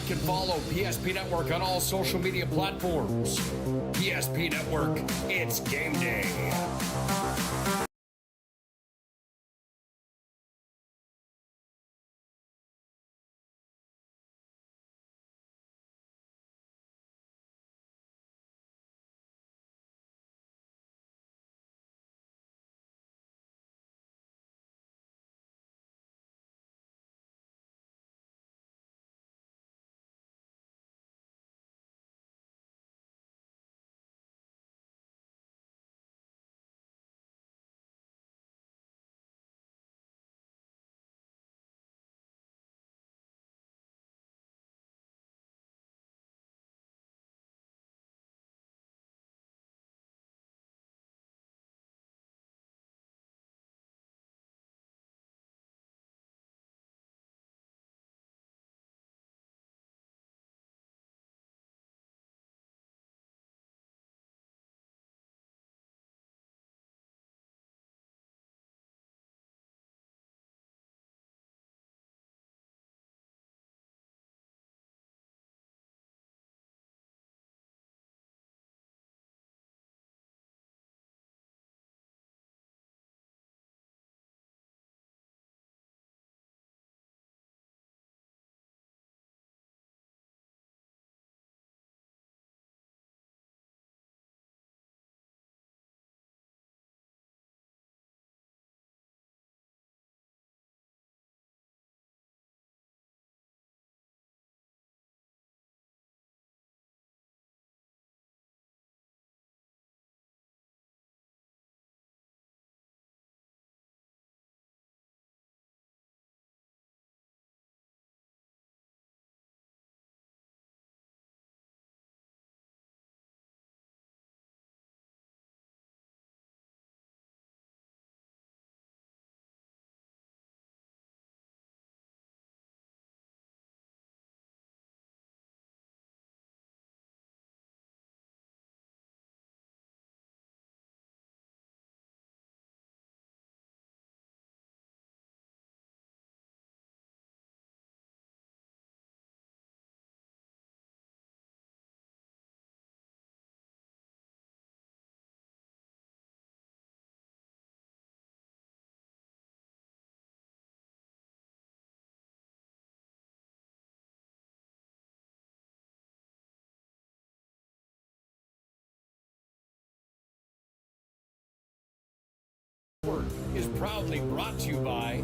like and follow PSP Network on all social media platforms. PSP Network, it's game day. Is proudly brought to you by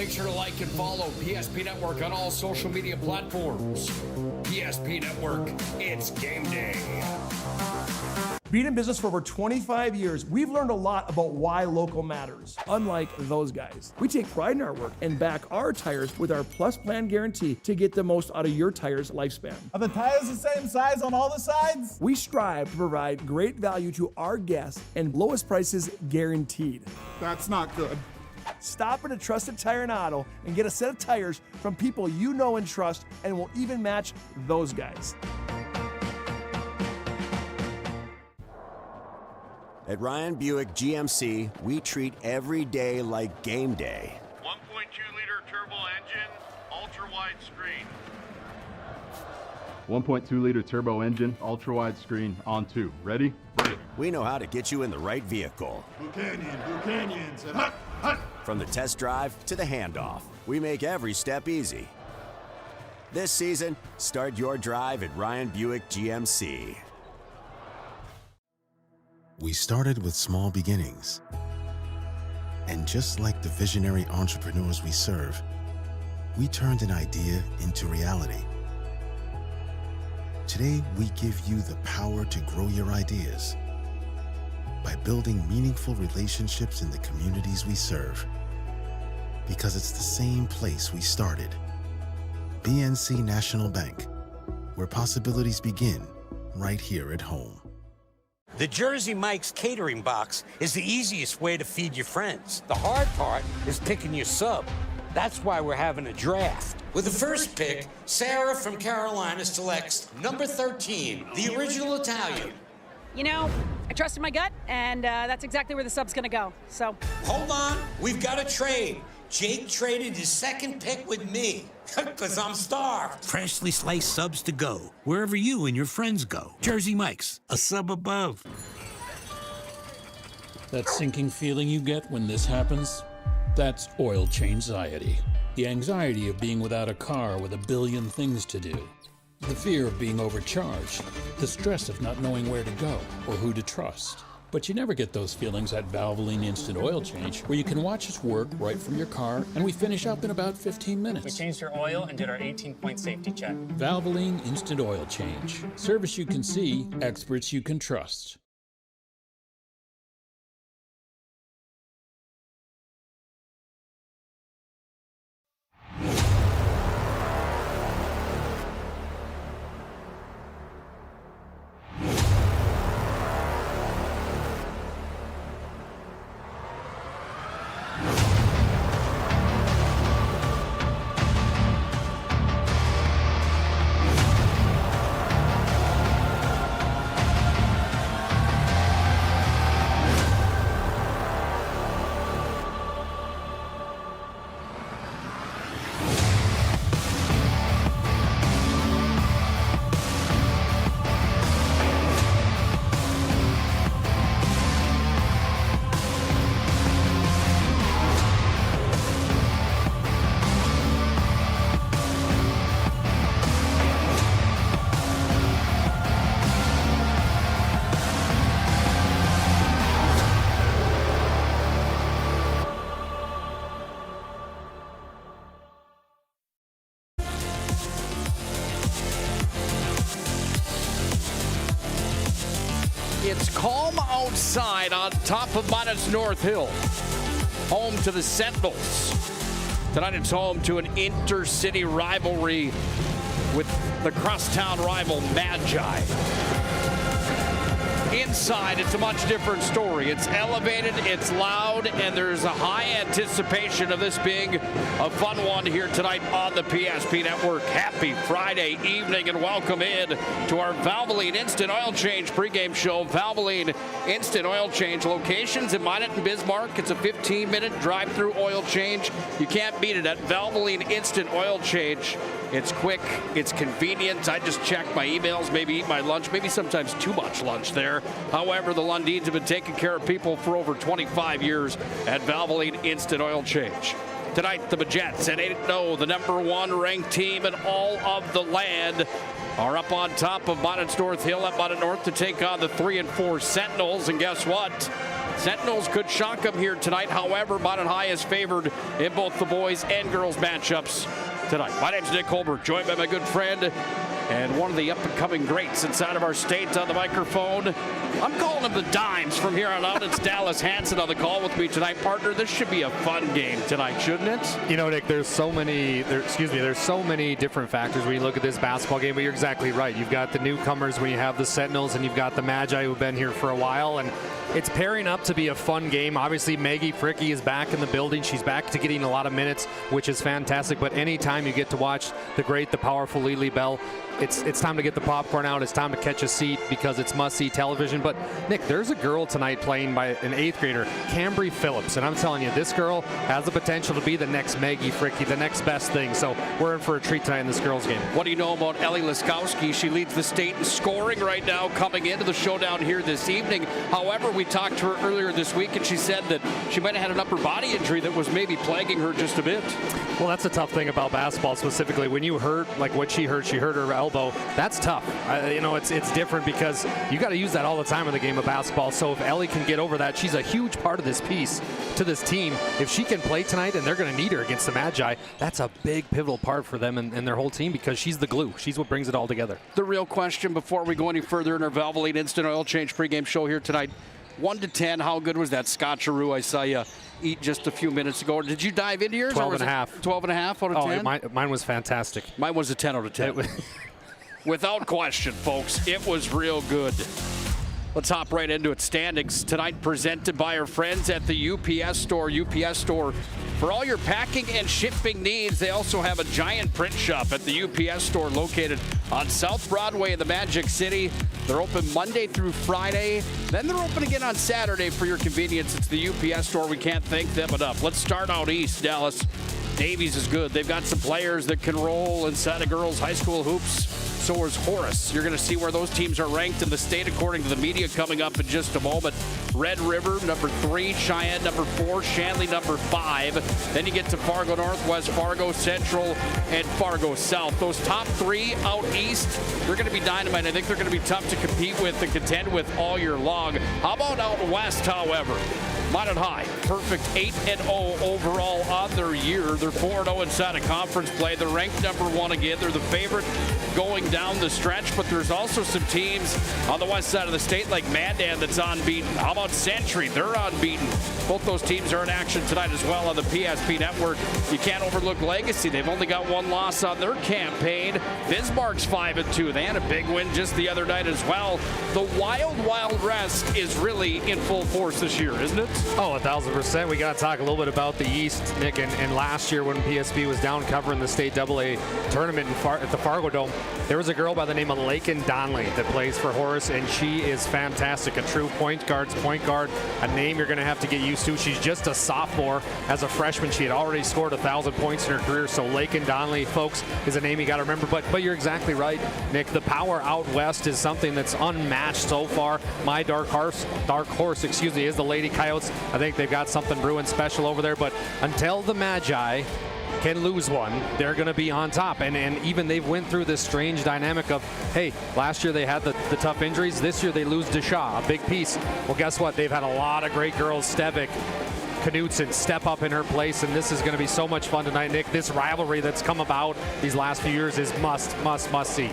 make sure to like and follow PSP Network on all social media platforms. PSP Network, it's game day. Being in business for over 25 years, we've learned a lot about why local matters. Unlike those guys, we take pride in our work and back our tires with our Plus Plan guarantee to get the most out of your tire's lifespan. Are the tires the same size on all the sides? We strive to provide great value to our guests and lowest prices guaranteed. That's not good. Stop at a trusted tire and auto and get a set of tires from people you know and trust, and will even match those guys. At Ryan Buick GMC, we treat every day like game day. 1.2-liter turbo engine, ultra-wide screen. 1.2-liter turbo engine, ultra-wide screen, on 2. Ready? Bring it. We know how to get you in the right vehicle. Blue Canyons, and hut, hut. From the test drive to the handoff, we make every step easy. This season, start your drive at Ryan Buick GMC. We started with small beginnings. And just like the visionary entrepreneurs we serve, we turned an idea into reality. Today, we give you the power to grow your ideas by building meaningful relationships in the communities we serve. Because it's the same place we started. BNC National Bank, where possibilities begin right here at home. The Jersey Mike's catering box is the easiest way to feed your friends. The hard part is picking your sub. That's why we're having a draft. With the first pick, Sarah from Carolina selects number 13, the original Italian. You know, I trusted my gut, and that's exactly where the sub's gonna go, so. Hold on, we've got a trade. Jake traded his second pick with me, because I'm starved. Freshly sliced subs to go, wherever you and your friends go. Jersey Mike's, a sub above. That sinking feeling you get when this happens? That's oil change anxiety. The anxiety of being without a car with a billion things to do. The fear of being overcharged. The stress of not knowing where to go or who to trust. But you never get those feelings at Valvoline Instant Oil Change, where you can watch us work right from your car, and we finish up in about 15 minutes. We changed your oil and did our 18-point safety check. Valvoline Instant Oil Change. Service you can see, experts you can trust. It's calm outside on top of Minot's North Hill, home to the Sentinels. Tonight it's home to an intercity rivalry with the crosstown rival Magi. Inside, it's a much different story. It's elevated, it's loud, and there's a high anticipation of this being a fun one here tonight on the PSP Network. Happy Friday evening and welcome in to our Valvoline Instant Oil Change pregame show. Valvoline Instant Oil Change locations in Minot and Bismarck. It's a 15-minute drive-through oil change. You can't beat it at Valvoline Instant Oil Change. It's quick, it's convenient. I just check my emails, maybe eat my lunch, maybe sometimes too much lunch there. However, the Lundins have been taking care of people for over 25 years at Valvoline Instant Oil Change. Tonight, the Majets at 8-0, the #1 ranked team in all of the land, are up on top of Minot's North Hill at Minot North to take on the 3-4 Sentinels. And guess what? Sentinels could shock them here tonight. However, Minot High is favored in both the boys and girls matchups tonight. My name's Nick Holbert, joined by my good friend and one of the up-and-coming greats inside of our state on the microphone. I'm calling him the Dimes from here on out. It's Dallas Hansen on the call with me tonight. Partner, this should be a fun game tonight, shouldn't it? You know, Nick, there's so many different factors when you look at this basketball game, but you're exactly right. You've got the newcomers when you have the Sentinels, and you've got the Magi who've been here for a while, and it's pairing up to be a fun game. Obviously, Maggie Fricke is back in the building. She's back to getting a lot of minutes, which is fantastic, but anytime you get to watch the great, the powerful Lily Bell, it's time to get the popcorn out. It's time to catch a seat because it's must-see television. But, Nick, there's a girl tonight playing by an 8th grader, Cambry Phillips. And I'm telling you, this girl has the potential to be the next Maggie Fricke, the next best thing. So we're in for a treat tonight in this girls' game. What do you know about Ellie Laskowski? She leads the state in scoring right now coming into the showdown here this evening. However, we talked to her earlier this week, and she said that she might have had an upper body injury that was maybe plaguing her just a bit. Well, that's the tough thing about basketball specifically. When you hurt, like what she hurt her elbow. That's tough. It's different because you got to use that all the time in the game of basketball. So if Ellie can get over that, she's a huge part of this piece to this team. If she can play tonight, and they're going to need her against the Magi, that's a big pivotal part for them and their whole team because she's the glue. She's what brings it all together. The real question before we go any further in our Valvoline Instant Oil Change pregame show here tonight, 1 to 10, how good was that Scotcheroo I saw you eat just a few minutes ago? Did you dive into yours? 12 and a half. 12 and a half out of 10? Mine was fantastic. Mine was a 10 out of 10. Without question, folks, it was real good. Let's hop right into it. Standings tonight presented by our friends at the UPS Store. UPS Store, for all your packing and shipping needs. They also have a giant print shop at the UPS Store located on South Broadway in the Magic City. They're open Monday through Friday. Then they're open again on Saturday for your convenience. It's the UPS Store. We can't thank them enough. Let's start out east, Dallas. Davies is good. They've got some players that can roll inside of girls' high school hoops. So is Horace. You're going to see where those teams are ranked in the state according to the media coming up in just a moment. Red River, number 3. Cheyenne, number 4. Shanley, number 5. Then you get to Fargo North, West Fargo Central, and Fargo South. Those top 3 out east, they're going to be dynamite. I think they're going to be tough to compete with and contend with all year long. How about out west, however? Minot High, perfect 8-0 overall on their year. They're 4-0 inside of conference play. They're ranked number 1 again. They're the favorite going down the stretch, but there's also some teams on the west side of the state like Mandan that's unbeaten. How about Century? They're unbeaten. Both those teams are in action tonight as well on the PSP network. You can't overlook Legacy. They've only got 1 loss on their campaign. Bismarck's 5-2. They had a big win just the other night as well. The Wild West is really in full force this year, isn't it? Oh, 1,000%. We got to talk a little bit about the East, Nick, and last year when PSP was down covering the state AA tournament at the Fargo Dome, there was a girl by the name of Lakin Donnelly that plays for Horace, and she is fantastic. A true point guard, a name you're going to have to get used to. She's just a sophomore. As a freshman, she had already scored 1,000 points in her career, so Lakin Donnelly, folks, is a name you got to remember. But you're exactly right, Nick. The power out west is something that's unmatched so far. My dark horse, is the Lady Coyotes. I think they've got something brewing special over there, but until the Magi can lose one, they're going to be on top. And even they've went through this strange dynamic of, hey, last year they had the tough injuries. This year they lose Deshaw, a big piece. Well, guess what? They've had a lot of great girls. Stevick, Knutson step up in her place, and this is going to be so much fun tonight, Nick. This rivalry that's come about these last few years is must see.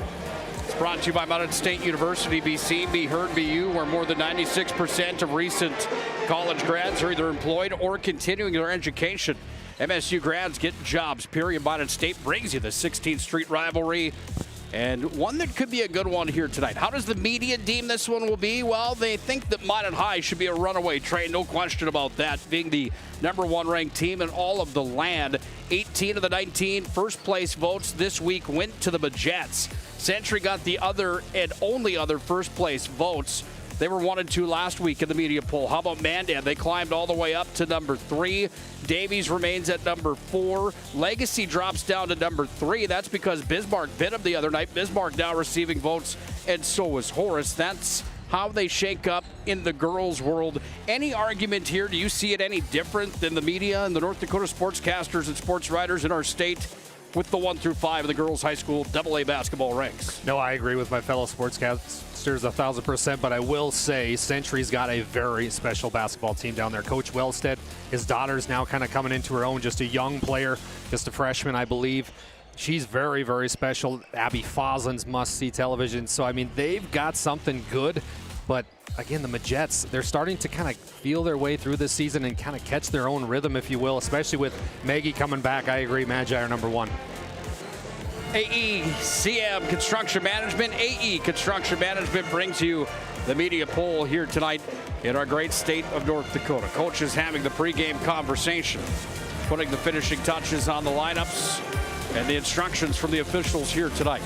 It's brought to you by Minot State University. Be seen, be heard, be you, where more than 96% of recent college grads are either employed or continuing their education. MSU grads get jobs, period. Minot State brings you the 16th Street rivalry, and one that could be a good one here tonight. How does the media deem this one will be? Well, they think that Minot High should be a runaway train, no question about that, being the number 1 ranked team in all of the land. 18 of the 19 first place votes this week went to the Majets. Century got the other and only other first place votes. They were 1 and 2 last week in the media poll. How about Mandan? They climbed all the way up to number 3. Davies remains at number 4. Legacy drops down to number 3. That's because Bismarck bit him the other night. Bismarck now receiving votes, and so is Horace. That's how they shake up in the girls' world. Any argument here? Do you see it any different than the media and the North Dakota sportscasters and sports writers in our state with the 1 through 5 of the girls' high school AA basketball ranks. No, I agree with my fellow sportscasters 1,000%, but I will say Century's got a very special basketball team down there. Coach Wellstead, his daughter's now kind of coming into her own, just a young player, just a freshman, I believe. She's very, very special. Abby Foslin's must-see television. So, I mean, they've got something good. But, again, the Majets, they're starting to kind of feel their way through this season and kind of catch their own rhythm, if you will, especially with Maggie coming back. I agree, Magi are number 1. AECM Construction Management. AE Construction Management brings you the media poll here tonight in our great state of North Dakota. Coach is having the pregame conversation, putting the finishing touches on the lineups and the instructions from the officials here tonight.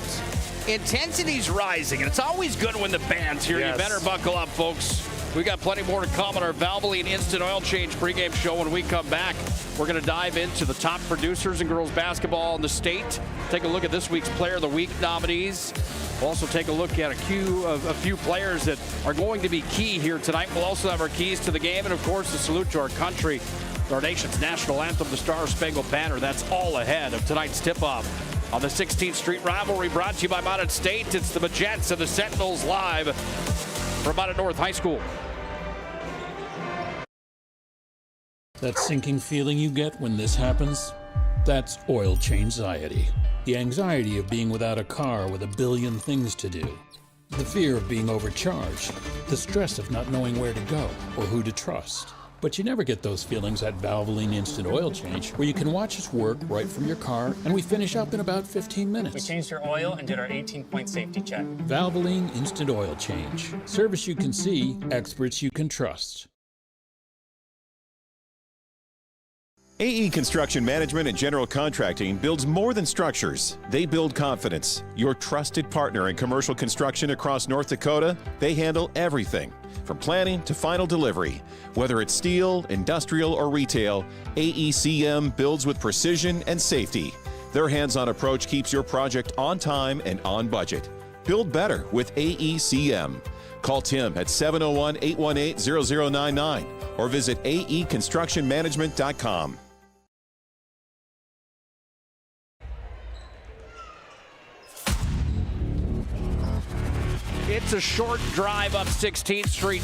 Intensity's rising, and it's always good when the band's here. Yes. You better buckle up, folks. We got plenty more to come on our Valvoline Instant Oil Change pregame show. When we come back, we're going to dive into the top producers in girls basketball in the state. Take a look at this week's Player of the Week nominees. We'll also take a look at a few players that are going to be key here tonight. We'll also have our keys to the game, and of course, a salute to our country, our nation's national anthem, the Star Spangled Banner. That's all ahead of tonight's tip-off on the 16th Street Rivalry, brought to you by Minot State. It's the Majets and the Sentinels live from Minot North High School. That sinking feeling you get when this happens? That's oil change anxiety. The anxiety of being without a car with a billion things to do. The fear of being overcharged. The stress of not knowing where to go or who to trust. But you never get those feelings at Valvoline Instant Oil Change, where you can watch us work right from your car, and we finish up in about 15 minutes. We changed your oil and did our 18-point safety check. Valvoline Instant Oil Change. Service you can see, experts you can trust. AE Construction Management and General Contracting builds more than structures. They build confidence. Your trusted partner in commercial construction across North Dakota, they handle everything, from planning to final delivery. Whether it's steel, industrial, or retail, AECM builds with precision and safety. Their hands-on approach keeps your project on time and on budget. Build better with AECM. Call Tim at 701-818-0099 or visit aeconstructionmanagement.com. It's a short drive up 16th Street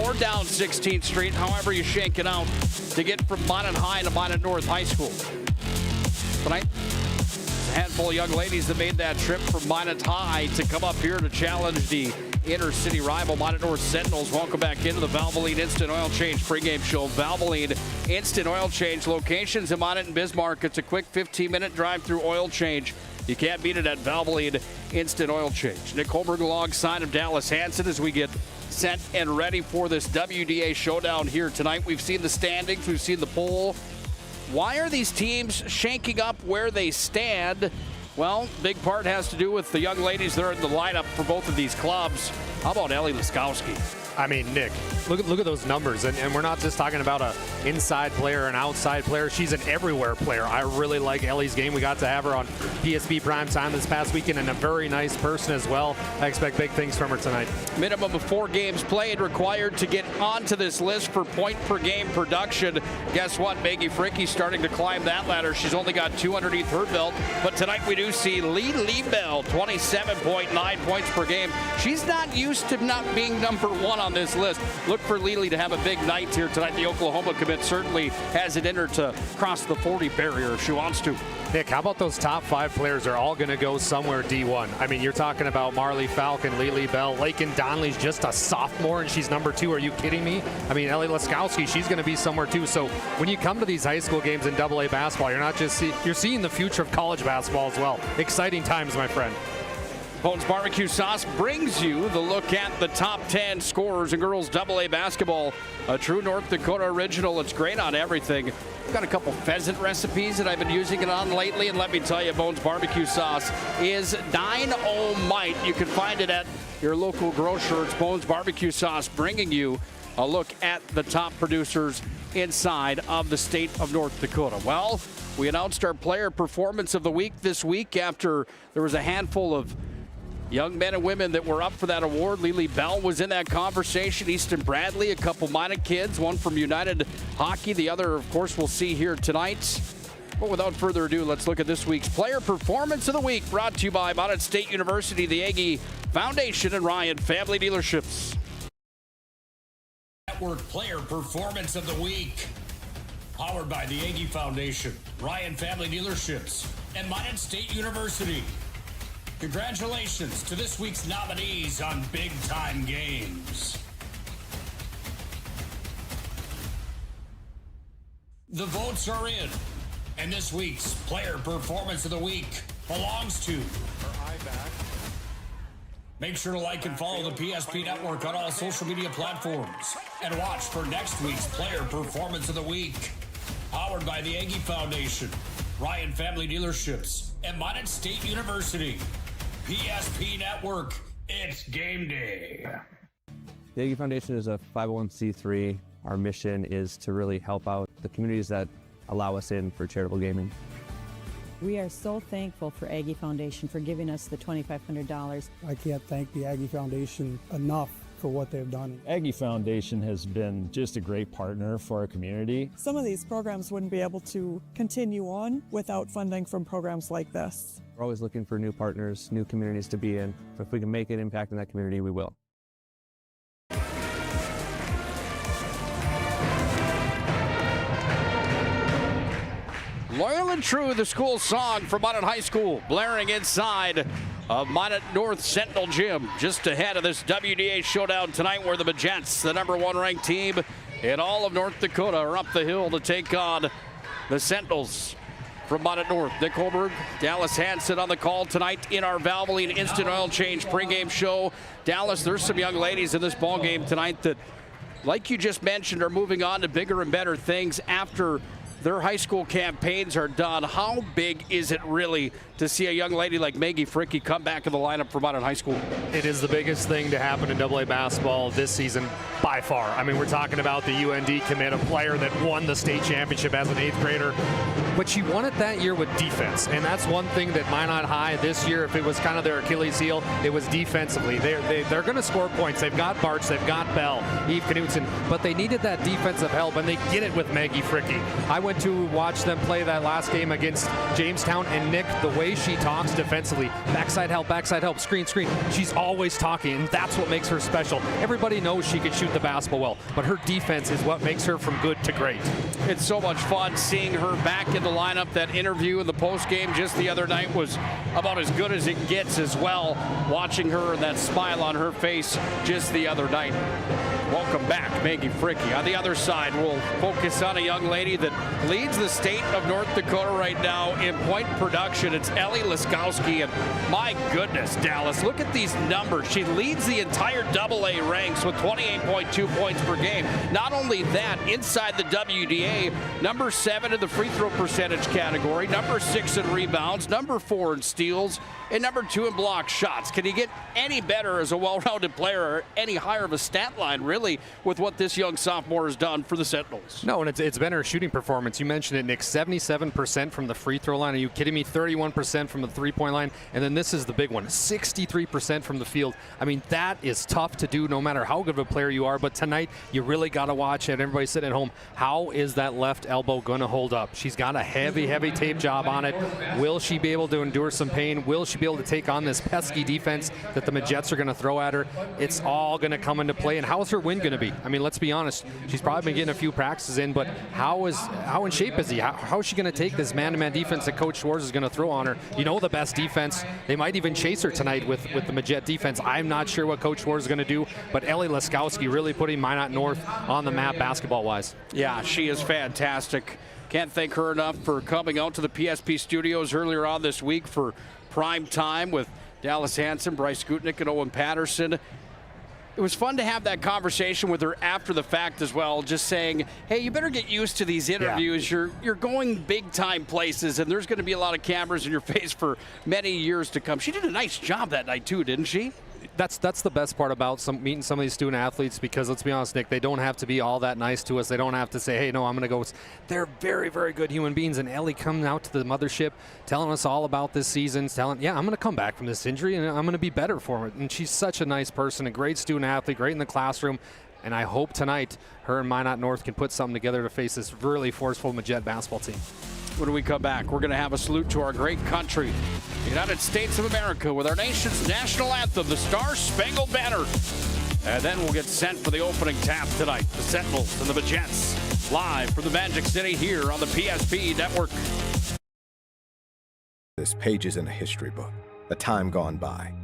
or down 16th Street, however you shake it out, to get from Minot High to Minot North High School. Tonight, a handful of young ladies that made that trip from Minot High to come up here to challenge the inner-city rival Minot North Sentinels. Welcome back into the Valvoline Instant Oil Change pregame show. Valvoline Instant Oil Change locations in Minot and Bismarck. It's a quick 15-minute drive-through oil change. You can't beat it at Valvoline Instant Oil Change. Nick Holberg alongside of Dallas Hansen as we get set and ready for this WDA showdown here tonight. We've seen the standings. We've seen the poll. Why are these teams shanking up where they stand? Well, big part has to do with the young ladies that are in the lineup for both of these clubs. How about Ellie Laskowski? I mean, Nick, look at those numbers. And we're not just talking about an inside player, an outside player. She's an everywhere player. I really like Ellie's game. We got to have her on PSP Primetime this past weekend, and a very nice person as well. I expect big things from her tonight. Minimum of 4 games played required to get onto this list for point-per-game production. Guess what? Maggie Fricke's starting to climb that ladder. She's only got 2 underneath her belt. But tonight we do see Lee Bell, 27.9 points per game. She's not used to not being number 1 on this list. Look for Lely to have a big night here tonight. The Oklahoma commit certainly has it in her to cross the 40 barrier if she wants to. Nick, how about those top 5 players are all going to go somewhere D1? I mean, you're talking about Marley Falcon, Lely Bell. Lakin Donnelly's just a sophomore, and she's number 2. Are you kidding me? I mean, Ellie Laskowski, she's going to be somewhere too. So when you come to these high school games in AA basketball, you're not just you're seeing the future of college basketball as well. Exciting times, my friend. Bones Barbecue Sauce brings you the look at the top 10 scorers in girls AA basketball. A true North Dakota original. It's great on everything. I've got a couple pheasant recipes that I've been using it on lately, and let me tell you, Bones Barbecue Sauce is dynamite. You can find it at your local grocer. It's Bones Barbecue Sauce bringing you a look at the top producers inside of the state of North Dakota. Well, we announced our player performance of the week this week after there was a handful of young men and women that were up for that award. Lely Bell was in that conversation. Easton Bradley, a couple Minot kids, one from United Hockey. The other, of course, we'll see here tonight. Well, without further ado, let's look at this week's Player Performance of the Week, brought to you by Minot State University, the Aggie Foundation, and Ryan Family Dealerships. Network Player Performance of the Week, powered by the Aggie Foundation, Ryan Family Dealerships, and Minot State University. Congratulations to this week's nominees on Big Time Games. The votes are in, and this week's Player Performance of the Week belongs to... Make sure to like and follow the PSP Network on all social media platforms, and watch for next week's Player Performance of the Week, powered by the Aggie Foundation, Ryan Family Dealerships, and Minot State University. PSP Network, it's game day. The Aggie Foundation is a 501c3. Our mission is to really help out the communities that allow us in for charitable gaming. We are so thankful for Aggie Foundation for giving us the $2,500. I can't thank the Aggie Foundation enough for what they've done. Aggie Foundation has been just a great partner for our community. Some of these programs wouldn't be able to continue on without funding from programs like this. We're always looking for new partners, new communities to be in. If we can make an impact in that community, we will. Loyal and true, the school song from Minot High School, blaring inside of Minot North Sentinel Gym, just ahead of this WDA showdown tonight, where the Majets, the #1 ranked team in all of North Dakota, are up the hill to take on the Sentinels from Minot North. Nick Holberg, Dallas Hansen on the call tonight in our Valvoline Instant Oil Change pregame show. Dallas, there's some young ladies in this ball game tonight that, like you just mentioned, are moving on to bigger and better things after their high school campaigns are done. How big is it really to see a young lady like Maggie Fricke come back in the lineup for Minot High School? It is the biggest thing to happen in AA basketball this season by far. I mean, we're talking about the UND commit, a player that won the state championship as an 8th grader, but she won it that year with defense, and that's one thing that Minot High this year, if it was kind of their Achilles heel, it was defensively. They're going to score points. They've got Bartz, they've got Bell, Eve Knutson, but they needed that defensive help, and they get it with Maggie Fricke. I went to watch them play that last game against Jamestown, and Nick, the way she talks defensively, backside help, screen. She's always talking, and that's what makes her special. Everybody knows she can shoot the basketball well, but her defense is what makes her from good to great. It's so much fun seeing her back in the lineup. That interview in the post game just the other night was about as good as it gets as well. Watching her and that smile on her face just the other night. Welcome back, Maggie Fricke. On the other side, we'll focus on a young lady that leads the state of North Dakota right now in point production. It's Ellie Laskowski, and my goodness, Dallas, look at these numbers. She leads the entire AA ranks with 28.2 points per game. Not only that, inside the WDA, number 7 in the free throw percentage category, number 6 in rebounds, number 4 in steals, and number 2 in block shots. Can you get any better as a well-rounded player, or any higher of a stat line, really, with what this young sophomore has done for the Sentinels? No, and it's been her shooting performance. You mentioned it, Nick, 77% from the free throw line. Are you kidding me? 31% from the three-point line. And then this is the big one, 63% from the field. I mean, that is tough to do no matter how good of a player you are. But tonight, you really got to watch it. Everybody sitting at home, how is that left elbow going to hold up? She's got a heavy tape job on it. Will she be able to endure some pain? Will she be able to take on this pesky defense that the Majets are going to throw at her? It's all going to come into play. And how is her win going to be? I mean, let's be honest. She's probably been getting a few practices in, but how in shape is he? How is she going to take this man-to-man defense that Coach Schwartz is going to throw on her? You know, the best defense. They might even chase her tonight with the Majet defense. I'm not sure what Coach Schwartz is going to do, but Ellie Laskowski really putting Minot North on the map basketball-wise. Yeah, she is fantastic. Can't thank her enough for coming out to the PSP studios earlier on this week for prime time with Dallas Hansen, Bryce Gutnick, and Owen Patterson. It was fun to have that conversation with her after the fact as well, just saying, hey, you better get used to these interviews. Yeah. You're going big-time places, and there's going to be a lot of cameras in your face for many years to come. She did a nice job that night, too, didn't she? That's the best part about meeting some of these student athletes, because let's be honest, Nick, they don't have to be all that nice to us. They don't have to say, hey, no, I'm going to go. They're very, very good human beings. And Ellie coming out to the mothership, telling us all about this season, I'm going to come back from this injury and I'm going to be better for it. And she's such a nice person, a great student athlete, great in the classroom. And I hope tonight her and Minot North can put something together to face this really forceful Majet basketball team. when we come back. We're going to have a salute to our great country, the United States of America, with our nation's national anthem, the Star Spangled Banner. And then we'll get sent for the opening tap tonight. The Sentinels and the Jets, live from the Magic City here on the PSP Network. This page is in a history book, a time gone by.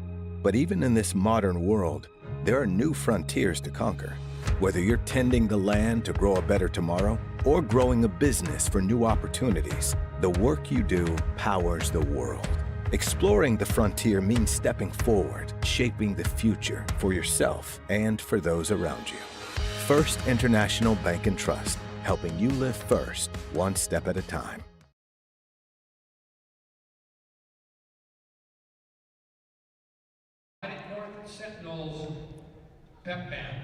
But even in this modern world, there are new frontiers to conquer. Whether you're tending the land to grow a better tomorrow or growing a business for new opportunities, the work you do powers the world. Exploring the frontier means stepping forward, shaping the future for yourself and for those around you. First International Bank and Trust, helping you live first, one step at a time. North Sentinels Pep Band.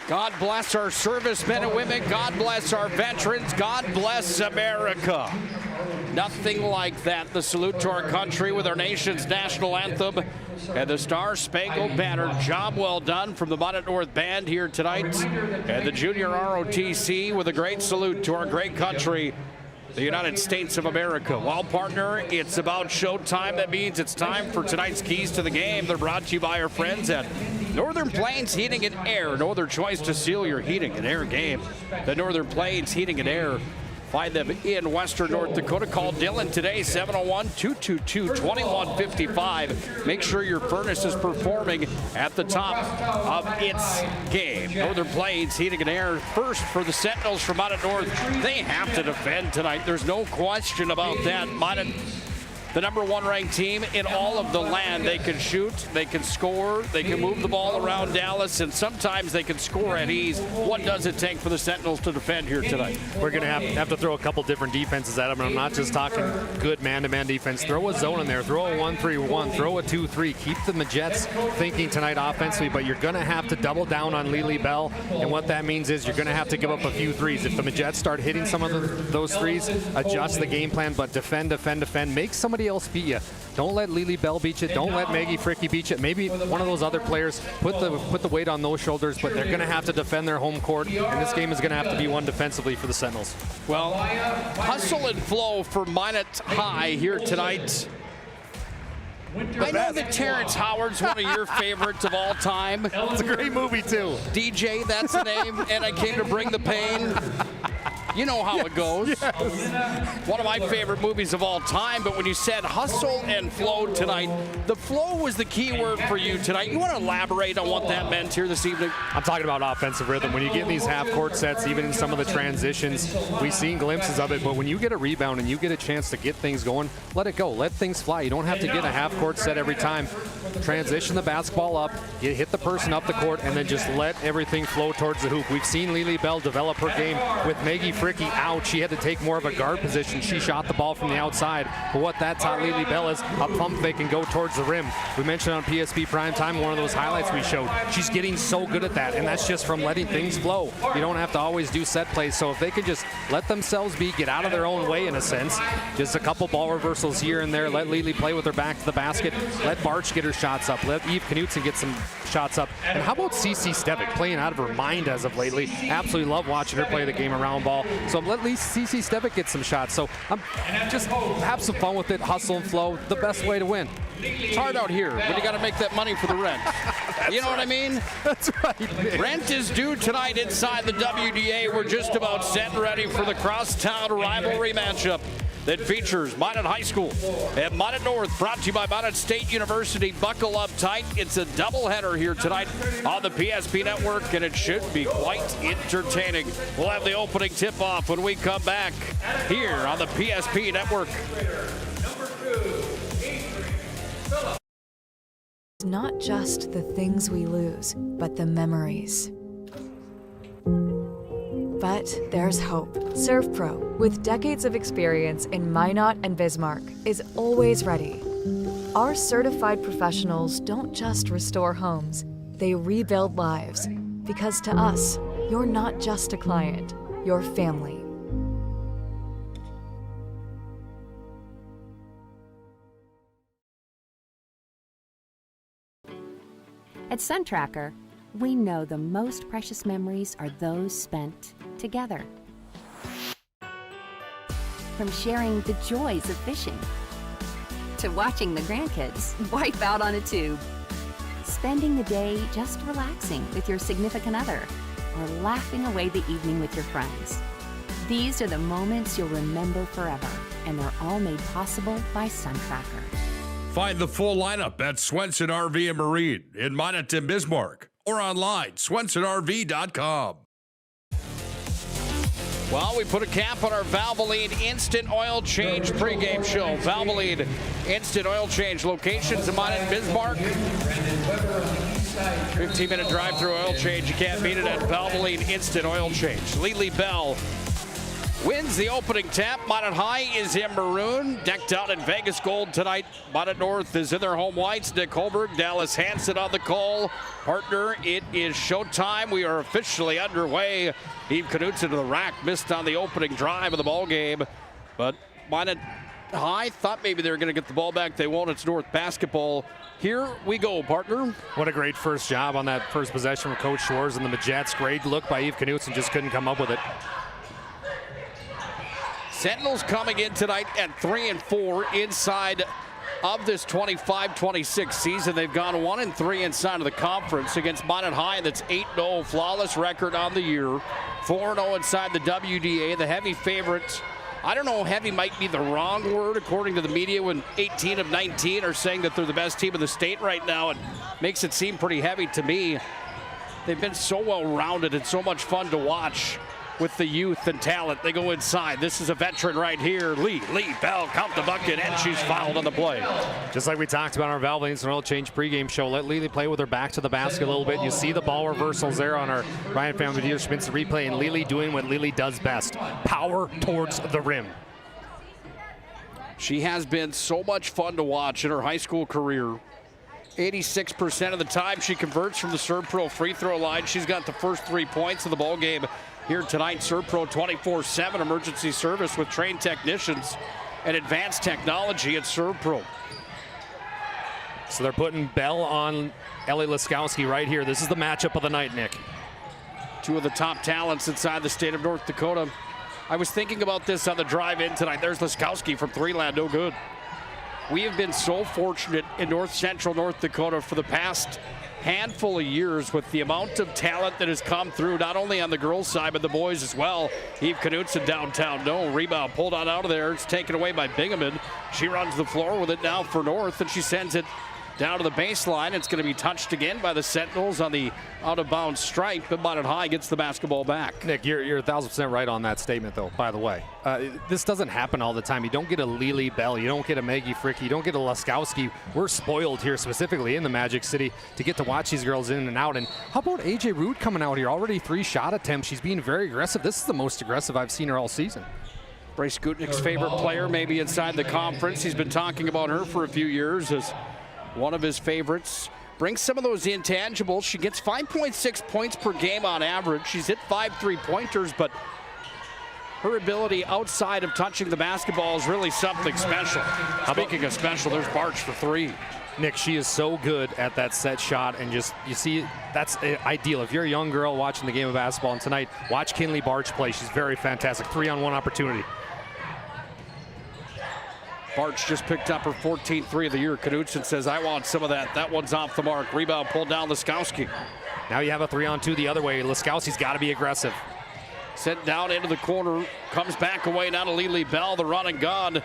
God bless our servicemen and women. God bless our veterans. God bless America. Nothing like that. The salute to our country with our nation's national anthem and the Star Spangled Banner. Job well done from the Minot North Band here tonight. And the Junior ROTC with a great salute to our great country, the United States of America. Well, partner, it's about showtime. That means it's time for tonight's keys to the game. They're brought to you by our friends at Northern Plains Heating and Air. No other choice to seal your heating and air game than Northern Plains Heating and Air. Find them in Western North Dakota. Call Dylan today, 701-222-2155. Make sure your furnace is performing at the top of its game. Northern Plains Heating and Air, first for the Sentinels from Minot North. They have to defend tonight. There's no question about that. Minot, the #1 ranked team in all of the land. They can shoot, they can score, they can move the ball around Dallas, and sometimes they can score at ease. What does it take for the Sentinels to defend here tonight? We're going to have to throw a couple different defenses at them. I'm not just talking good man-to-man defense. Throw a zone in there. Throw a 1-3-1. Throw a 2-3. Keep the Jets thinking tonight offensively, but you're going to have to double down on Lily Bell, and what that means is you're going to have to give up a few threes. If the Jets start hitting some of those threes, adjust the game plan, but defend. Make somebody else beat you. Don't let Lily Bell beat you. Don't let Maggie Fricky beat you. Maybe one of those other players put the weight on those shoulders, but they're going to have to defend their home court, and this game is going to have to be won defensively for the Sentinels. Well, hustle and flow for Minot High here tonight. I know that Terrence Howard's one of your favorites of all time. It's a great movie, too. DJ, that's the name, and I came to bring the pain. You know how it goes. Yes. One of my favorite movies of all time, but when you said hustle and flow tonight, the flow was the key word for you tonight. You want to elaborate on what that meant here this evening? I'm talking about offensive rhythm. When you get in these half-court sets, even in some of the transitions, we've seen glimpses of it, but when you get a rebound and you get a chance to get things going, let it go. Let things fly. You don't have to get a half-court set every time. Transition the basketball up, hit the person up the court, and then just let everything flow towards the hoop. We've seen Lily Bell develop her game with Maggie Fricky out. She had to take more of a guard position. She shot the ball from the outside. But what that taught Lily Bell is a pump fake and go towards the rim. We mentioned on PSP Primetime, one of those highlights we showed. She's getting so good at that, and that's just from letting things flow. You don't have to always do set plays, so if they can just let themselves be, get out of their own way in a sense, just a couple ball reversals here and there, let Lily play with her back to the basket, let Barch get her shots up, let Eve Knutson get some shots up. And how about Cece Stevick playing out of her mind as of lately? Absolutely love watching her play the game around ball. So let at least Cece Stevick get some shots. So just have some fun with it, hustle and flow, the best way to win. It's hard out here, but you got to make that money for the rent. You know what I mean? That's right. Rent is due tonight inside the WDA. We're just about set and ready for the crosstown rivalry matchup that features Minot High School and Minot North, brought to you by Minot State University. Buckle up tight. It's a doubleheader here tonight on the PSP Network, and it should be quite entertaining. We'll have the opening tip-off when we come back here on the PSP Network. Not just the things we lose, but the memories. But there's hope. ServPro, with decades of experience in Minot and Bismarck, is always ready. Our certified professionals don't just restore homes, they rebuild lives. Because to us, you're not just a client, you're family. At SunTracker, we know the most precious memories are those spent together. From sharing the joys of fishing, to watching the grandkids wipe out on a tube, spending the day just relaxing with your significant other, or laughing away the evening with your friends. These are the moments you'll remember forever, and they're all made possible by SunTracker. Find the full lineup at Swenson RV and Marine in Minot and Bismarck, or online, swensonrv.com. Well, we put a cap on our Valvoline Instant Oil Change pregame show. Valvoline Instant Oil Change locations in Minot and Bismarck. 15-minute drive-through oil change. You can't beat it at Valvoline Instant Oil Change. Lily Bell wins the opening tap. Minot High is in maroon, decked out in Vegas gold tonight. Minot North is in their home whites. Nick Holberg, Dallas Hansen on the call. Partner, it is showtime. We are officially underway. Eve Knutson to the rack, missed on the opening drive of the ball game. But Minot High thought maybe they were going to get the ball back. They won't. It's North basketball. Here we go, partner. What a great first job on that first possession from Coach Schwartz and the Majets. Great look by Eve Knutson, just couldn't come up with it. Sentinels coming in tonight at 3-4 inside of this 25-26 season. They've gone 1-3 inside of the conference against Minot High. That's 8-0, flawless record on the year. 4-0 inside the WDA. The heavy favorites. I don't know, heavy might be the wrong word according to the media when 18 of 19 are saying that they're the best team in the state right now. It makes it seem pretty heavy to me. They've been so well-rounded and so much fun to watch. With the youth and talent, they go inside. This is a veteran right here. Lee Bell, count the bucket, and she's fouled on the play. Just like we talked about on our Valvoline Instant Oil Change pregame show, let Lily play with her back to the basket a little bit. You see the ball reversals there on our Ryan Family Dealership Instant Replay, and Lily doing what Lily does best, power towards the rim. She has been so much fun to watch in her high school career. 86% of the time she converts from the ServPro free throw line. She's got the first 3 points of the ball game here tonight. ServPro 24/7 emergency service with trained technicians and advanced technology at ServPro. So they're putting Bell on Ellie Laskowski right here. This is the matchup of the night, Nick. Two of the top talents inside the state of North Dakota. I was thinking about this on the drive in tonight. There's Laskowski from three-land, no good. We have been so fortunate in North Central North Dakota for the past handful of years with the amount of talent that has come through, not only on the girls' side, but the boys as well. Eve Knutson downtown, no rebound, pulled on out of there. It's taken away by Bingaman. She runs the floor with it now for North, and she sends it down to the baseline. It's going to be touched again by the Sentinels on the out-of-bounds stripe, but Minot High gets the basketball back. Nick, you're 1,000% right on that statement, though, by the way. This doesn't happen all the time. You don't get a Lily Bell. You don't get a Maggie Fricky. You don't get a Laskowski. We're spoiled here, specifically in the Magic City, to get to watch these girls in and out. And how about A.J. Root coming out here? Already 3 shot attempts. She's being very aggressive. This is the most aggressive I've seen her all season. Bryce Gutnick's favorite player, maybe inside the conference. He's been talking about her for a few years as one of his favorites. Brings some of those intangibles. She gets 5.6 points per game on average. She's hit 5 3-pointers, but her ability outside of touching the basketball is really something special. Speaking of special, there's Barch for 3. Nick, she is so good at that set shot, and just, you see, that's ideal. If you're a young girl watching the game of basketball, and tonight, watch Kinley Barch play. She's very fantastic. 3-on-1 opportunity. Barch just picked up her 14th 3 of the year. Knutson says, I want some of that. That one's off the mark. Rebound pulled down Laskowski. Now you have a 3-on-2 the other way. Laskowski's got to be aggressive. Sent down into the corner. Comes back away now to Lily Bell, the run and gun.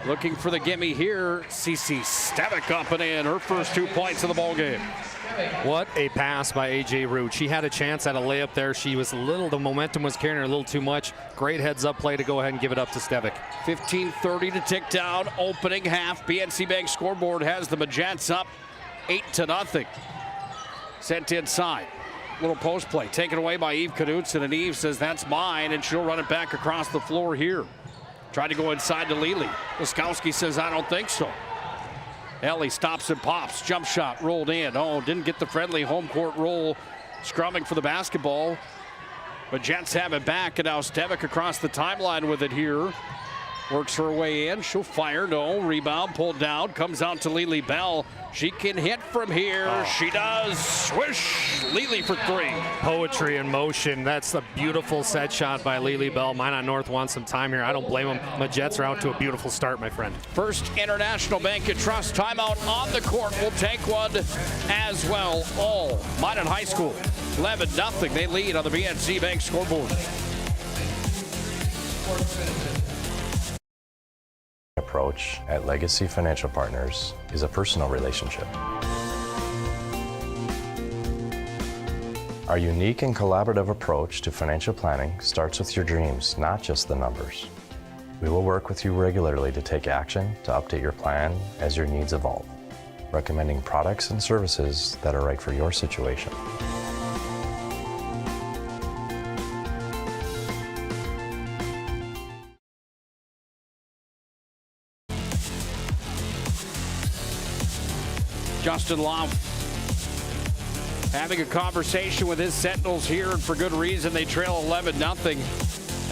Looking for the gimme here. Cece Stevick up and in. Her first 2 points of the ball game. What a pass by A.J. Root. She had a chance at a layup there. She was the momentum was carrying her a little too much. Great heads up play to go ahead and give it up to Stevick. 15:30 to tick down. Opening half. BNC Bank scoreboard has the Magents up 8-0. Sent inside. Little post play taken away by Eve Knutson, and Eve says that's mine, and she'll run it back across the floor here. Tried to go inside to Lely. Laskowski says, I don't think so. Ellie stops and pops. Jump shot rolled in. Oh, didn't get the friendly home court roll. Scrumming for the basketball. But Jets have it back, and now Stevick across the timeline with it here. Works her way in. She'll fire. No. Rebound pulled down. Comes out to Lily Bell. She can hit from here. Oh. She does. Swish. Lily for 3. Poetry in motion. That's a beautiful set shot by Lily Bell. Minot North wants some time here. I don't blame them. My Jets are out to a beautiful start, my friend. First International Bank and Trust timeout on the court. We'll take one as well. All Minot High School 11-0. They lead on the BNC Bank scoreboard. Approach at Legacy Financial Partners is a personal relationship. Our unique and collaborative approach to financial planning starts with your dreams, not just the numbers. We will work with you regularly to take action to update your plan as your needs evolve, recommending products and services that are right for your situation. Justin Love having a conversation with his Sentinels here, and for good reason. They trail 11-0.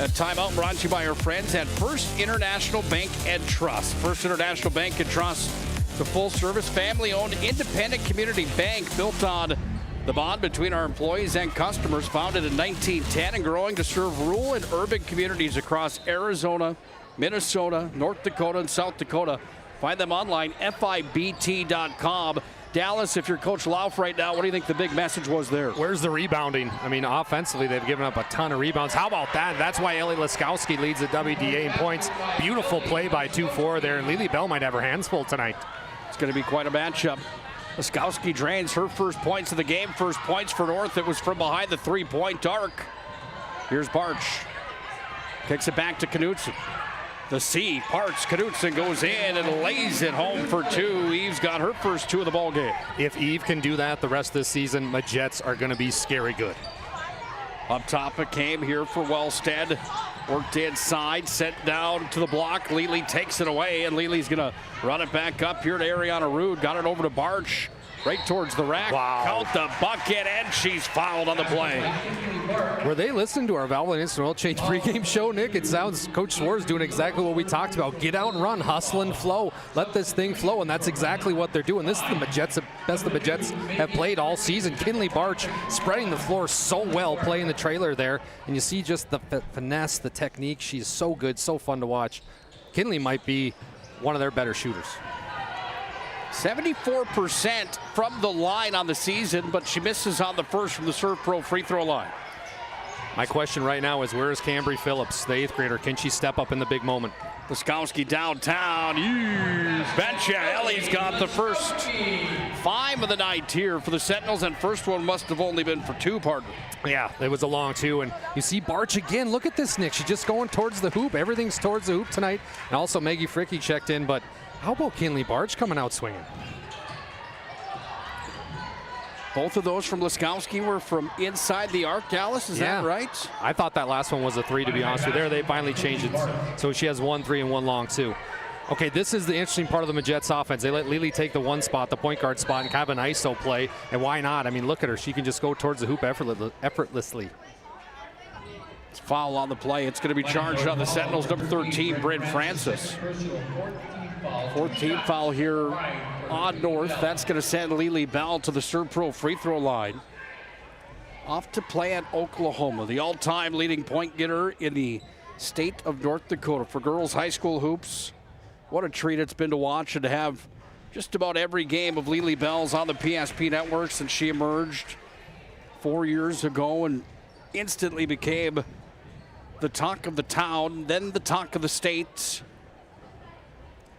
A timeout brought to you by our friends at First International Bank and Trust. First International Bank and Trust, the full-service, family-owned, independent community bank built on the bond between our employees and customers. Founded in 1910 and growing to serve rural and urban communities across Arizona, Minnesota, North Dakota, and South Dakota. Find them online, FIBT.com. Dallas, if you're Coach Lauf right now, what do you think the big message was there? Where's the rebounding? I mean, offensively, they've given up a ton of rebounds. How about that? That's why Ellie Laskowski leads the WDA in points. Beautiful play by 2-4 there, and Lily Bell might have her hands full tonight. It's going to be quite a matchup. Laskowski drains her first points of the game. First points for North. It was from behind the three-point arc. Here's Barch. Kicks it back to Knutson. The C parts. Knutson goes in and lays it home for 2. Eve's got her first 2 of the ball game. If Eve can do that the rest of the season, my Jets are going to be scary good. Up top it came here for Wellstead. Worked inside, sent down to the block. Lely takes it away, and Lely's going to run it back up here to Ariana Rude. Got it over to Barch. Right towards the rack. Wow. Count the bucket, and she's fouled on the play. Were they listening to our Valvoline Instant Oil Change pregame show, Nick? It sounds Coach Swartz doing exactly what we talked about. Get out and run, hustle and flow. Let this thing flow, and that's exactly what they're doing. This is the best the Jets have played all season. Kinley Barch spreading the floor so well, playing the trailer there. And you see just the finesse, the technique. She's so good, so fun to watch. Kinley might be one of their better shooters. 74% from the line on the season, but she misses on the first from the Serve Pro free throw line. My question right now is, where is Cambry Phillips, the 8th grader? Can she step up in the big moment? Laskowski downtown. You betcha. Ellie's got the first 5 of the night here for the Sentinels, and first one must have only been for 2, partner. Yeah, it was a long 2, and you see Barch again. Look at this, Nick. She's just going towards the hoop. Everything's towards the hoop tonight. And also Maggie Fricky checked in, but how about Kinley Barch coming out swinging? Both of those from Laskowski were from inside the arc, Dallas, is that right? I thought that last one was a 3, to be honest with you. There, they finally changed it. So she has 1 3 and 1 long 2. Okay, this is the interesting part of the Majet's offense. They let Lily take the 1 spot, the point guard spot, and kind of an ISO play. And why not? I mean, look at her. She can just go towards the hoop effortlessly. It's foul on the play. It's going to be charged on the Sentinels, number 13, Bryn Francis. 14th foul here on North. That's going to send Lily Bell to the Serve Pro free throw line. Off to play at Oklahoma, the all-time leading point getter in the state of North Dakota for girls high school hoops. What a treat it's been to watch and to have just about every game of Lily Bell's on the PSP network since she emerged 4 years ago and instantly became the talk of the town, then the talk of the state.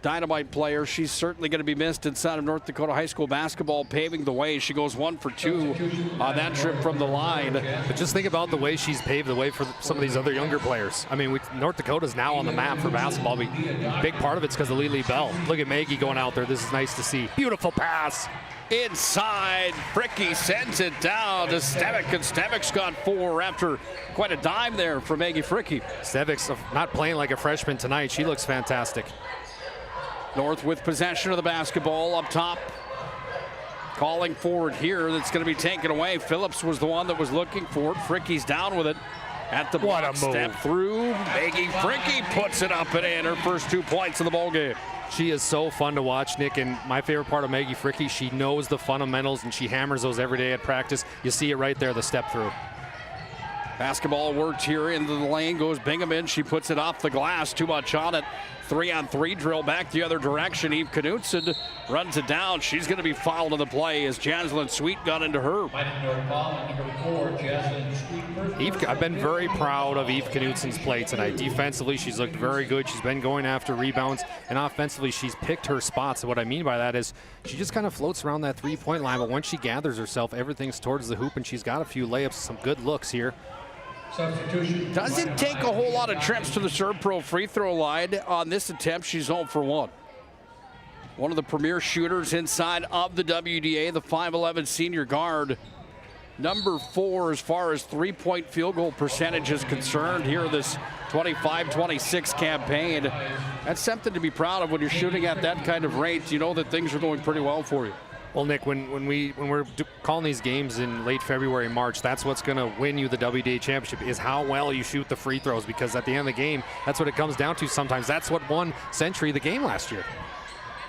Dynamite player. She's certainly going to be missed inside of North Dakota high school basketball, paving the way. She goes 1 for 2 on that trip from the line. But just think about the way she's paved the way for some of these other younger players. I mean, North Dakota's now on the map for basketball. Big part of it's because of Lily Bell. Look at Maggie going out there. This is nice to see. Beautiful pass. Inside, Fricky sends it down to Stevick, and Stevick's got 4 after quite a dime there for Maggie Fricky. Stevick's not playing like a freshman tonight. She looks fantastic. North with possession of the basketball up top. Calling forward here, that's going to be taken away. Phillips was the one that was looking for it. Fricky's down with it at the block. Step through. Maggie Fricky puts it up and in, her first 2 points of the ball game. She is so fun to watch, Nick, and my favorite part of Maggie Fricky, she knows the fundamentals and she hammers those every day at practice. You see it right there, the step through. Basketball worked here into the lane, goes Bingham in. She puts it off the glass, too much on it. 3-on-3 drill back the other direction. Eve Knutson runs it down. She's going to be fouled in the play as Jaslyn Sweet got into her. I've been very proud of Eve Knutson's play tonight. Defensively, she's looked very good. She's been going after rebounds, and offensively, she's picked her spots. And what I mean by that is she just kind of floats around that 3-point line, but once she gathers herself, everything's towards the hoop, and she's got a few layups, some good looks here. Doesn't take a whole lot of trips to the Serve Pro free throw line. On this attempt, she's 0 for 1. One of the premier shooters inside of the WDA, the 5'11 senior guard. Number 4 as far as 3-point field goal percentage is concerned here this 25-26 campaign. That's something to be proud of when you're shooting at that kind of rate. You know that things are going pretty well for you. Well, Nick, when we're calling these games in late February, March, that's what's going to win you the WDA championship is how well you shoot the free throws, because at the end of the game, that's what it comes down to sometimes. That's what won Century the game last year.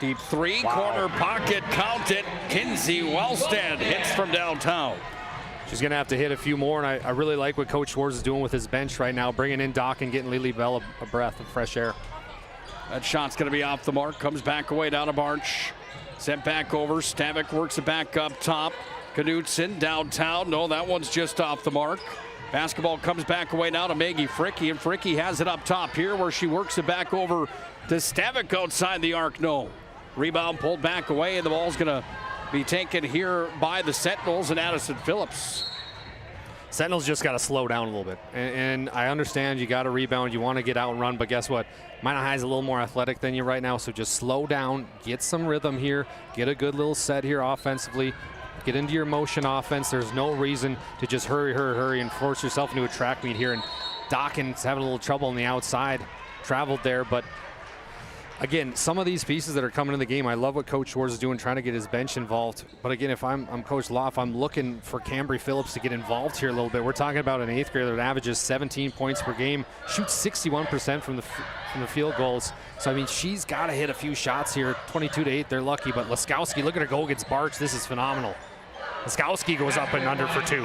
Deep 3, corner pocket, count it. Kinsey Wellstead hits from downtown. She's going to have to hit a few more, and I really like what Coach Schwartz is doing with his bench right now, bringing in Doc and getting Lily Bell a breath of fresh air. That shot's going to be off the mark, comes back away down to Barch. Sent back over. Stavik works it back up top. Knutson downtown. No, that one's just off the mark. Basketball comes back away now to Maggie Fricky, and Fricky has it up top here where she works it back over to Stavik outside the arc. No. Rebound pulled back away, and the ball's going to be taken here by the Sentinels and Addison Phillips. Sentinels just got to slow down a little bit. And I understand you got to rebound, you want to get out and run, but guess what? Minot High is a little more athletic than you right now, so just slow down, get some rhythm here, get a good little set here offensively, get into your motion offense. There's no reason to just hurry, and force yourself into a track meet here. And Dawkins having a little trouble on the outside, traveled there, but again, some of these pieces that are coming in the game, I love what Coach Schwartz is doing, trying to get his bench involved. But again, if I'm Coach Loff, I'm looking for Cambry Phillips to get involved here a little bit. We're talking about an 8th grader that averages 17 points per game, shoots 61% from the field goals. So, I mean, she's got to hit a few shots here. 22-8, they're lucky. But Laskowski, look at her go against Barch. This is phenomenal. Laskowski goes up and under for 2.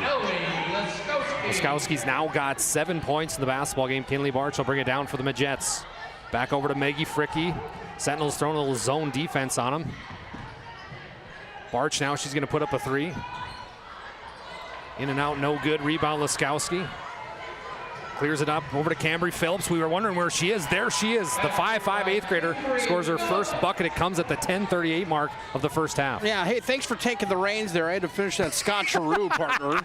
Laskowski's now got 7 points in the basketball game. Kinley Barch will bring it down for the Majets. Back over to Maggie Fricke. Sentinels throwing a little zone defense on him. Barch now, she's going to put up a 3. In and out, no good. Rebound, Laskowski. Clears it up over to Cambry Phillips. We were wondering where she is. There she is. The 5'5" 8th grader scores her first bucket. It comes at the 10:38 mark of the first half. Yeah, hey, thanks for taking the reins there. I had to finish that Scotcheroo, partner.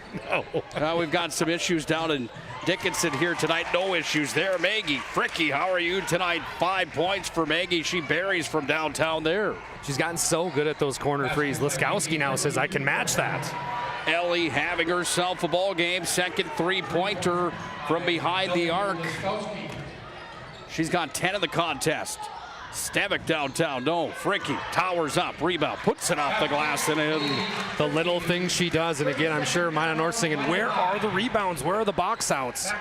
No. We've got some issues down in Dickinson here tonight. No issues there. Maggie Fricke, how are you tonight? 5 points for Maggie. She buries from downtown there. She's gotten so good at those corner threes. Laskowski now says, I can match that. Ellie having herself a ball game. Second three-pointer from behind the arc. She's got 10 in the contest. Stevick downtown. No, Fricke towers up. Rebound. Puts it off the glass and in. The little things she does. And again, I'm sure Minot North's thinking, where are the rebounds? Where are the box outs?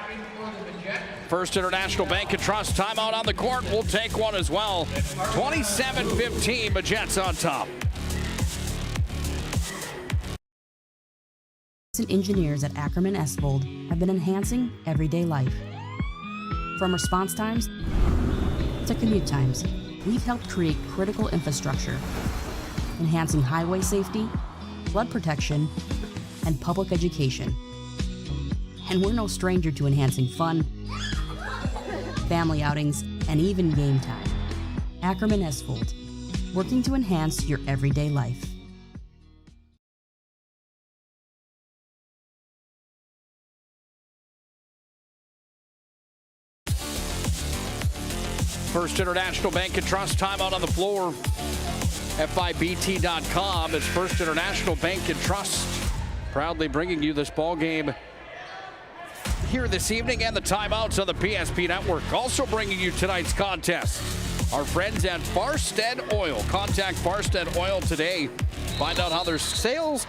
First International Bank and Trust timeout on the court. We'll take one as well. 27-15, the Jets on top. Engineers at Ackerman Esvold have been enhancing everyday life. From response times to commute times, we've helped create critical infrastructure, enhancing highway safety, flood protection, and public education. And we're no stranger to enhancing fun, family outings, and even game time. Ackerman Esvold, working to enhance your everyday life. First International Bank and Trust timeout on the floor. FIBT.com. It's First International Bank and Trust proudly bringing you this ball game here this evening and the timeouts on the PSP Network. Also bringing you tonight's contest. Our friends at Farstead Oil. Contact Farstead Oil today. Find out how their skilled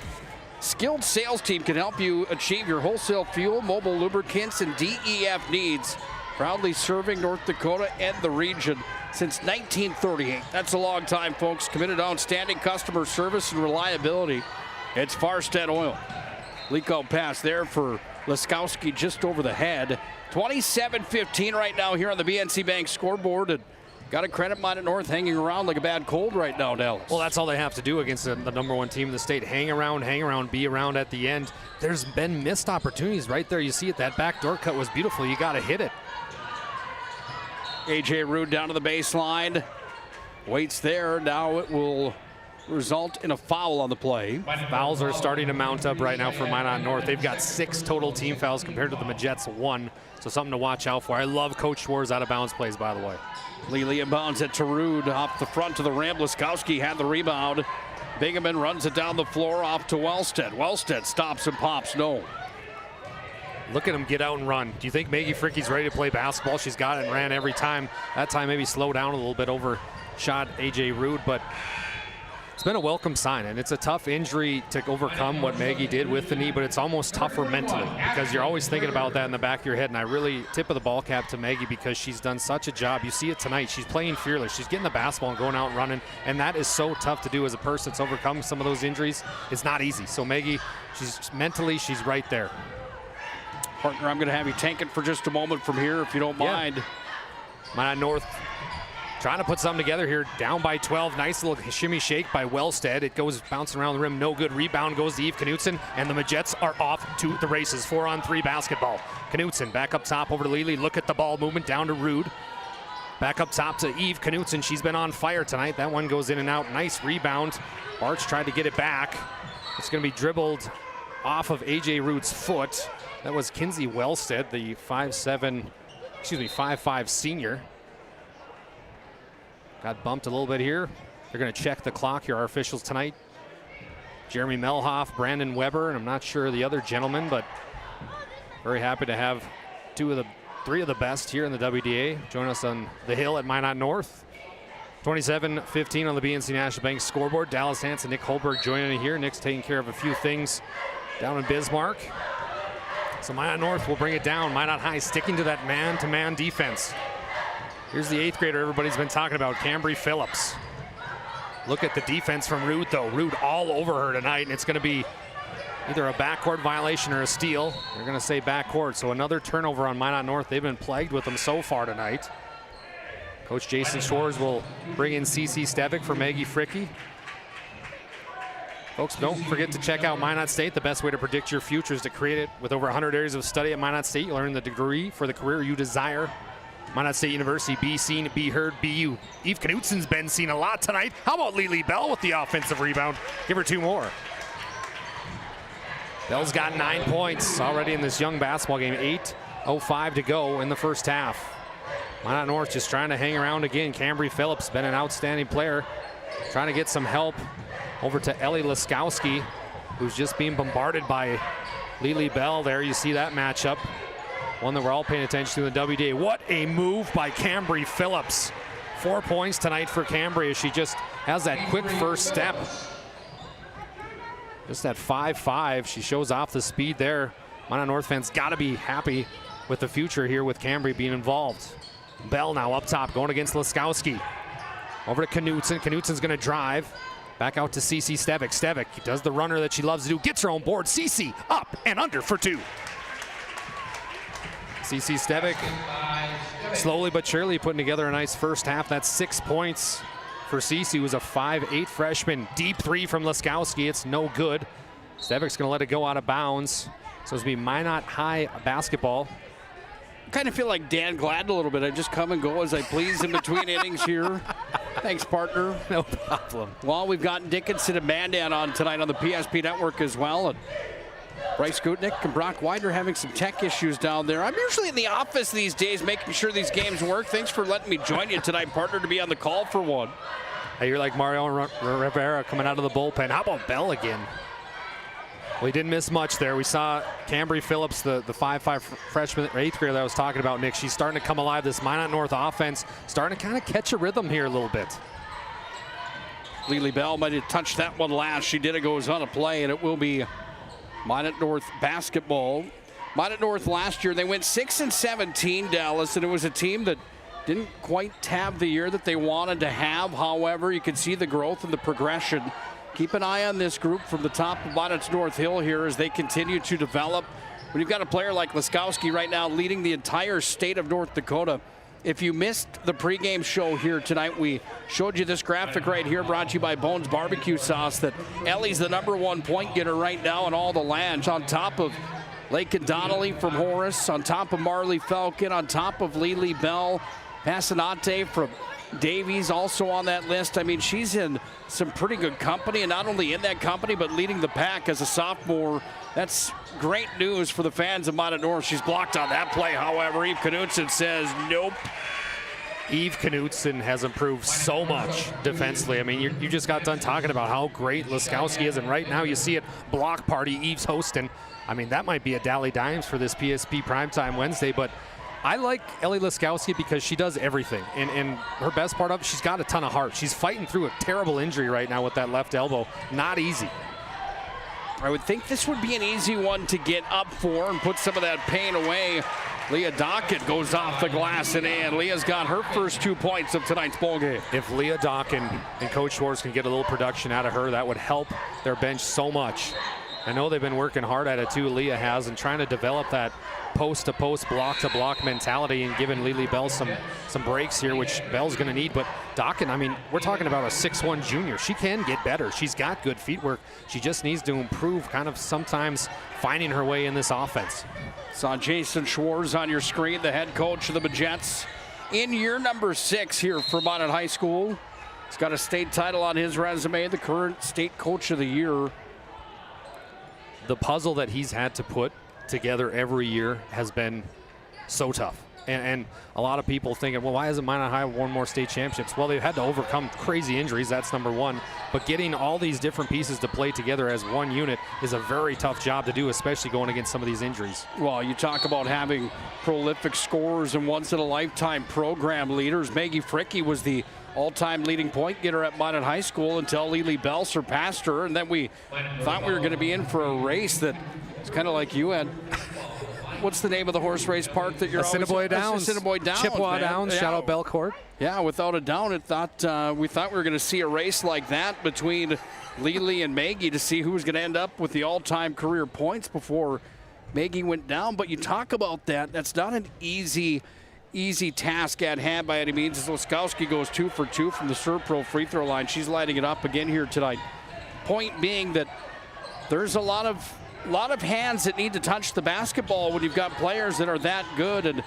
sales team can help you achieve your wholesale fuel, mobile lubricants, and DEF needs. Proudly serving North Dakota and the region since 1938. That's a long time, folks. Committed to outstanding customer service and reliability. It's Farstead Oil. Leak out pass there for Laskowski just over the head. 27-15 right now here on the BNC Bank scoreboard. And got to credit Minot North hanging around like a bad cold right now, Dallas. Well, that's all they have to do against the number one team in the state. Hang around, be around at the end. There's been missed opportunities right there. You see it. That backdoor cut was beautiful. You got to hit it. A.J. Rude down to the baseline. Waits there. Now it will result in a foul on the play. Fouls are starting to mount up right now for Minot North. They've got 6 total team fouls compared to the Majets 1. So something to watch out for. I love Coach Schwar's out of bounds plays, by the way. Lely inbounds it to Rude off the front to the rim. Laskowski had the rebound. Bingaman runs it down the floor off to Wellstead. Wellstead stops and pops. No. Look at him get out and run. Do you think Maggie Fricke's ready to play basketball? She's got it and ran every time. That time maybe slowed down a little bit, overshot A.J. Rude, but it's been a welcome sign, and it's a tough injury to overcome what Maggie did with the knee, but it's almost tougher mentally because you're always thinking about that in the back of your head, and I really tip of the ball cap to Maggie because she's done such a job. You see it tonight. She's playing fearless. She's getting the basketball and going out and running, and that is so tough to do as a person that's overcome some of those injuries. It's not easy. So Maggie, she's right there. Partner, I'm going to have you tank it for just a moment from here, if you don't mind. Minot North trying to put something together here, down by 12. Nice little shimmy shake by Wellstead. It goes bouncing around the rim, no good. Rebound goes to Eve Knutson, and the Majets are off to the races. 4-on-3 basketball. Knutson back up top over to Lely. Look at the ball movement down to Rude. Back up top to Eve Knutson. She's been on fire tonight. That one goes in and out. Nice rebound. Barch tried to get it back. It's going to be dribbled off of A.J. Rude's foot. That was Kinsey Wellstead, the 5'5" senior. Got bumped a little bit here. They're going to check the clock here, our officials tonight. Jeremy Melhoff, Brandon Weber, and I'm not sure the other gentleman, but very happy to have 3 of the best here in the WDA join us on the hill at Minot North. 27-15 on the BNC National Bank scoreboard. Dallas Hanson, Nick Holberg joining me here. Nick's taking care of a few things down in Bismarck. So Minot North will bring it down. Minot High sticking to that man-to-man defense. Here's the 8th grader everybody's been talking about, Cambry Phillips. Look at the defense from Rude, though. Rude all over her tonight, and it's going to be either a backcourt violation or a steal. They're going to say backcourt, so another turnover on Minot North. They've been plagued with them so far tonight. Coach Jason Schwartz will bring in CC Stevick for Maggie Fricke. Folks, don't forget to check out Minot State. The best way to predict your future is to create it. With over 100 areas of study at Minot State, you'll earn the degree for the career you desire. Minot State University, be seen, be heard, be you. Eve Knutsen's been seen a lot tonight. How about Lily Bell with the offensive rebound? Give her 2 more. Bell's got 9 points already in this young basketball game. 8:05 to go in the first half. Minot North just trying to hang around again. Cambry Phillips been an outstanding player. Trying to get some help over to Ellie Laskowski, who's just being bombarded by Lily Bell there. You see that matchup. One that we're all paying attention to in the WDA. What a move by Cambry Phillips. 4 points tonight for Cambry as she just has that quick first step. Just that 5'5". She shows off the speed there. Minot North fans got to be happy with the future here with Cambry being involved. Bell now up top going against Laskowski. Over to Knutsen. Knutsen's going to drive. Back out to CC Stevick. Stevick does the runner that she loves to do. Gets her own board. CC up and under for 2. CC Stevick slowly but surely putting together a nice first half. That's 6 points for CC, who's a 5'8" freshman. Deep 3 from Laskowski. It's no good. Stevick's going to let it go out of bounds. So it's going to be Minot High basketball. I kind of feel like Dan Gladden a little bit. I just come and go as I please in between innings here. Thanks, partner. No problem. Well, we've got Dickinson and Mandan on tonight on the PSP Network as well. And Bryce Gutnick and Brock Widener having some tech issues down there. I'm usually in the office these days making sure these games work. Thanks for letting me join you tonight, partner, to be on the call for one. Hey, you're like Mario Rivera coming out of the bullpen. How about Bell again? Well, he didn't miss much there. We saw Cambry Phillips, the 5'5" freshman, 8th grader that I was talking about, Nick. She's starting to come alive. This Minot North offense starting to kind of catch a rhythm here a little bit. Lily Bell might have touched that one last. She did. It goes on a play, and it will be Minot North basketball. Minot North last year, they went 6-17, Dallas, and it was a team that didn't quite have the year that they wanted to have. However, you can see the growth and the progression. Keep an eye on this group from the top of Minot's North Hill here as they continue to develop. When you've got a player like Laskowski right now leading the entire state of North Dakota. If you missed the pregame show here tonight, we showed you this graphic right here brought to you by Bones Barbecue Sauce that Ellie's the #1 point getter right now in all the lands, on top of Lakin Donnelly from Horace, on top of Marley Falcon, on top of Lily Bell. Passanante from Davies also on that list. I mean, she's in some pretty good company, and not only in that company, but leading the pack as a sophomore. That's great news for the fans of Minot North. She's blocked on that play, however. Eve Knutsen says nope. Eve Knutsen has improved so much defensively. I mean, you just got done talking about how great Laskowski is, and right now you see it, block party Eve's hosting. I mean, that might be a Dally Dimes for this PSP Primetime Wednesday, but I like Ellie Laskowski because she does everything. And her best part of it, she's got a ton of heart. She's fighting through a terrible injury right now with that left elbow. Not easy. I would think this would be an easy one to get up for and put some of that pain away. Leah Dockett goes off the glass and in. Leah's got her first 2 points of tonight's ball game. If Leah Dockett and Coach Schwartz can get a little production out of her, that would help their bench so much. I know they've been working hard at it too, Leah has, and trying to develop that post-to-post, block-to-block mentality and giving Lily Bell some breaks here, which Bell's going to need. But Dockett, I mean, we're talking about a 6'1" junior. She can get better. She's got good feet work. She just needs to improve, kind of sometimes finding her way in this offense. Saw Jason Schwartz on your screen, the head coach of the Majets, in year #6 here for Minot High School. He's got a state title on his resume, the current state coach of the year. The puzzle that he's had to put together every year has been so tough. And a lot of people thinking, well, why hasn't Minot High won more state championships? Well, they've had to overcome crazy injuries. That's #1. But getting all these different pieces to play together as one unit is a very tough job to do, especially going against some of these injuries. Well, you talk about having prolific scorers and once-in-a-lifetime program leaders. Maggie Fricke was the all-time leading point getter at Minot High School until Lily Bell surpassed her, and then we thought we were going to be in for a race that it's kind of like you had. What's the name of the horse race park that you're Assiniboia Downs. Assiniboia Downs. Chippewa Downs. Yeah. Shout out Belcourt. Yeah, without a doubt, we thought we were going to see a race like that between Lily and Maggie to see who was going to end up with the all-time career points before Maggie went down. But you talk about that. That's not an easy easy task at hand by any means, as Laskowski goes 2 for 2 from the Serve Pro free throw line. She's lighting it up again here tonight. Point being that there's a lot of hands that need to touch the basketball when you've got players that are that good. And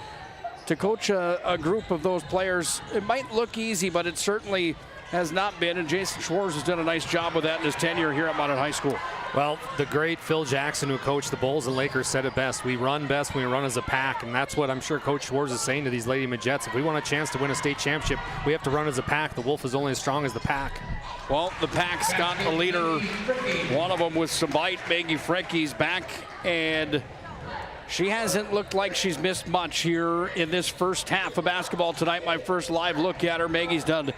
to coach a group of those players, it might look easy, but it certainly has not been. And Jason Schwartz has done a nice job with that in his tenure here at Minot High School. Well, the great Phil Jackson, who coached the Bulls and Lakers, said it best. We run best when we run as a pack, and that's what I'm sure Coach Schwartz is saying to these Lady Majettes. If we want a chance to win a state championship, we have to run as a pack. The Wolf is only as strong as the pack. Well, the pack's got a leader, one of them with some bite. Maggie Fricke's back, and she hasn't looked like she's missed much here in this first half of basketball tonight. My first live look at her. Maggie's done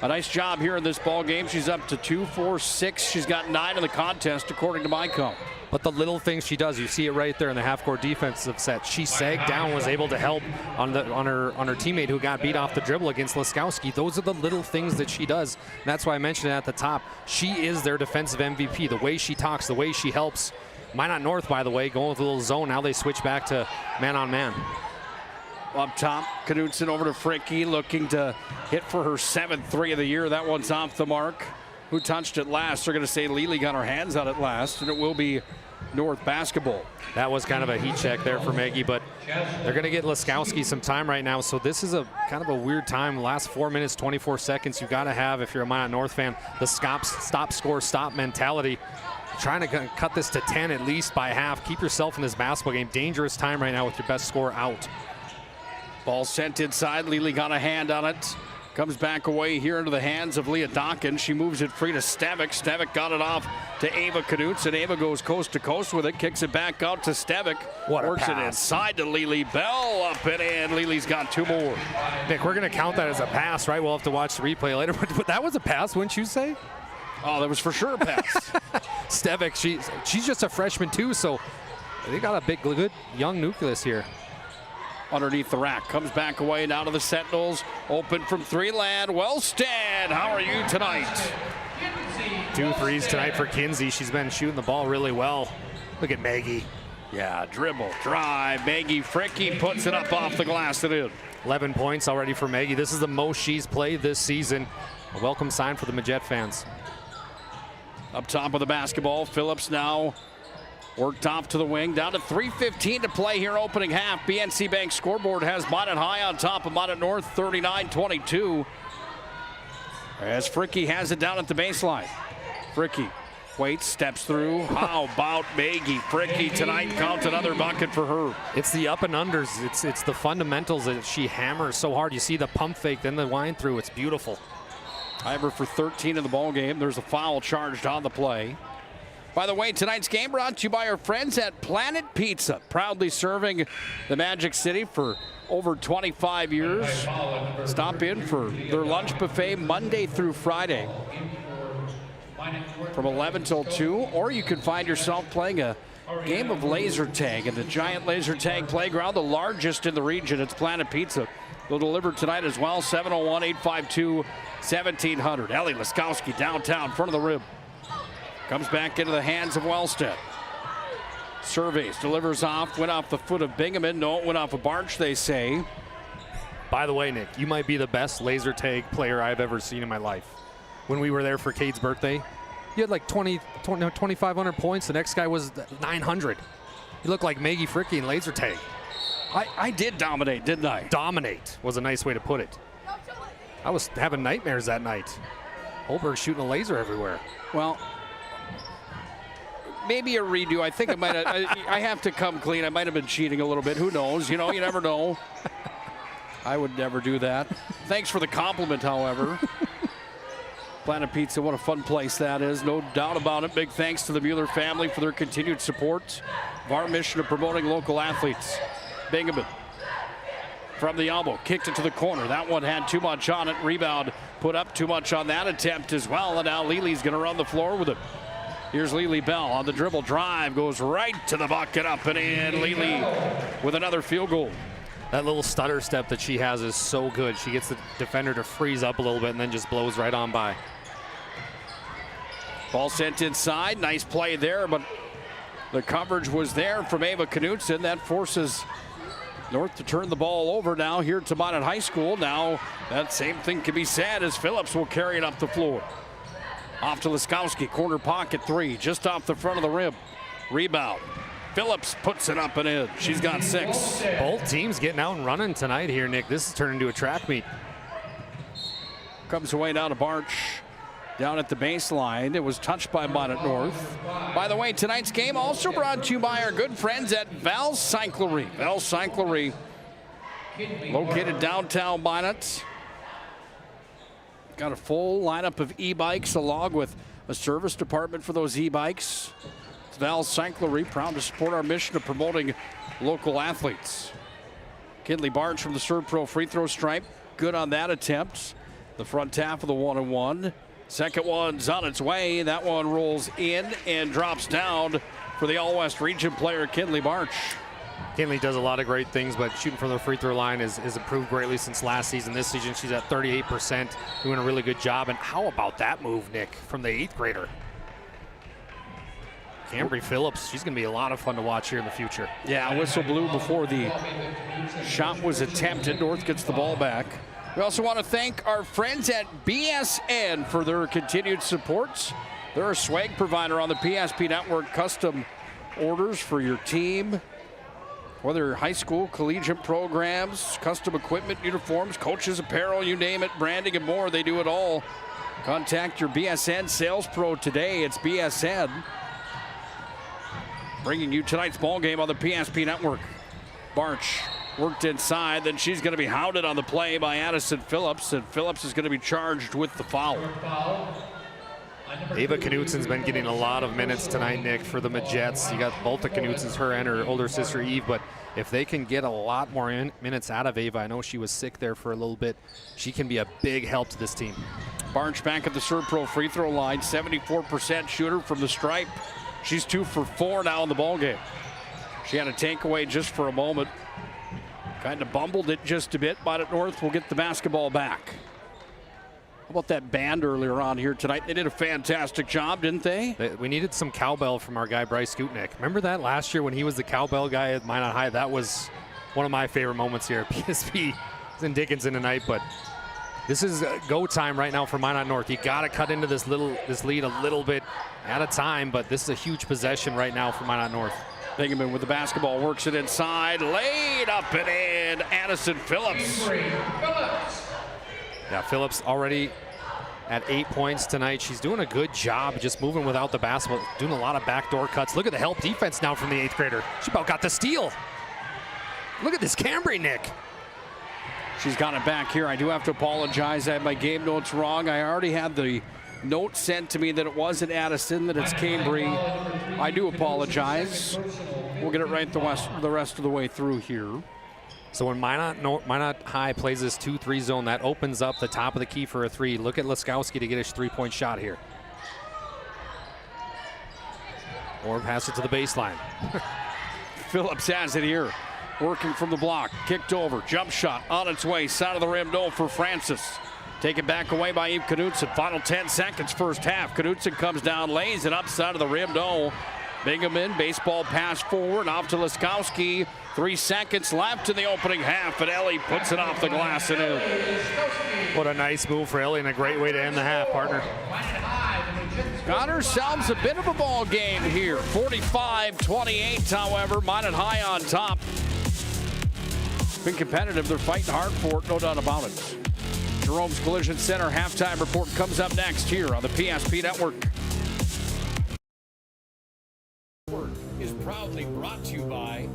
a nice job here in this ball game. She's up to 2, 4, 6. She's got 9 in the contest, according to my count. But the little things she does, you see it right there in the half-court defensive set. She sagged down, was able to help on her teammate who got beat off the dribble against Laskowski. Those are the little things that she does. And that's why I mentioned it at the top. She is their defensive MVP. The way she talks, the way she helps. Minot North, by the way, going with a little zone. Now they switch back to man-on-man. Up top, Knudsen over to Fricke, looking to hit for her 7th 3 of the year. That one's off the mark. Who touched it last? They're going to say Lely got her hands on it last, and it will be North basketball. That was kind of a heat check there for Maggie, but they're going to get Laskowski some time right now. So this is a kind of a weird time. Last 4 minutes, 24 seconds. You've got to have, if you're a Minot North fan, the stop, score, stop mentality. Trying to cut this to 10 at least by half. Keep yourself in this basketball game. Dangerous time right now with your best score out. Ball sent inside. Lely got a hand on it. Comes back away here into the hands of Leah Dawkins. She moves it free to Stevick. Stevick got it off to Ava Knudsen. Ava goes coast to coast with it. Kicks it back out to Stevick. Works it inside to Lely Bell. Up and in. Lely's got 2 more. Nick, we're going to count that as a pass, right? We'll have to watch the replay later. But that was a pass, wouldn't you say? Oh, that was for sure a pass. Stevick, she's just a freshman too, so they got a big, good young nucleus here. Underneath the rack, comes back away now to the Sentinels. Open from 3 land. Wellstead, how are you tonight? 2 threes tonight for Kinsey. She's been shooting the ball really well. Look at Maggie. Yeah, dribble, drive. Maggie Fricke puts it up off the glass and in. 11 points already for Maggie. This is the most she's played this season. A welcome sign for the Majette fans. Up top of the basketball, Phillips now worked off to the wing. Down to 3:15 to play here opening half. BNC Bank scoreboard has Minot High on top of Minot North, 39-22. As Fricke has it down at the baseline. Fricke waits, steps through. How about Maggie Fricke tonight? Count another bucket for her. It's the up and unders. It's the fundamentals that she hammers so hard. You see the pump fake, then the wind through. It's beautiful. Iver for 13 in the ball game. There's a foul charged on the play. By the way, tonight's game brought to you by our friends at Planet Pizza, proudly serving the Magic City for over 25 years. Stop in for their lunch buffet Monday through Friday from 11 till 2, or you can find yourself playing a game of laser tag at the Giant Laser Tag Playground, the largest in the region. It's Planet Pizza. They'll deliver tonight as well, 701-852-1700. Ellie Laskowski downtown, front of the rim. Comes back into the hands of Wellstead. Surveys, delivers off, went off the foot of Bingaman. No, it went off a Barch, they say. By the way, Nick, you might be the best laser tag player I've ever seen in my life. When we were there for Cade's birthday, you had like 2,500 points. The next guy was 900. You look like Maggie Fricke in laser tag. I did dominate, didn't I? Dominate was a nice way to put it. I was having nightmares that night. Holberg shooting a laser everywhere. Well, maybe a redo. I think I might have, I have to come clean. I might have been cheating a little bit. Who knows? You know, you never know. I would never do that. Thanks for the compliment, however. Planet Pizza, what a fun place that is. No doubt about it. Big thanks to the Mueller family for their continued support of our mission of promoting local athletes. Bingaman from the elbow, kicked it to the corner. That one had too much on it. Rebound put up too much on that attempt as well. And now Lely's going to run the floor with it. Here's Lely Bell on the dribble drive, goes right to the bucket, up and in. Lely with another field goal. That little stutter step that she has is so good. She gets the defender to freeze up a little bit and then just blows right on by. Ball sent inside. Nice play there, but the coverage was there from Ava Knudsen. That forces North to turn the ball over now here to Minot High School. Now that same thing can be said as Phillips will carry it up the floor. Off to Laskowski, corner pocket three, just off the front of the rim. Rebound. Phillips puts it up and in. She's got 6. Both teams getting out and running tonight here, Nick. This is turning into a track meet. Comes away down to Barch. Down at the baseline. It was touched by Minot North. By the way, tonight's game also brought to you by our good friends at Val Cyclery. Val Cyclery, located downtown Minot. Got a full lineup of e-bikes along with a service department for those e-bikes. It's Val Cyclery, proud to support our mission of promoting local athletes. Kinley Barch from the Serve Pro free throw stripe. Good on that attempt. The front half of the 1-and-1. Second one's on its way. That one rolls in and drops down for the All-West Region player, Kinley Barch. Kinley does a lot of great things, but shooting from the free throw line has improved greatly since last season. This season, she's at 38%, doing a really good job. And how about that move, Nick, from the 8th grader? Cambry Phillips, she's going to be a lot of fun to watch here in the future. Yeah, whistle blew before the shot was attempted. North gets the ball back. We also want to thank our friends at BSN for their continued support. They're a swag provider on the PSP Network, custom orders for your team. Whether high school, collegiate programs, custom equipment, uniforms, coaches, apparel, you name it, branding and more, they do it all. Contact your BSN sales pro today. It's BSN. Bringing you tonight's ball game on the PSP Network. Barch worked inside, then she's going to be hounded on the play by Addison Phillips, and Phillips is going to be charged with the foul. Ava Knutsen's been getting a lot of minutes tonight, Nick, for the Majettes. You got both the Knutsens, her and her older sister Eve, but if they can get a lot more minutes out of Ava, I know she was sick there for a little bit, she can be a big help to this team. Barch back at the Serve Pro free throw line, 74% shooter from the stripe. She's 2 for 4 now in the ball game. She had a takeaway just for a moment. Kind of bumbled it just a bit. Minot North will get the basketball back. How about that band earlier on here tonight? They did a fantastic job, didn't they? We needed some cowbell from our guy, Bryce Skutnik. Remember that last year when he was the cowbell guy at Minot High? That was one of my favorite moments here at PSP. It's in Dickinson tonight, but this is go time right now for Minot North. You got to cut into this lead a little bit at a time, but this is a huge possession right now for Minot North. Bingaman with the basketball, works it inside, laid up and in. Addison Phillips. Yeah, Phillips already at 8 points tonight. She's doing a good job just moving without the basketball, doing a lot of backdoor cuts. Look at the help defense now from the 8th grader. She about got the steal. Look at this Cambry, Nick. She's got it back here. I do have to apologize. I had my game notes wrong. I already had the note sent to me that it wasn't Addison, that it's Cambry. I do apologize. We'll get it right the rest of the way through here. So when Minot High plays this 2-3 zone, that opens up the top of the key for a 3. Look at Laskowski to get his 3-point shot here. Or pass it to the baseline. Phillips has it here. Working from the block. Kicked over. Jump shot on its way. Side of the rim, no for Francis. Taken back away by Eve Knutsen. Final 10 seconds, first half. Knutsen comes down, lays it up, side of the rim, no. Bingaman, baseball pass forward, off to Laskowski. 3 seconds left in the opening half, and Ellie puts it off the glass and in. What a nice move for Ellie and a great way to end the half, partner. Got ourselves a bit of a ball game here. 45-28, however, Minot High on top. Been competitive, they're fighting hard for it, no doubt about it. Jerome's Collision Center halftime report comes up next here on the PSP Network. Is proudly brought to you by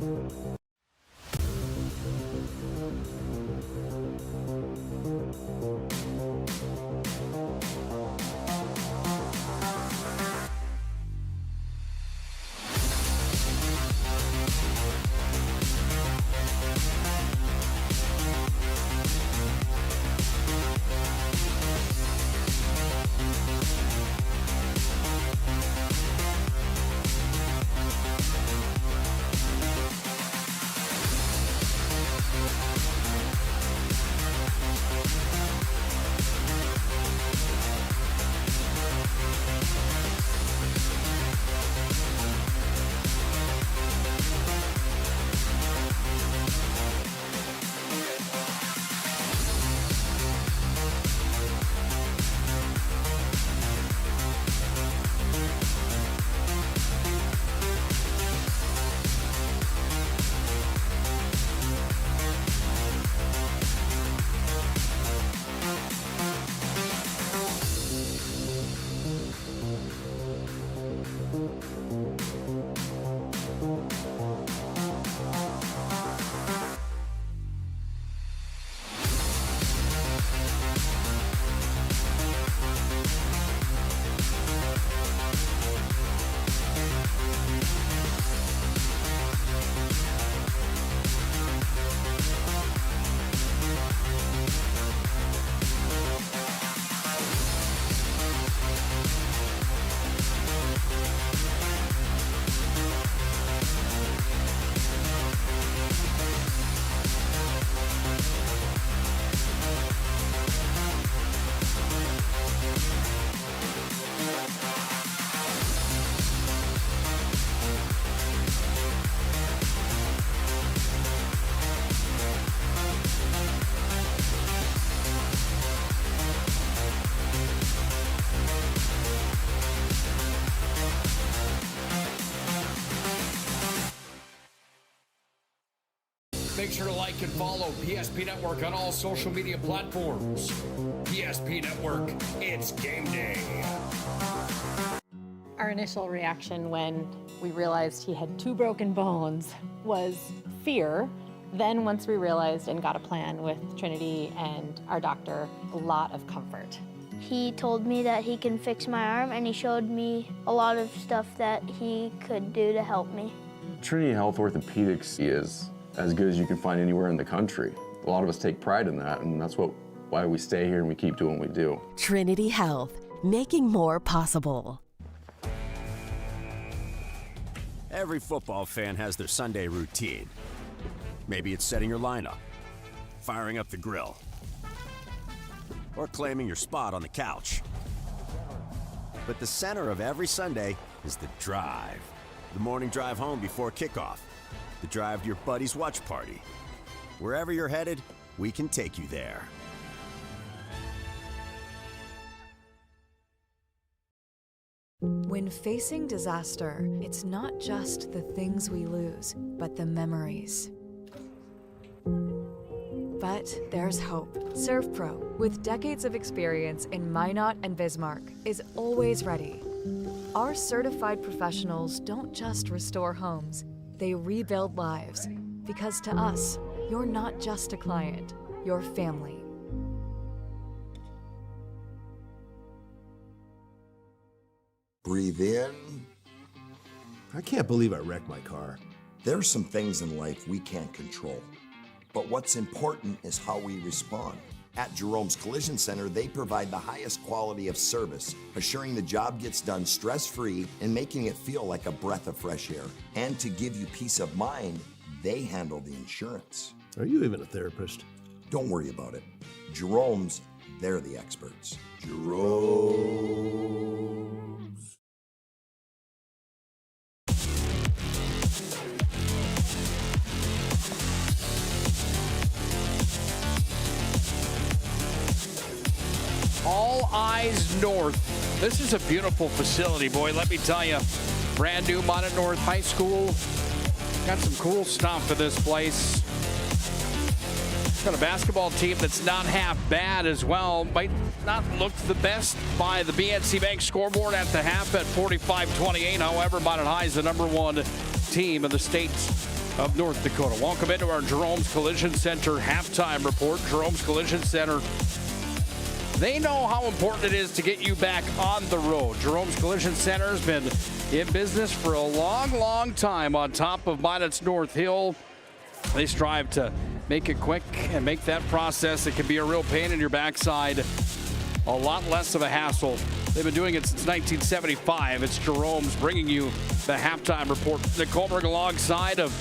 Make sure to like and follow PSP Network on all social media platforms. PSP Network, it's game day. Our initial reaction when we realized he had 2 broken bones was fear. Then once we realized and got a plan with Trinity and our doctor, a lot of comfort. He told me that he can fix my arm, and he showed me a lot of stuff that he could do to help me. Trinity Health Orthopedics is as good as you can find anywhere in the country. A lot of us take pride in that, and that's why we stay here and we keep doing what we do. Trinity Health, making more possible. Every football fan has their Sunday routine. Maybe it's setting your lineup, firing up the grill, or claiming your spot on the couch. But the center of every Sunday is the drive. The morning drive home before kickoff. The drive to your buddy's watch party. Wherever you're headed, we can take you there. When facing disaster, it's not just the things we lose, but the memories. But there's hope. ServPro, with decades of experience in Minot and Bismarck, is always ready. Our certified professionals don't just restore homes, they rebuild lives. Because to us, you're not just a client, you're family. Breathe in. I can't believe I wrecked my car. There's some things in life we can't control. But what's important is how we respond. At Jerome's Collision Center, they provide the highest quality of service, assuring the job gets done stress-free and making it feel like a breath of fresh air. And to give you peace of mind, they handle the insurance. Are you even a therapist? Don't worry about it. Jerome's, they're the experts. Jerome's. All eyes north. This is a beautiful facility, boy. Let me tell you, brand new Minot North High School. Got some cool stuff in this place. Got a basketball team that's not half bad as well. Might not look the best by the BNC Bank scoreboard at the half at 45-28. However, Minot High is the #1 team in the state of North Dakota. Welcome into our Jerome's Collision Center halftime report. Jerome's Collision Center, they know how important it is to get you back on the road. Jerome's Collision Center has been in business for a long, long time on top of Minot's North Hill. They strive to make it quick and make that process that can be a real pain in your backside a lot less of a hassle. They've been doing it since 1975. It's Jerome's bringing you the halftime report. Nick Kohlberg alongside of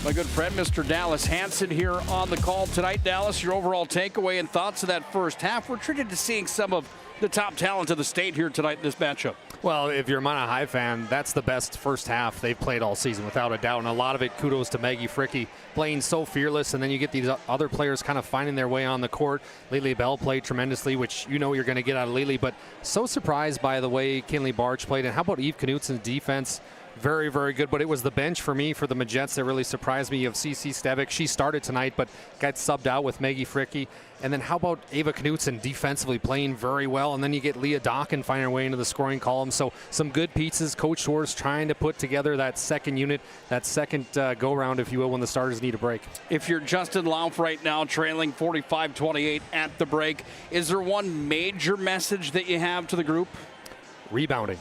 my good friend, Mr. Dallas Hansen, here on the call tonight. Dallas, your overall takeaway and thoughts of that first half. We're treated to seeing some of the top talent of the state here tonight in this matchup. Well, if you're a Minot High fan, that's the best first half they've played all season, without a doubt. And a lot of it, kudos to Maggie Fricke, playing so fearless. And then you get these other players kind of finding their way on the court. Lily Bell played tremendously, which you know you're going to get out of Lily. But so surprised by the way Kinley Barge played. And how about Eve Knutson's defense? Very, very good, but it was the bench for me, for the Majets, that really surprised me. Of CC Stevic, she started tonight, but got subbed out with Maggie Fricke. And then how about Ava Knutson defensively playing very well? And then you get Leah Dawkin finding her way into the scoring column. So some good pieces. Coach Schwartz trying to put together that second unit, that second go-round, if you will, when the starters need a break. If you're Justin Lauf right now, trailing 45-28 at the break, is there one major message that you have to the group? Rebounding.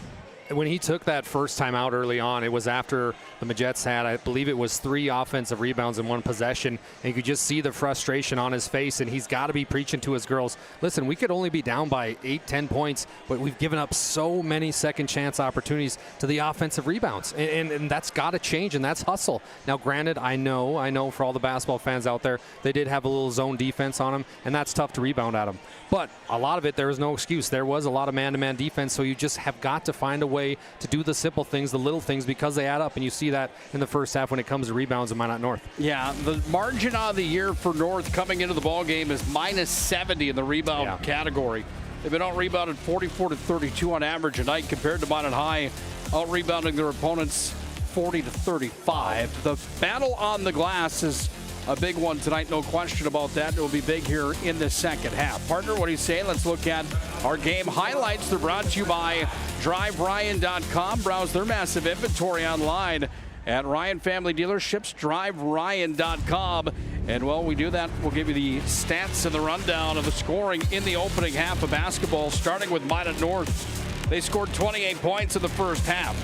When he took that first time out early on, it was after the Majets had, I believe it was 3 offensive rebounds in 1 possession, and you could just see the frustration on his face, and he's got to be preaching to his girls. Listen, we could only be down by 8-10 points, but we've given up so many second chance opportunities to the offensive rebounds, and that's got to change, and that's hustle. Now, granted, I know for all the basketball fans out there, they did have a little zone defense on them, and that's tough to rebound at them. But a lot of it, there was no excuse. There was a lot of man-to-man defense, so you just have got to find a way to do the simple things, the little things, because they add up, and you see that in the first half when it comes to rebounds in Minot North. Yeah, the margin on the year for North coming into the ball game is -70 in the rebound category. They've been out-rebounded 44-32 on average a night, compared to Minot High out-rebounding their opponents 40-35. The battle on the glass is a big one tonight, no question about that. It will be big here in the second half. Partner, what do you say? Let's look at our game highlights. They're brought to you by DriveRyan.com. Browse their massive inventory online at Ryan Family Dealerships, DriveRyan.com. And while we do that, we'll give you the stats and the rundown of the scoring in the opening half of basketball, starting with Minot North. They scored 28 points in the first half.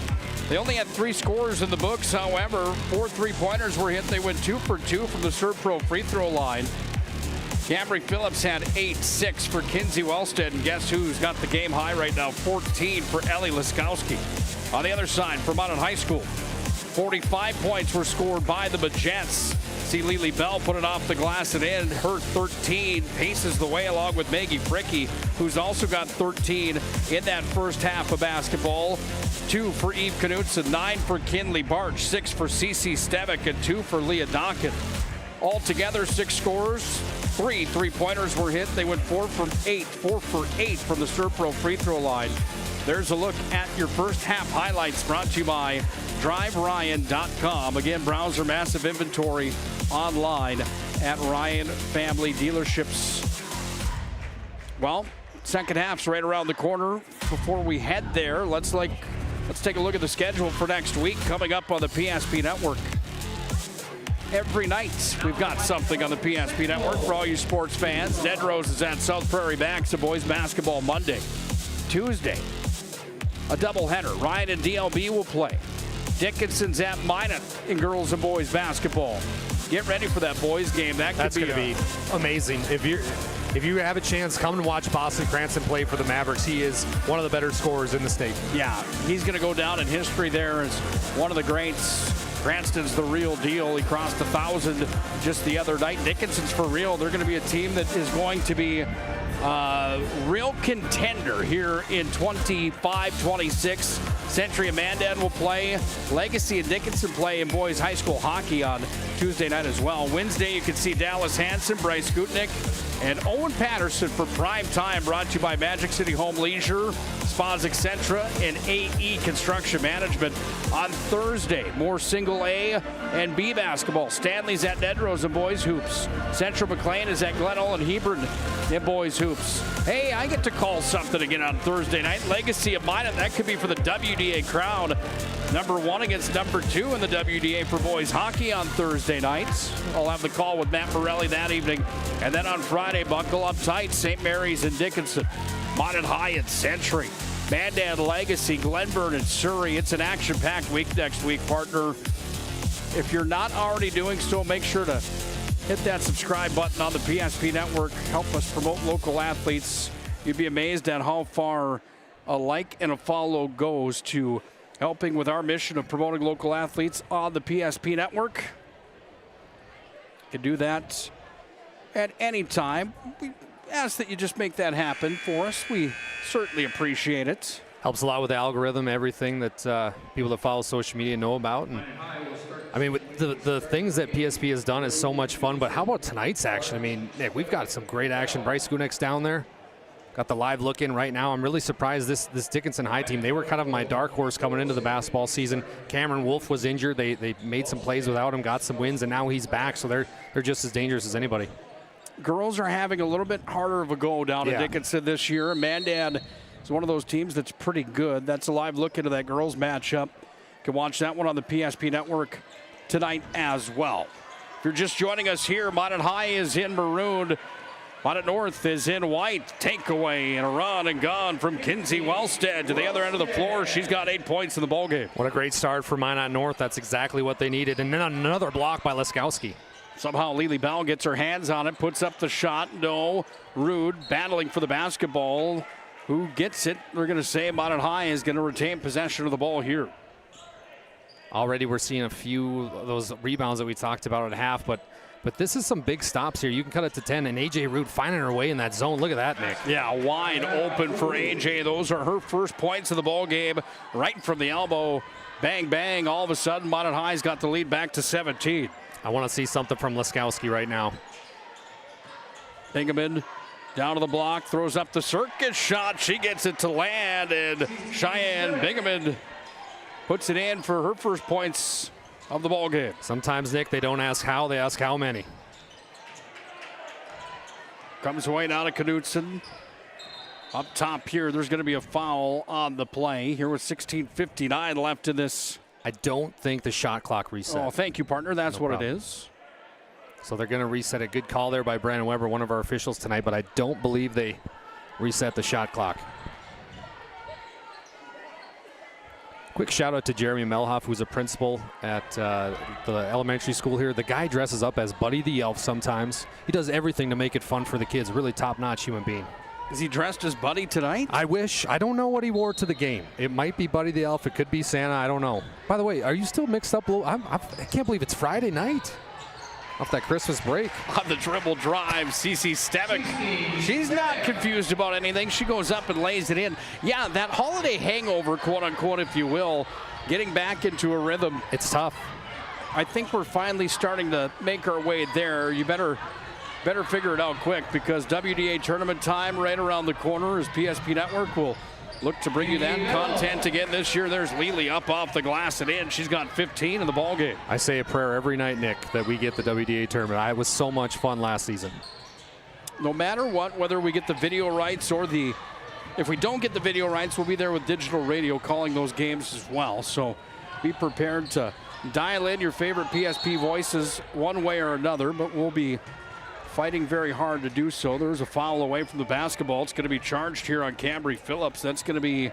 They only had 3 scorers in the books. However, 4 3-pointers were hit. They went 2 for 2 from the Serve Pro free throw line. Camry Phillips had 8-6 for Kinsey Wellstead. And guess who's got the game high right now? 14 for Ellie Laskowski. On the other side, for Minot High School, 45 points were scored by the Magents. See Lily Bell put it off the glass and in. Her 13 paces the way along with Maggie Fricky, who's also got 13 in that first half of basketball. 2 for Eve Knutson, 9 for Kinley Barch, 6 for Cece Stevick, and 2 for Leah Donkin. Altogether, 6 scorers, 3 3-pointers were hit. They went 4 for 8 from the Serve Pro free throw line. There's a look at your first half highlights brought to you by DriveRyan.com. Again, browse their massive inventory online at Ryan Family Dealerships. Well, second half's right around the corner. Before we head there, let's take a look at the schedule for next week coming up on the PSP Network. Every night, we've got something on the PSP Network for all you sports fans. Ned Rose is at South Prairie Backs of boys basketball Monday. Tuesday, a doubleheader. Ryan and DLB will play. Dickinson's at Minot in girls and boys basketball. Get ready for that boys game. That's going to be amazing. If you have a chance, come and watch Boston Cranston play for the Mavericks. He is one of the better scorers in the state. Yeah, he's going to go down in history there as one of the greats. Cranston's the real deal. He crossed 1,000 just the other night. Dickinson's for real. They're going to be a team that is going to be a real contender here in 25-26. Century and Mandan will play. Legacy and Dickinson play in boys high school hockey on Tuesday night as well. Wednesday, you can see Dallas Hansen, Bryce Gutnick, and Owen Patterson for prime time, brought to you by Magic City Home Leisure, Spas Accentra, and AE Construction Management. On Thursday, more single A and B basketball. Stanley's at Ned Rose in boys hoops. Central McLean is at Glen Olin Hebron in boys hoops. Hey, I get to call something again on Thursday night. Legacy of Minot, that could be for the WDA crown. Number 1 against number 2 in the WDA for boys hockey on Thursday nights. I'll have the call with Matt Morelli that evening. And then on Friday, buckle up tight, St. Mary's and Dickinson. Minot High and Century. Mandan, Legacy, Glenburn, and Surrey. It's an action-packed week next week, partner. If you're not already doing so, make sure to hit that subscribe button on the PSP Network. Help us promote local athletes. You'd be amazed at how far a like and a follow goes to helping with our mission of promoting local athletes on the PSP Network. You can do that at any time. We ask that you just make that happen for us. We certainly appreciate it. Helps a lot with the algorithm, everything that people that follow social media know about. And I mean, with the things that PSP has done is so much fun, but how about tonight's action? I mean, Nick, we've got some great action. Bryce Gutnick's down there. Got the live look in right now. I'm really surprised this Dickinson High team, they were kind of my dark horse coming into the basketball season. Cameron Wolf was injured. They made some plays without him, got some wins, and now he's back, so they're just as dangerous as anybody. Girls are having a little bit harder of a go down at Dickinson this year. Mandan is one of those teams that's pretty good. That's a live look into that girls matchup. You can watch that one on the PSP Network tonight as well. If you're just joining us here, Minot High is in maroon. Minot North is in white. Takeaway and a run and gone from Kinsey Wellstead to the other end of the floor. She's got 8 points in the ballgame. What a great start for Minot North. That's exactly what they needed. And then another block by Laskowski. Somehow Lily Bell gets her hands on it, puts up the shot. No. Rude battling for the basketball. Who gets it? We're going to say Minot High is going to retain possession of the ball here. Already we're seeing a few of those rebounds that we talked about at half, but this is some big stops here. You can cut it to 10, and A.J. Root finding her way in that zone. Look at that, Nick. Yeah, wide open for A.J. Those are her first points of the ball game, right from the elbow. Bang, bang. All of a sudden, Minot High's got the lead back to 17. I want to see something from Laskowski right now. Bingaman down to the block, throws up the circus shot. She gets it to land, and Cheyenne Bingaman puts it in for her first points of the ball game. Sometimes, Nick, they don't ask how, they ask how many. Comes away now to Knutson. Up top here, there's going to be a foul on the play. Here with 16:59 left in this. I don't think the shot clock reset. Oh, thank you, partner. That's what it is. So they're going to reset it. Good call there by Brandon Weber, one of our officials tonight, but I don't believe they reset the shot clock. Quick shout out to Jeremy Melhoff, who's a principal at the elementary school here. The guy dresses up as Buddy the Elf sometimes. He does everything to make it fun for the kids. Really top-notch human being. Is he dressed as Buddy tonight? I wish. I don't know what he wore to the game. It might be Buddy the Elf. It could be Santa. I don't know. By the way, are you still mixed up? I can't believe it's Friday night. Off that Christmas break. On the dribble drive, Cece Stevick. She's not confused about anything. She goes up and lays it in. Yeah, that holiday hangover, quote unquote, if you will, getting back into a rhythm. It's tough. I think we're finally starting to make our way there. You better figure it out quick, because WDA tournament time right around the corner as PSP Network will look to bring you that content again this year. There's Lely up off the glass and in. She's got 15 in the ball game. I say a prayer every night, Nick, that we get the WDA tournament. It was so much fun last season. No matter what, whether we get the video rights or if we don't get the video rights, we'll be there with digital radio calling those games as well. So be prepared to dial in your favorite PSP voices one way or another, but we'll be fighting very hard to do so. There's a foul away from the basketball. It's going to be charged here on Cambry Phillips. That's going to be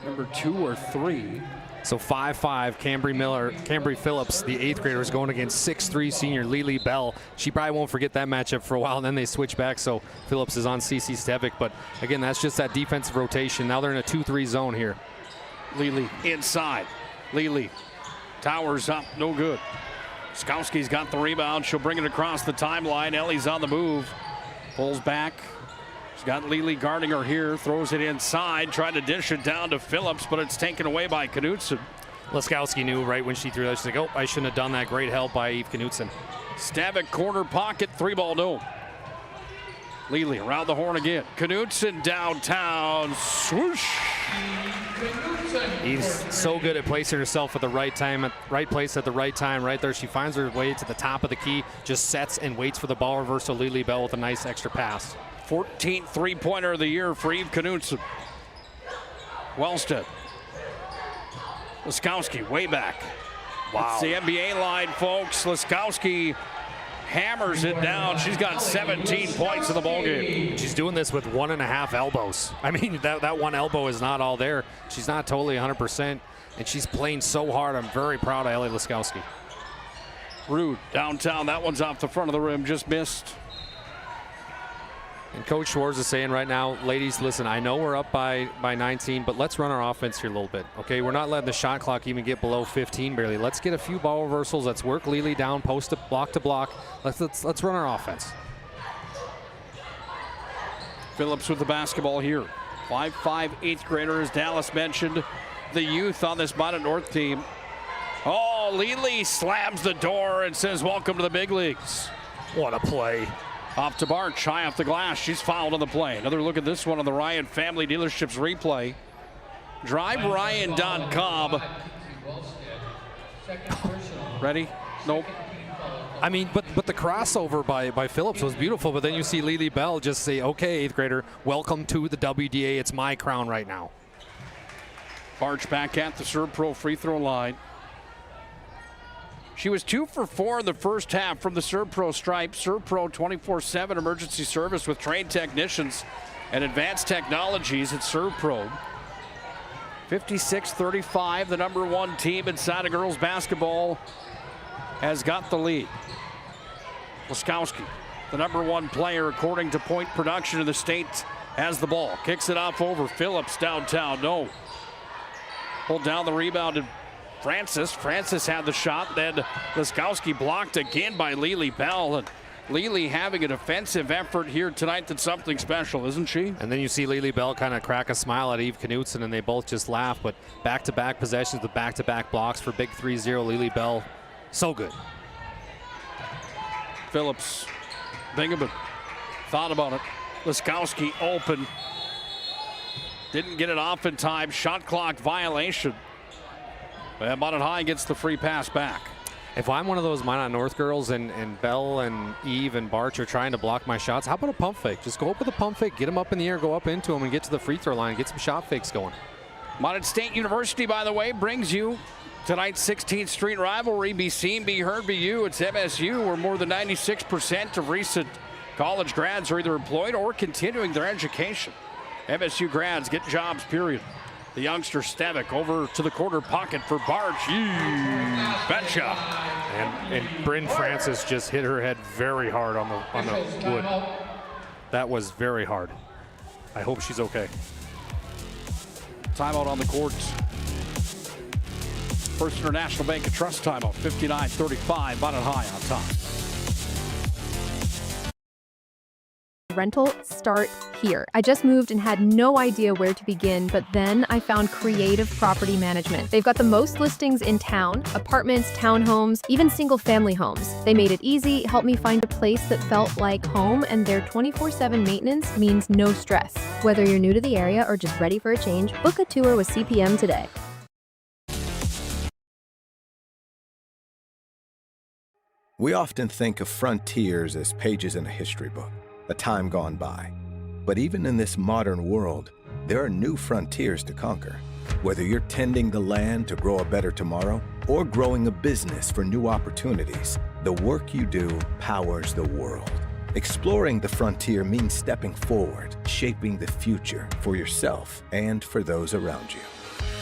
number 2 or 3. So 5'5", Cambry Phillips, the 8th grader, is going against 6'3" senior Lely Bell. She probably won't forget that matchup for a while, and then they switch back, so Phillips is on CC Stevick. But again, that's just that defensive rotation. Now they're in a 2-3 zone here. Lely inside. Lely towers up, no good. Skowski's got the rebound. She'll bring it across the timeline. Ellie's on the move. Pulls back. She's got Lely guarding her here. Throws it inside. Trying to dish it down to Phillips, but it's taken away by Knutson. Laskowski knew right when she threw that. She's like, oh, I shouldn't have done that. Great help by Eve Knutson. Stevick corner pocket. 3-ball no. Lely around the horn again. Knutson downtown. Swoosh. Eve's so good at placing herself at the right time, at right place at the right time. Right there, she finds her way to the top of the key, just sets and waits for the ball reversal. Lely Bell with a nice extra pass. 14th three-pointer of the year for Eve Knutson. Wellstead. Laskowski way back. Wow. It's the NBA line, folks. Laskowski hammers it down. She's got 17 points in the ballgame. She's doing this with 1.5 elbows. I mean, that one elbow is not all there. She's not totally 100%, and she's playing so hard. I'm very proud of Ellie Laskowski. Rude downtown. That one's off the front of the rim. Just missed. And Coach Schwartz is saying right now, ladies, listen, I know we're up by 19, but let's run our offense here a little bit. Okay, we're not letting the shot clock even get below 15 barely. Let's get a few ball reversals. Let's work Lely down, post to block. Let's run our offense. Phillips with the basketball here. 5'5", 8th grader, as Dallas mentioned. The youth on this Minot North team. Oh, Lely slams the door and says, welcome to the big leagues. What a play. Off to Barch, high off the glass. She's fouled on the play. Another look at this one on the Ryan Family Dealerships replay. DriveRyan.com. Ready? Nope. I mean, but the crossover by Phillips was beautiful, but then you see Lely Bell just say, okay, 8th grader, welcome to the WDA. It's my crown right now. Barch back at the Serve Pro free throw line. She was 2 for 4 in the first half from the Serve Pro stripe. Serve Pro 24/7 emergency service with trained technicians and advanced technologies at Serve Pro. 56-35, the number 1 team inside of girls basketball has got the lead. Laskowski, the number 1 player according to point production in the state, has the ball. Kicks it off over Phillips downtown. No. Pulled down the rebound and Francis had the shot, then Laskowski blocked again by Lely Bell. And Lely having a defensive effort here tonight that's something special, isn't she? And then you see Lely Bell kind of crack a smile at Eve Knutson, and they both just laugh. But back-to-back possessions with back-to-back blocks for big 3-0 Lely Bell. So good. Phillips, Bingaman thought about it. Laskowski open. Didn't get it off in time. Shot clock violation. And Minot High gets the free pass back. If I'm one of those Minot North girls and Belle and Eve and Barch are trying to block my shots, how about a pump fake? Just go up with a pump fake, get them up in the air, go up into them, and get to the free throw line, get some shot fakes going. Minot State University, by the way, brings you tonight's 16th Street rivalry. Be seen, be heard, be you. It's MSU, where more than 96% of recent college grads are either employed or continuing their education. MSU grads get jobs, period. The youngster Stevick over to the corner pocket for Barch. Betcha. And Bryn Francis just hit her head very hard on the wood. That was very hard. I hope she's okay. Timeout on the courts. First International Bank of Trust timeout, 59-35. Minot High on top. Rental start here. I just moved and had no idea where to begin, but then I found Creative Property Management. They've got the most listings in town, apartments, townhomes, even single-family homes. They made it easy, helped me find a place that felt like home, and their 24/7 maintenance means no stress. Whether you're new to the area or just ready for a change, book a tour with CPM today. We often think of frontiers as pages in a history book, a time gone by. But even in this modern world, there are new frontiers to conquer. Whether you're tending the land to grow a better tomorrow or growing a business for new opportunities, the work you do powers the world. Exploring the frontier means stepping forward, shaping the future for yourself and for those around you.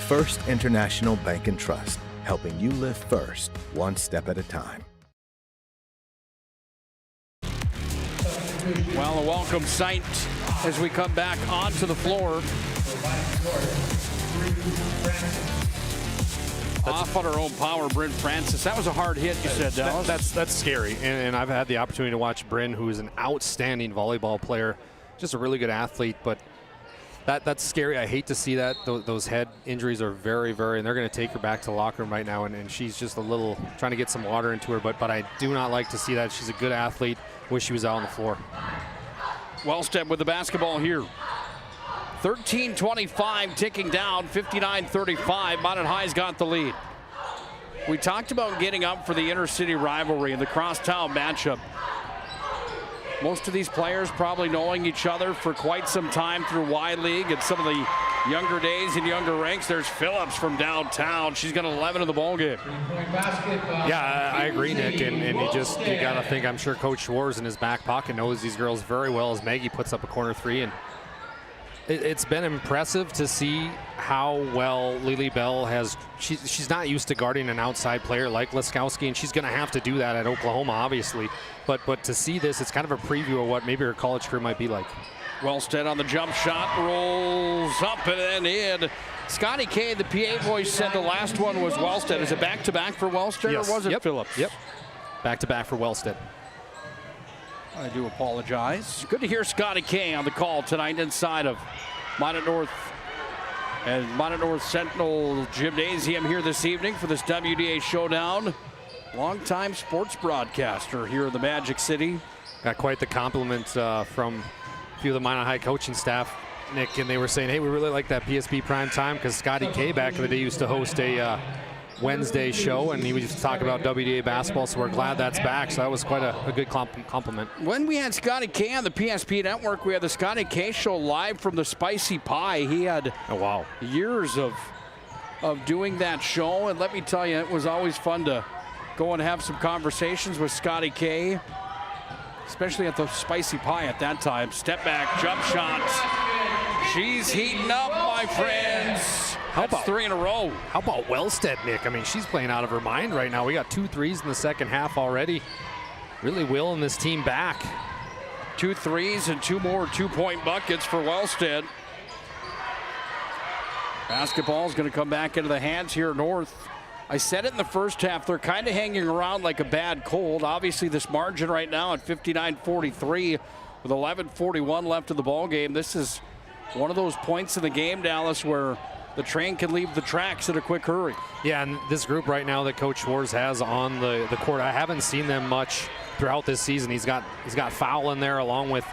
First International Bank and Trust, helping you live first, one step at a time. Well, a welcome sight as we come back onto the floor. Off on her own power, Bryn Francis. That was a hard hit, you said, Dallas. That's scary. And I've had the opportunity to watch Bryn, who is an outstanding volleyball player, just a really good athlete. But that's scary. I hate to see that. Those head injuries are very, and they're going to take her back to the locker room right now. And she's just a little trying to get some water into her. But I do not like to see that. She's a good athlete. Wish she was out on the floor. Wellstead with the basketball here. 13:25 ticking down, 59-35. Minot High's got the lead. We talked about getting up for the intercity rivalry and the crosstown matchup. Most of these players probably knowing each other for quite some time through Y League and some of the younger days and younger ranks. There's Phillips from downtown. She's got 11 in the ballgame. Yeah, I agree, Nick. And you got to think, I'm sure Coach Schwartz in his back pocket knows these girls very well as Maggie puts up a corner three. And it's been impressive to see how well Lily Bell has. She's not used to guarding an outside player like Laskowski, and she's going to have to do that at Oklahoma, obviously. But to see this, it's kind of a preview of what maybe her college career might be like. Wellstead on the jump shot, rolls up and then in. Scotty K, the PA voice, said the last one was Wellstead. Is it back-to-back for Wellstead, yes. Or was it Phillips? Yep. Back-to-back for Wellstead. I do apologize. Good to hear Scotty K on the call tonight inside of Minot North and Minot North Sentinel Gymnasium here this evening for this WDA Showdown. Longtime sports broadcaster here in the Magic City. Got quite the compliment from a few of the Minot High coaching staff, Nick, and they were saying, hey, we really like that PSP prime time because Scotty K back in the day used to host a Wednesday show, and he would just talk about WDA basketball, so we're glad that's back. So that was quite a good compliment. When we had Scotty K on the PSP network, we had the Scotty K show live from the Spicy Pie. He had years of doing that show, and let me tell you, it was always fun to go and have some conversations with Scotty K, especially at the Spicy Pie at that time. Step back, jump shots. She's heating up, my friends. That's 3 in a row. How about Wellstead, Nick? I mean, she's playing out of her mind right now. We got 2 threes in the second half already. Really willing this team back. 2 threes and 2 more 2-point buckets for Wellstead. Basketball's going to come back into the hands here North. I said it in the first half, they're kind of hanging around like a bad cold. Obviously, this margin right now at 59-43 with 11:41 left in the ball game. This is one of those points in the game, Dallas, where the train can leave the tracks in a quick hurry. Yeah, and this group right now that Coach Schwartz has on the court, I haven't seen them much throughout this season. He's got Fowl in there along with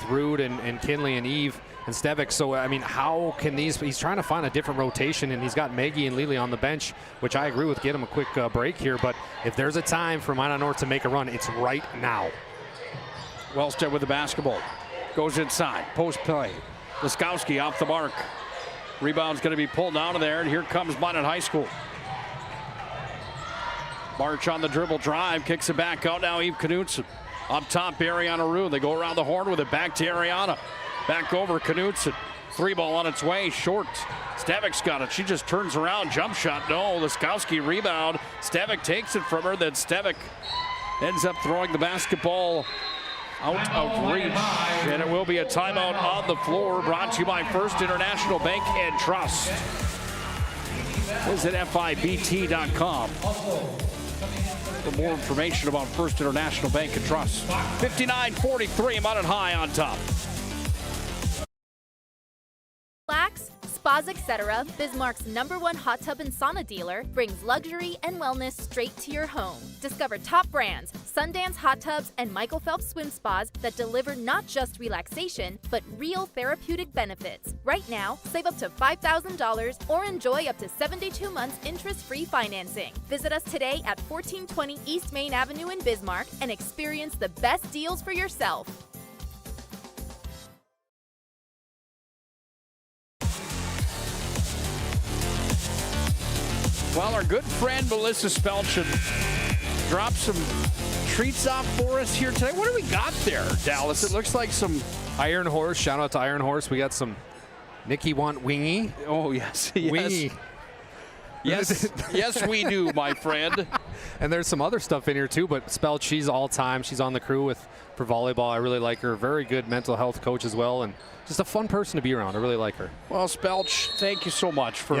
Rude and Kinley and Eve and Stevic. So, I mean, how can he's trying to find a different rotation, and he's got Maggie and Lely on the bench, which I agree with, get him a quick break here. But if there's a time for Minot North to make a run, it's right now. Wellstead with the basketball. Goes inside. Post play. Laskowski off the mark. Rebound's going to be pulled out of there, and here comes Minot High School. March on the dribble drive, kicks it back out now. Eve Knutson up top, Ariana Rue. They go around the horn with it, back to Ariana. Back over Knutson. 3-ball on its way, short. Stevic's got it. She just turns around, jump shot. No, Laskowski rebound. Stevic takes it from her. Then Stevic ends up throwing the basketball out of reach. And it will be a timeout on the floor, brought to you by First International Bank and Trust. Visit FIBT.com for more information about First International Bank and Trust. 59-43, Minot High on top. Relax, Spas Etc., Bismarck's #1 hot tub and sauna dealer, brings luxury and wellness straight to your home. Discover top brands, Sundance Hot Tubs and Michael Phelps Swim Spas that deliver not just relaxation, but real therapeutic benefits. Right now, save up to $5,000 or enjoy up to 72 months interest-free financing. Visit us today at 1420 East Main Avenue in Bismarck and experience the best deals for yourself. Well, our good friend Melissa Spelchin dropped some treats off for us here today. What do we got there, Dallas? It looks like some Iron Horse. Shout out to Iron Horse. We got some Nikki want wingy. Oh, yes. Wingy. Yes, yes, we do, my friend. And there's some other stuff in here too, but Spelch, she's all time. She's on the crew for volleyball. I really like her. Very good mental health coach as well, and just a fun person to be around. I really like her. Well, Spelch, thank you so much for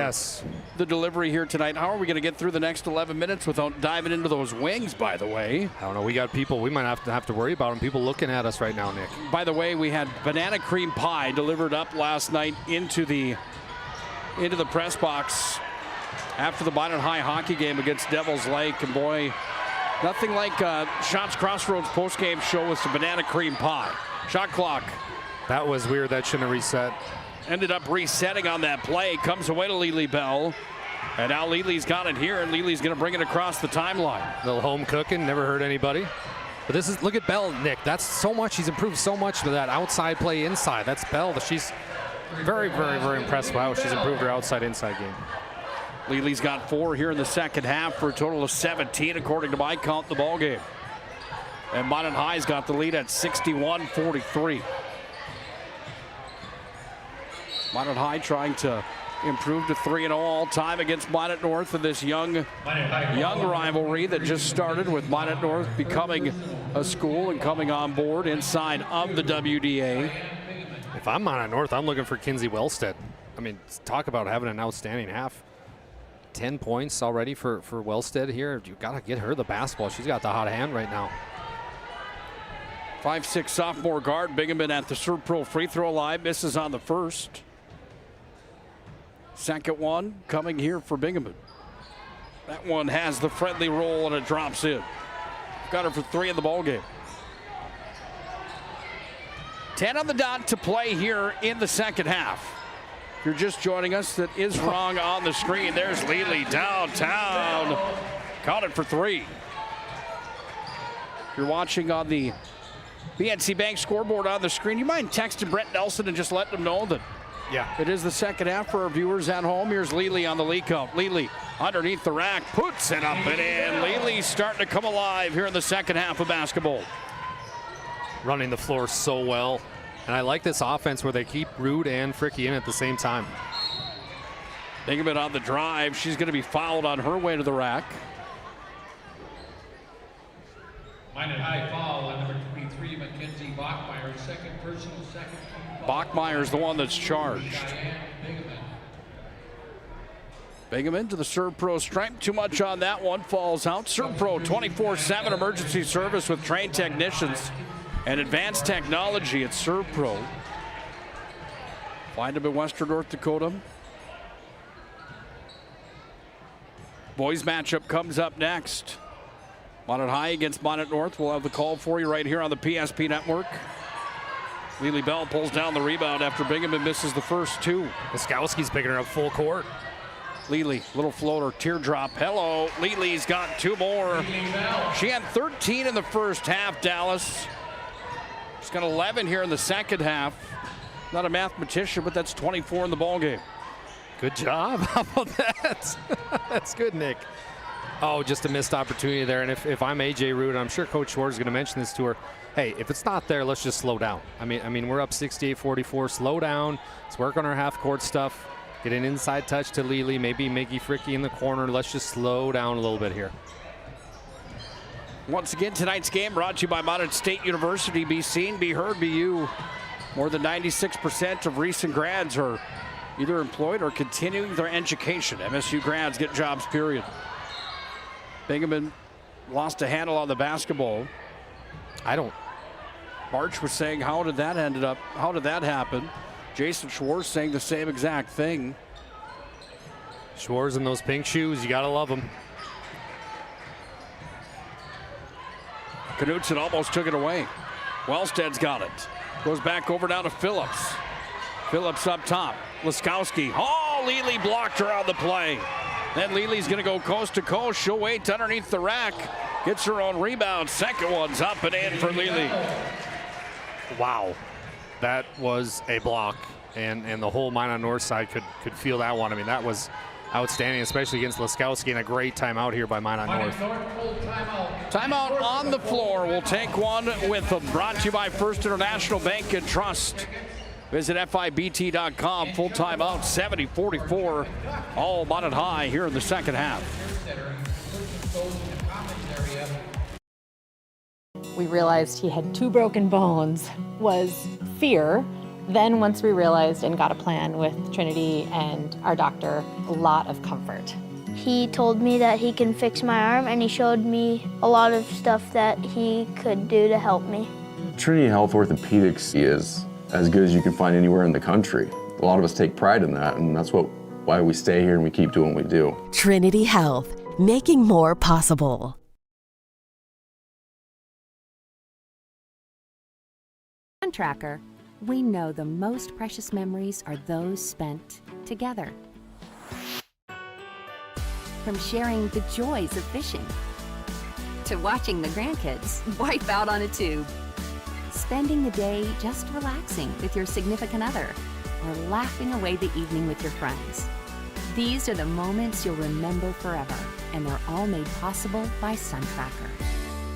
the delivery here tonight. How are we going to get through the next 11 minutes without diving into those wings, by the way? I don't know. We got people. We might have to worry about them. People looking at us right now, Nick. By the way, we had banana cream pie delivered up last night into the press box after the Minot High hockey game against Devils Lake. And boy, nothing like Shots Crossroads postgame show with some banana cream pie. Shot clock. That was weird. That shouldn't have reset. Ended up resetting on that play. Comes away to Lely Bell. And now Lely's got it here, and Lely's going to bring it across the timeline. Little home cooking, never hurt anybody. But this is, look at Bell, Nick. That's so much. She's improved so much with that outside play inside. That's Bell. She's very, very, very impressed with how she's improved her outside-inside game. Lely's got 4 here in the second half for a total of 17, according to my count, in the ball game. And Minot High's got the lead at 61-43. Minot High trying to improve to 3-0 all time against Minot North in this young rivalry that just started, with Minot North becoming a school and coming on board inside of the WDA. If I'm Minot North, I'm looking for Kinsey Wellstead. I mean, talk about having an outstanding half. 10 points already for Wellstead here. You got to get her the basketball. She's got the hot hand right now. 5'6" sophomore guard Bingaman at the Serve Pro free throw line. Misses on the first. Second one coming here for Bingaman. That one has the friendly roll and it drops in. Got her for 3 in the ball game. 10 on the dot to play here in the second half. If you're just joining us, that is wrong on the screen. There's Lely downtown. Caught it for 3. If you're watching on the PNC Bank scoreboard on the screen, you mind texting Brett Nelson and just letting him know that it is the second half for our viewers at home. Here's Lely on the leak out. Lely underneath the rack, puts it up and in. Lely's starting to come alive here in the second half of basketball. Running the floor so well. And I like this offense where they keep Rude and Fricky in at the same time. Bingaman on the drive. She's going to be fouled on her way to the rack. Minot High foul on number 23, Mackenzie Bachmeyer, second personal, second. Bachmeyer's the one that's charged. Bingaman to the Serve Pro stripe. Too much on that one. Falls out. Serve Pro 24/7 emergency service with trained technicians and advanced technology at Serve Pro. Find them in Western North Dakota. Boys matchup comes up next. Minot High against Minot North. We'll have the call for you right here on the PSP Network. Lily Bell pulls down the rebound after Bingaman misses the first two. Laskowski's picking her up full court. Lily, little floater, teardrop. Hello, Lily's got two more. She had 13 in the first half, Dallas. She's got 11 here in the second half. Not a mathematician, but that's 24 in the ballgame. Good job. How about that? That's good, Nick. Oh, just a missed opportunity there. And if I'm AJ Root, I'm sure Coach Schwartz is going to mention this to her. Hey, if it's not there, let's just slow down. I mean, we're up 68-44. Slow down. Let's work on our half-court stuff. Get an inside touch to Lily. Maybe Maggie Fricky in the corner. Let's just slow down a little bit here. Once again, tonight's game brought to you by Minot State University. Be seen, be heard, be you. More than 96% of recent grads are either employed or continuing their education. MSU grads get jobs, period. Bingaman lost a handle on the basketball. March was saying, how did that happen? Jason Schwartz saying the same exact thing. Schwartz in those pink shoes, you gotta love them. Knutson almost took it away. Wellstead's got it. Goes back over down to Phillips. Phillips up top. Laskowski. Oh, Lily blocked her on the play. Then Lily's going to go coast to coast. She'll wait underneath the rack. Gets her own rebound. Second one's up and in for Lily. Wow. That was a block. And the whole Minot North side could feel that one. I mean, that was outstanding, especially against Laskowski, and a great timeout here by Minot North. Timeout on the floor. We'll take one with them. Brought to you by First International Bank and Trust. Visit FIBT.com. Full timeout, 70-44. All Minot High here in the second half. We realized he had 2 broken bones was fear. Then once we realized and got a plan with Trinity and our doctor, a lot of comfort. He told me that he can fix my arm, and he showed me a lot of stuff that he could do to help me. Trinity Health Orthopedics is as good as you can find anywhere in the country. A lot of us take pride in that, and that's why we stay here and we keep doing what we do. Trinity Health, making more possible. On Tracker, we know the most precious memories are those spent together. From sharing the joys of fishing, to watching the grandkids wipe out on a tube, spending the day just relaxing with your significant other, or laughing away the evening with your friends. These are the moments you'll remember forever, and they're all made possible by SunTracker.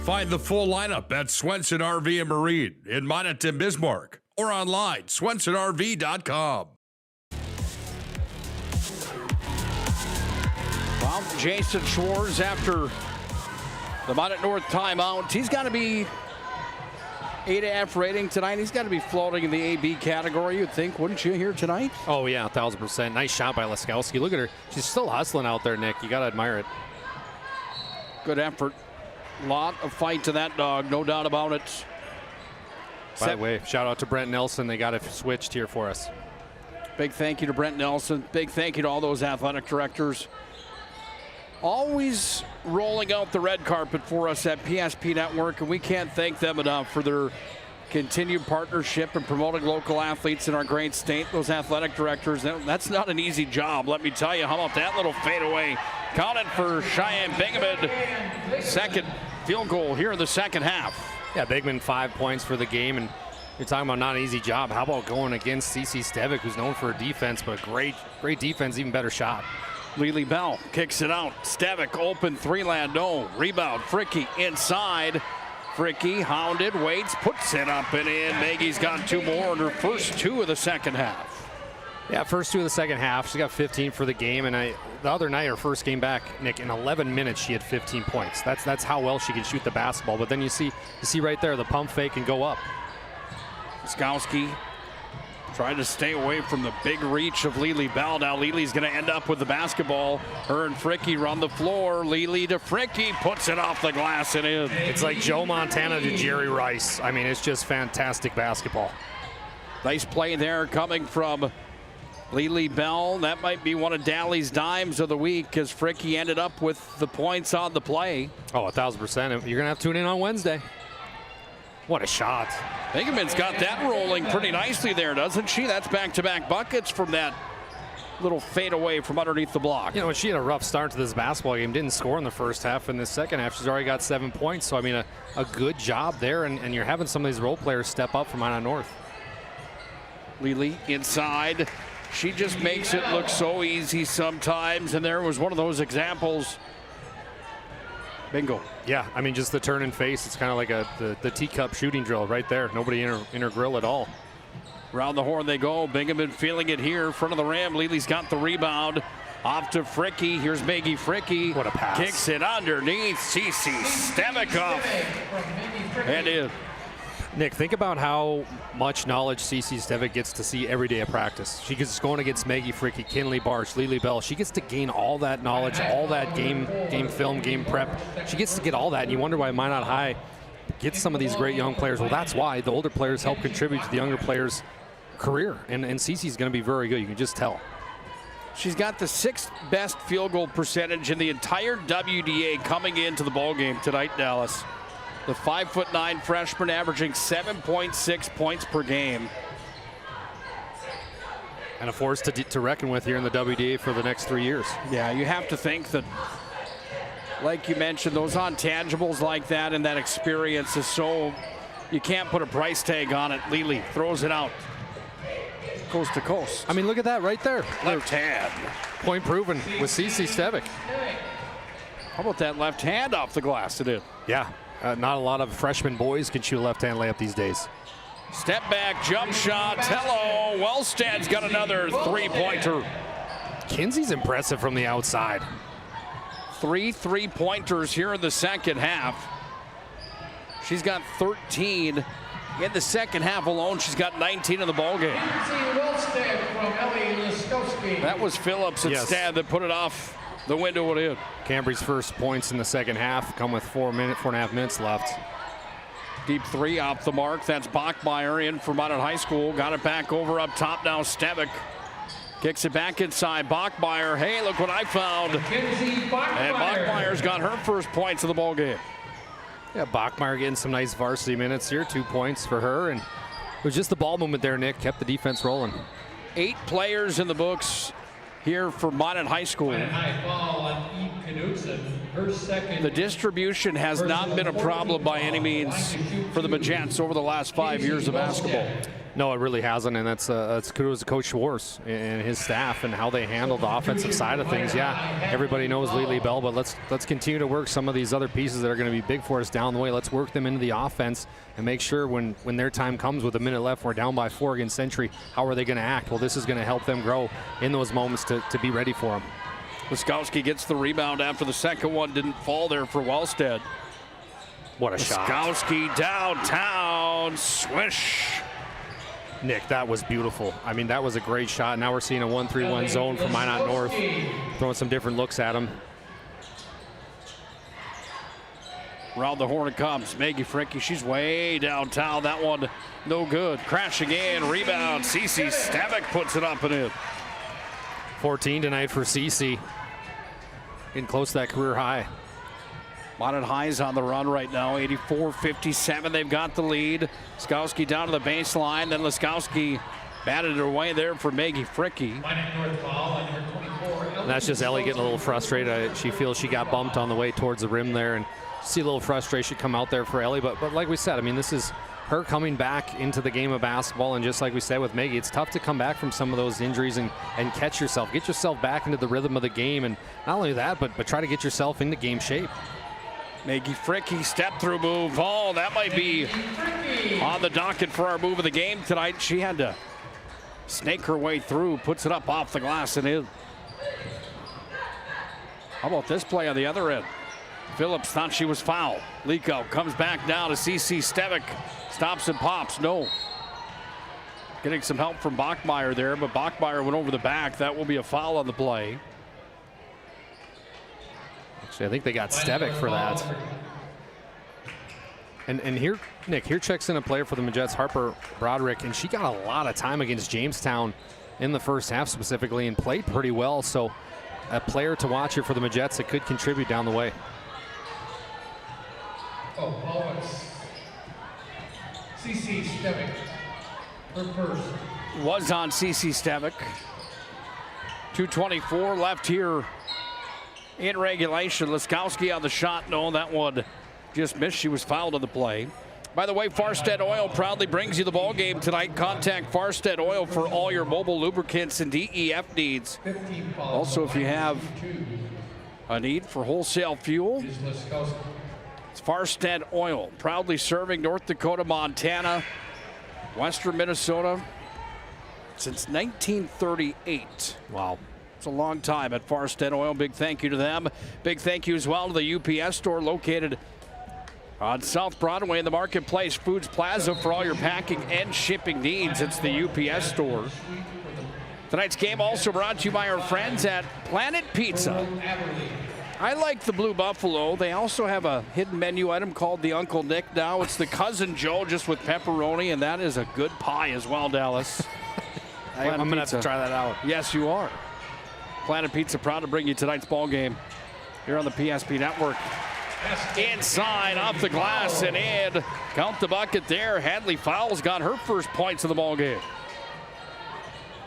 Find the full lineup at Swenson RV and Marine in Minot and Bismarck, or online, swensonrv.com. Well, Jason Schwartz, after the Minot North timeout, he's got to be 8.5 rating tonight. He's got to be floating in the AB category, you'd think, wouldn't you, here tonight? Oh, yeah, 1,000%. Nice shot by Laskowski. Look at her. She's still hustling out there, Nick. You got to admire it. Good effort. Lot of fight to that dog, no doubt about it. By the way, shout out to Brent Nelson. They got it switched here for us. Big thank you to Brent Nelson. Big thank you to all those athletic directors. Always rolling out the red carpet for us at PSP Network, and we can't thank them enough for their continued partnership and promoting local athletes in our great state. Those athletic directors, that's not an easy job, let me tell you. How about that little fadeaway? Counted for Cheyenne Bingaman. Second field goal here in the second half. Yeah, Bigman 5 points for the game, and you're talking about not an easy job. How about going against CC Stevic, who's known for defense, but great defense, even better shot. Lily Bell kicks it out. Stevic open three-land, no. Rebound, Fricky inside. Fricky hounded, waits, puts it up and in. Maggie's got 2 more in her first 2 of the second half. Yeah, first 2 of the second half. She got 15 for the game, and the other night, her first game back, Nick, in 11 minutes, she had 15 points. That's how well she can shoot the basketball. But then you see right there, the pump fake and go up. Skowski trying to stay away from the big reach of Lily Bell. Now Lily's going to end up with the basketball. Her and Fricky run the floor. Lily to Fricky, puts it off the glass and in. It's like Joe Montana to Jerry Rice. I mean, it's just fantastic basketball. Nice play there coming from Lily Bell, that might be one of Daly's dimes of the week as Fricky ended up with the points on the play. Oh, 1,000%. You're going to have to tune in on Wednesday. What a shot. Bingaman's got that rolling pretty nicely there, doesn't she? That's back-to-back buckets from that little fadeaway from underneath the block. You know, she had a rough start to this basketball game. Didn't score in the first half. In the second half, she's already got 7 points. So, I mean, a good job there. And you're having some of these role players step up from Minot North. Lily inside. She just makes it look so easy sometimes. And there was one of those examples. Bingo. Yeah, I mean, just the turn and face. It's kind of like the teacup shooting drill right there. Nobody in her grill at all. Around the horn they go. Bingaman feeling it here in front of the rim. Lily's got the rebound. Off to Fricky. Here's Maggie Fricky. What a pass. Kicks it underneath. Cece Stemikoff. And in. Nick, think about how much knowledge Cece Stevick gets to see every day of practice. She gets going against Maggie Fricky, Kinley Barsh, Lily Bell. She gets to gain all that knowledge, all that game film, game prep. She gets to get all that, and you wonder why Minot High gets some of these great young players. Well, that's why the older players help contribute to the younger players' career, and Cece's going to be very good. You can just tell. She's got the 6th best field goal percentage in the entire WDA coming into the ballgame tonight, Dallas. The 5'9" freshman averaging 7.6 points per game. And a force to reckon with here in the WDA for the next 3 years. Yeah, you have to think that, like you mentioned, those intangibles like that and that experience is so, you can't put a price tag on it. Lily throws it out. Coast to coast. I mean, look at that right there. Left hand. Point proven with Cece Stevick. How about that left hand off the glass? It is. Yeah. Not a lot of freshman boys can shoot a left-hand layup these days. Step back, jump shot. Hello. Wellstad's got another three-pointer. Kinsey's impressive from the outside. 3 3-pointers here in the second half. She's got 13 in the second half alone. She's got 19 in the ballgame. That was Phillips instead that put it off the window and in. Cambry's first points in the second half come with 4.5 minutes left. Deep three off the mark. That's Bachmeyer in for Minot High School. Got it back over up top now. Stevick kicks it back inside. Bachmeyer. Hey, look what I found. And Bachmeyer's got her first points of the ball game. Yeah, Bachmeyer getting some nice varsity minutes here. 2 points for her. And it was just the ball movement there, Nick. Kept the defense rolling. 8 players in the books here for Minot High School. The distribution has not been a problem by any means for the Majettes over the last 5 years of basketball. No, it really hasn't, and that's kudos to Coach Schwartz and his staff and how they handle the offensive side of things. Yeah, everybody knows Lily Bell, but let's continue to work some of these other pieces that are going to be big for us down the way. Let's work them into the offense and make sure when their time comes with a minute left, we're down by 4 against Century, how are they going to act? Well, this is going to help them grow in those moments to be ready for them. Laskowski gets the rebound after the second one didn't fall there for Wellstead. What a shot. Laskowski downtown, swish. Nick, that was beautiful. I mean, that was a great shot. Now we're seeing a 1-3-1 zone from Minot North, throwing some different looks at him. Around the horn it comes. Maggie Fricky, she's way downtown. That one no good. Crashing in, rebound. Cece Stevick puts it up and in. 14 tonight for Cece. Getting close to that career high. Minot High's on the run right now, 84-57. They've got the lead. Laskowski down to the baseline. Then Laskowski batted it away there for Maggie Fricky. And that's just Ellie getting a little frustrated. She feels she got bumped on the way towards the rim there, and see a little frustration come out there for Ellie. But like we said, I mean, this is her coming back into the game of basketball, and just like we said with Maggie, it's tough to come back from some of those injuries and catch yourself. Get yourself back into the rhythm of the game, and not only that, but try to get yourself into game shape. Maggie Fricky, step through move. Oh, that might be on the docket for our move of the game tonight. She had to snake her way through, puts it up off the glass and in. How about this play on the other end? Phillips thought she was foul. Lico comes back now to Cece Stevick. Stops and pops, no. Getting some help from Bachmeyer there, but Bachmeyer went over the back. That will be a foul on the play. I think they got Stevick for that. And here, Nick, here checks in a player for the Majettes, Harper Broderick, and she got a lot of time against Jamestown in the first half specifically and played pretty well. So a player to watch here for the Majets that could contribute down the way. Oh, Paulus. CC Stevick. For first. Was on CC Stevick. 2:24 left here in regulation. Laskowski on the shot. No, that one just missed. She was fouled on the play. By the way, Farstead Oil proudly brings you the ball game tonight. Contact Farstead Oil for all your mobile lubricants and DEF needs. Also, if you have a need for wholesale fuel, it's Farstead Oil, proudly serving North Dakota, Montana, Western Minnesota since 1938. Wow. It's a long time at Farstead Oil. Big thank you to them. Big thank you as well to the UPS store located on South Broadway in the Marketplace Foods Plaza for all your packing and shipping needs. It's the UPS store. Tonight's game also brought to you by our friends at Planet Pizza. I like the Blue Buffalo. They also have a hidden menu item called the Uncle Nick now. It's the Cousin Joe just with pepperoni, and that is a good pie as well, Dallas. I'm going to have to try that out. Yes, you are. Planet Pizza proud to bring you tonight's ball game here on the PSP Network. Inside, off the glass, and in. Count the bucket there. Hadley Fowles got her first points of the ball game.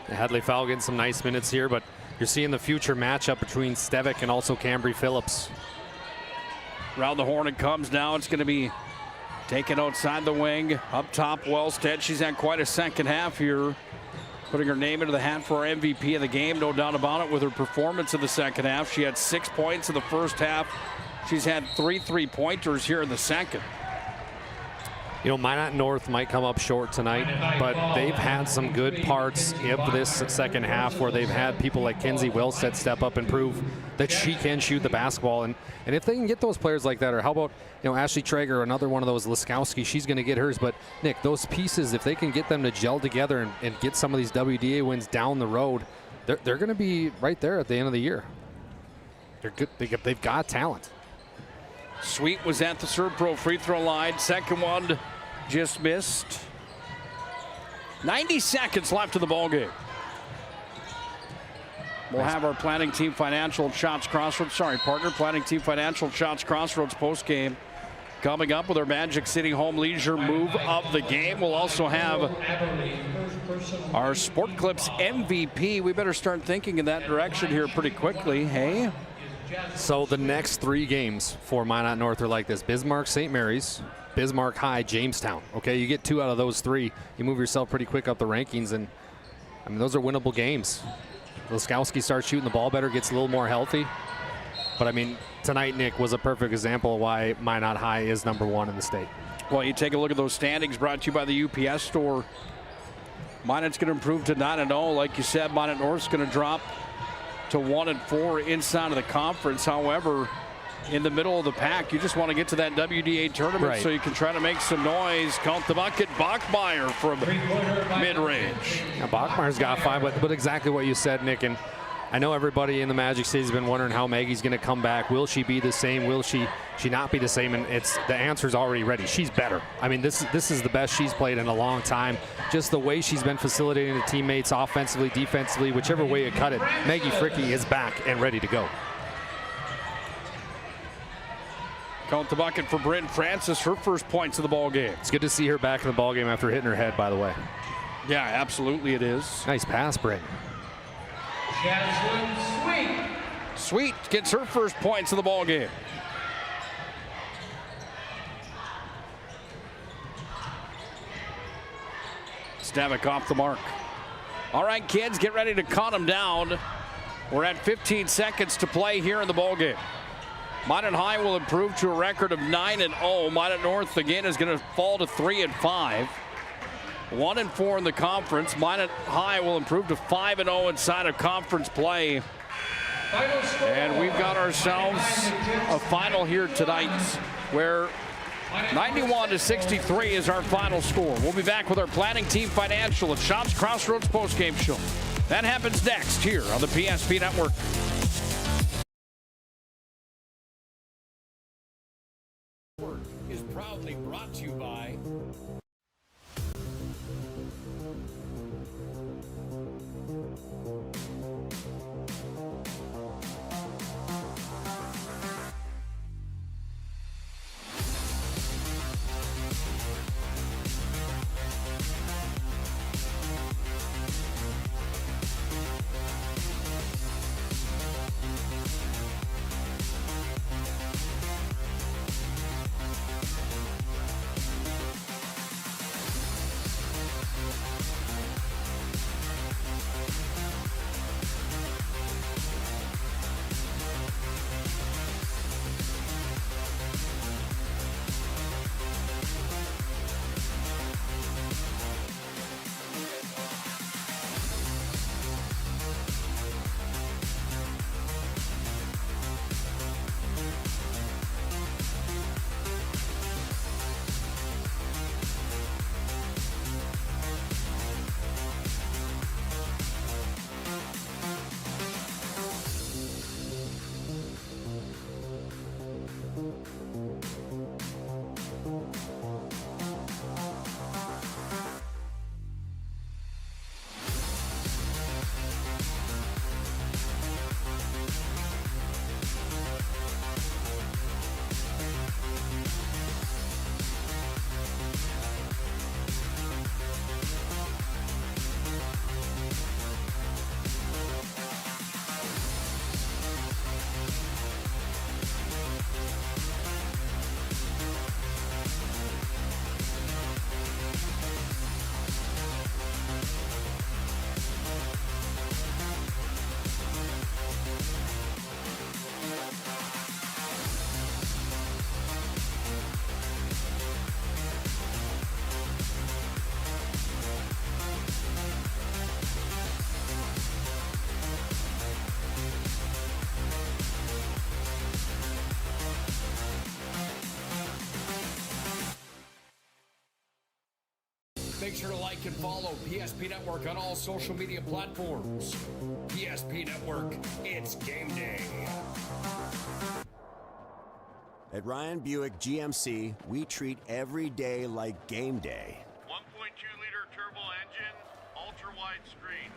Hadley Fowl getting some nice minutes here, but you're seeing the future matchup between Stevick and also Cambry Phillips. Round the horn it comes now. It's going to be taken outside the wing. Up top, Wellstead. She's had quite a second half here, putting her name into the hat for our MVP of the game, no doubt about it, with her performance in the second half. She had 6 points in the first half. She's had 3 3-pointers here in the second. You know, Minot North might come up short tonight, but they've had some good parts of this second half where they've had people like Kenzie Wellstead step up and prove that she can shoot the basketball. And if they can get those players like that, or how about, you know, Ashley Traeger, another one of those, Laskowski, she's going to get hers. But, Nick, those pieces, if they can get them to gel together and get some of these WDA wins down the road, they're going to be right there at the end of the year. They're good. They've got talent. Sweet was at the Servpro free throw line. Second one just missed. 90 seconds left of the ball game. We'll have our Planning Team Financial Shots Crossroads, Planning Team Financial Shots Crossroads post game coming up with our Magic City Home Leisure move of the game. We'll also have our Sport Clips MVP. We better start thinking in that direction here pretty quickly. Hey? So the next 3 games for Minot North are like this: Bismarck, St. Mary's, Bismarck High, Jamestown. Okay, you get 2 out of those 3, you move yourself pretty quick up the rankings, and I mean, those are winnable games. Laskowski starts shooting the ball better, gets a little more healthy. But I mean, tonight, Nick, was a perfect example of why Minot High is #1 in the state. Well, you take a look at those standings brought to you by the UPS store. Minot's going to improve to 9-0. Like you said, Minot North's going to drop to 1-4 inside of the conference. However, in the middle of the pack, you just want to get to that WDA tournament so you can try to make some noise. Count the bucket. Bachmeyer from mid-range. Now, Bachmeyer's got 5, but exactly what you said, Nick. And I know everybody in the Magic City has been wondering how Maggie's going to come back. Will she be the same? Will she not be the same? And the answer's already ready. She's better. I mean, this is the best she's played in a long time. Just the way she's been facilitating the teammates offensively, defensively, whichever way you cut it. Maggie Fricke is back and ready to go. Count the bucket for Bryn Francis, her first points of the ball game. It's good to see her back in the ball game after hitting her head, by the way. Yeah, absolutely it is. Nice pass, Bryn. Jaslyn Sweet. Sweet gets her first points of the ball game. Stevick off the mark. All right, kids, get ready to count them down. We're at 15 seconds to play here in the ball game. Minot High will improve to a record of 9-0. Minot North again is going to fall to 3-5. 1-4 in the conference. Minot High will improve to 5-0 inside of conference play. And we've got ourselves a final here tonight where 91-63 is our final score. We'll be back with our Planning Team Financial at Shots Crossroads postgame show. That happens next here on the PSP Network. Is proudly brought to you by Make sure to like and follow PSP Network on all social media platforms. PSP Network, it's game day. At Ryan Buick GMC, we treat every day like game day. 1.2-liter turbo engine, ultra-wide screen.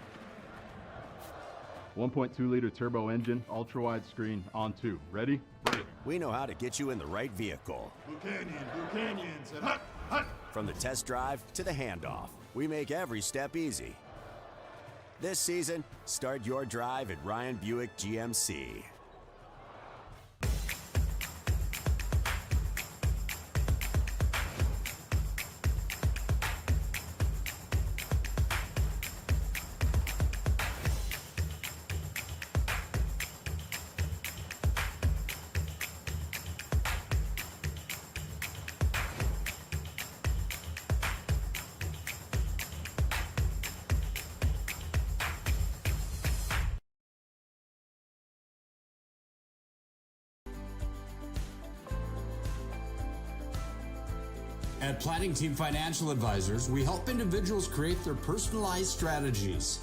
1.2-liter turbo engine, ultra-wide screen, on 2. Ready? Break. We know how to get you in the right vehicle. Blue Canyons, and hut, hut. From the test drive to the handoff, we make every step easy. This season, start your drive at Ryan Buick GMC. At Planning Team Financial Advisors, we help individuals create their personalized strategies.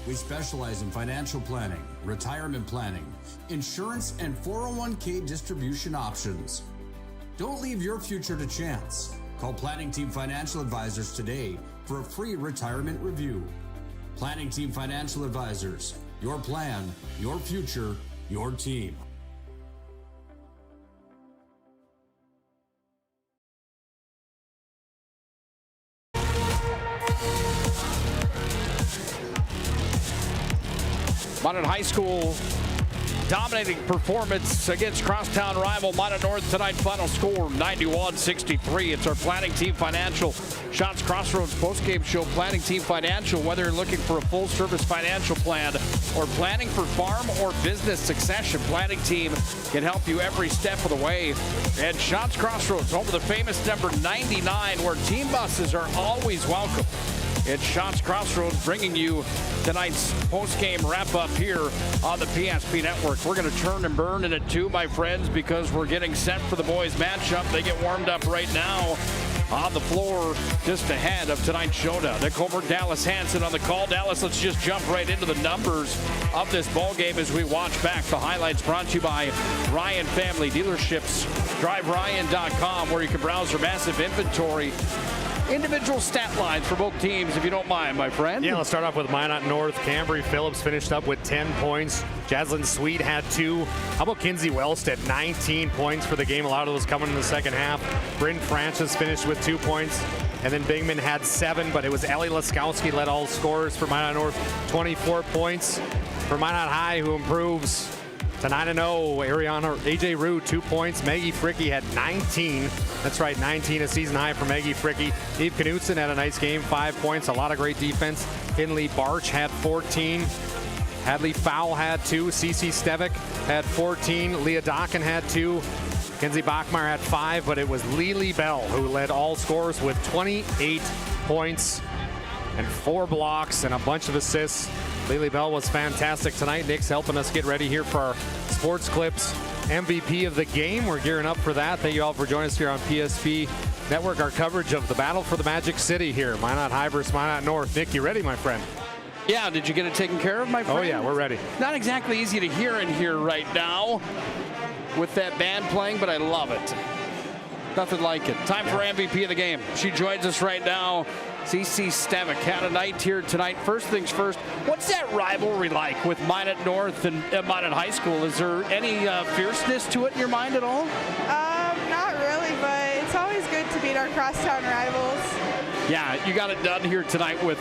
We specialize in financial planning, retirement planning, insurance, and 401k distribution options. Don't leave your future to chance. Call Planning Team Financial Advisors today for a free retirement review. Planning Team Financial Advisors, your plan, your future, your team. Minot High School dominating performance against crosstown rival Minot North tonight. Final score 91-63. It's our Planning Team Financial Shots Crossroads postgame show. Planning Team Financial, whether you're looking for a full service financial plan or planning for farm or business succession, Planning Team can help you every step of the way. And Shots Crossroads, home of the famous number 99, where team buses are always welcome. It's Shots Crossroads bringing you tonight's post-game wrap-up here on the PSP Network. We're going to turn and burn in it too, my friends, because we're getting set for the boys' matchup. They get warmed up right now on the floor just ahead of tonight's showdown. Nick Homer, Dallas Hansen on the call. Dallas, let's just jump right into the numbers of this ball game as we watch back. The highlights brought to you by Ryan Family Dealerships. DriveRyan.com, where you can browse their massive inventory. Individual stat lines for both teams, if you don't mind, my friend. Yeah, let's start off with Minot North. Cambry Phillips finished up with 10 points. Jaslyn Sweet had 2. How about Kinsey Wellstead? 19 points for the game. A lot of those coming in the second half. Bryn Francis finished with 2 points. And then Bingman had 7, but it was Ellie Laskowski led all scorers for Minot North. 24 points for Minot High, who improves to 9-0. AJ Rue, 2 points. Maggie Fricky had 19. That's right, 19, a season high for Maggie Fricky. Eve Knutson had a nice game, 5 points. A lot of great defense. Finley Barch had 14. Hadley Fowle had 2. Cece Stevick had 14. Leah Dockin had 2. Kenzie Bachmeyer had 5, but it was Lily Bell who led all scorers with 28 points and 4 blocks and a bunch of assists. Lily Bell was fantastic tonight. Nick's helping us get ready here for our Sports Clips MVP of the game. We're gearing up for that. Thank you all for joining us here on PSP Network. Our coverage of the battle for the Magic City here. Minot High versus Minot North. Nick, you ready, my friend? Yeah, did you get it taken care of, my friend? Oh yeah, we're ready. Not exactly easy to hear in here right now with that band playing, but I love it. Nothing like it. Time for MVP of the game. She joins us right now. CC Stevick had a night here tonight. First things first, what's that rivalry like with Minot North and Minot High School? Is there any fierceness to it in your mind at all? Not really, but it's always good to beat our crosstown rivals. Yeah, you got it done here tonight with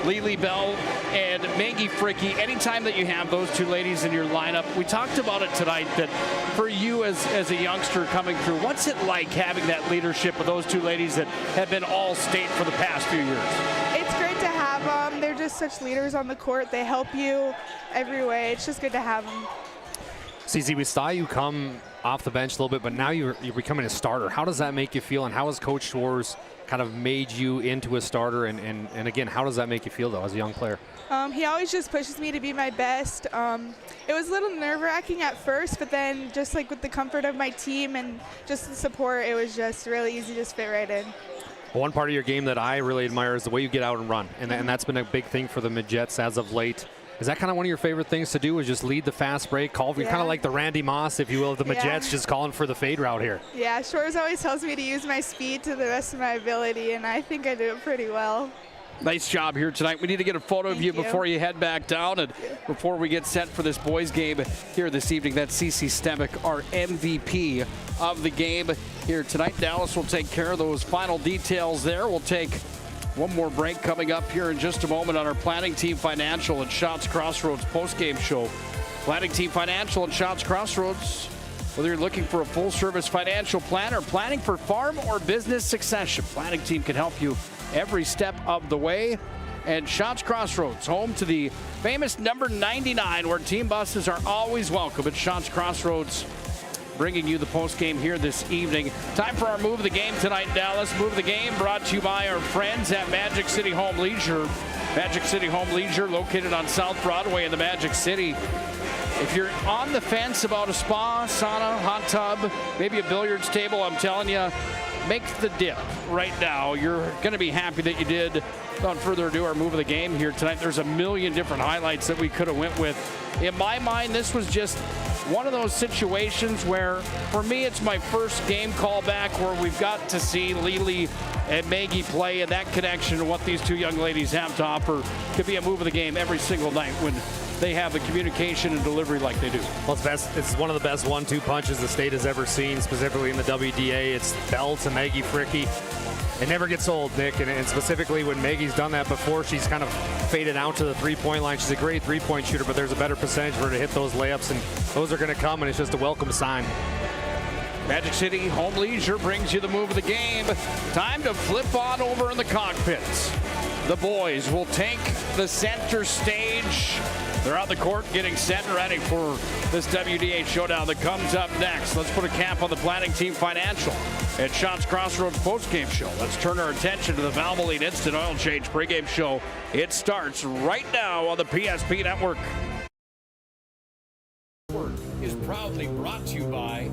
Lily Bell and Maggie Fricky. Anytime that you have those two ladies in your lineup, we talked about it tonight that for you as a youngster coming through, what's it like having that leadership of those two ladies that have been all state for the past few years? It's great to have them. They're just such leaders on the court. They help you every way. It's just good to have them. CZ, we saw you come off the bench a little bit, but now you're becoming a starter. How does that make you feel, and how has Coach Schwarz kind of made you into a starter? And again, how does that make you feel, though, as a young player? He always just pushes me to be my best. It was a little nerve-wracking at first, but then just like with the comfort of my team and just the support, it was just really easy to fit right in. One part of your game that I really admire is the way you get out and run, and that's been a big thing for the Midgets as of late. Is that kind of one of your favorite things to do, is just lead the fast break, call? You're kind of like the Randy Moss, if you will, of the Midgets, just calling for the fade route here. Yeah, Shores always tells me to use my speed to the best of my ability, and I think I do it pretty well. Nice job here tonight. We need to get a photo of you before you head back down and before we get set for this boys game here this evening. That's Cece Stemek, our MVP of the game here tonight. Dallas will take care of those final details there. We'll take one more break coming up here in just a moment on our Planning Team Financial and Shots Crossroads postgame show. Planning Team Financial and Shots Crossroads. Whether you're looking for a full-service financial plan or planning for farm or business succession, Planning Team can help you every step of the way. And Shots Crossroads, home to the famous number 99, where team buses are always welcome at Shots Crossroads, bringing you the post game here this evening. Time for our Move of the Game tonight, Dallas. Move of the Game brought to you by our friends at Magic City Home Leisure. Magic City Home Leisure, located on South Broadway in the Magic City. If you're on the fence about a spa, sauna, hot tub, maybe a billiards table, I'm telling you, make the dip right now. You're going to be happy that you did. Without further ado, our Move of the Game here tonight. There's a million different highlights that we could have went with. In my mind, this was just one of those situations where, for me, it's my first game call back where we've got to see Lily and Maggie play, and that connection to what these two young ladies have to offer could be a Move of the Game every single night when they have the communication and delivery like they do. Well, it's one of the best 1-2 punches the state has ever seen, specifically in the WDA. It's Bell to Maggie Fricky. It never gets old, Nick, and specifically when Maggie's done that before, she's kind of faded out to the three-point line. She's a great three-point shooter, but there's a better percentage for her to hit those layups, and those are going to come, and it's just a welcome sign. Magic City Home Leisure brings you the Move of the Game. Time to flip on over in the cockpits. The boys will take the center stage. They're on the court getting set and ready for this WDA showdown that comes up next. Let's put a cap on the Planning Team Financial at Shots Crossroads postgame show. Let's turn our attention to the Valvoline Instant Oil Change pregame show. It starts right now on the PSP Network. Is proudly brought to you by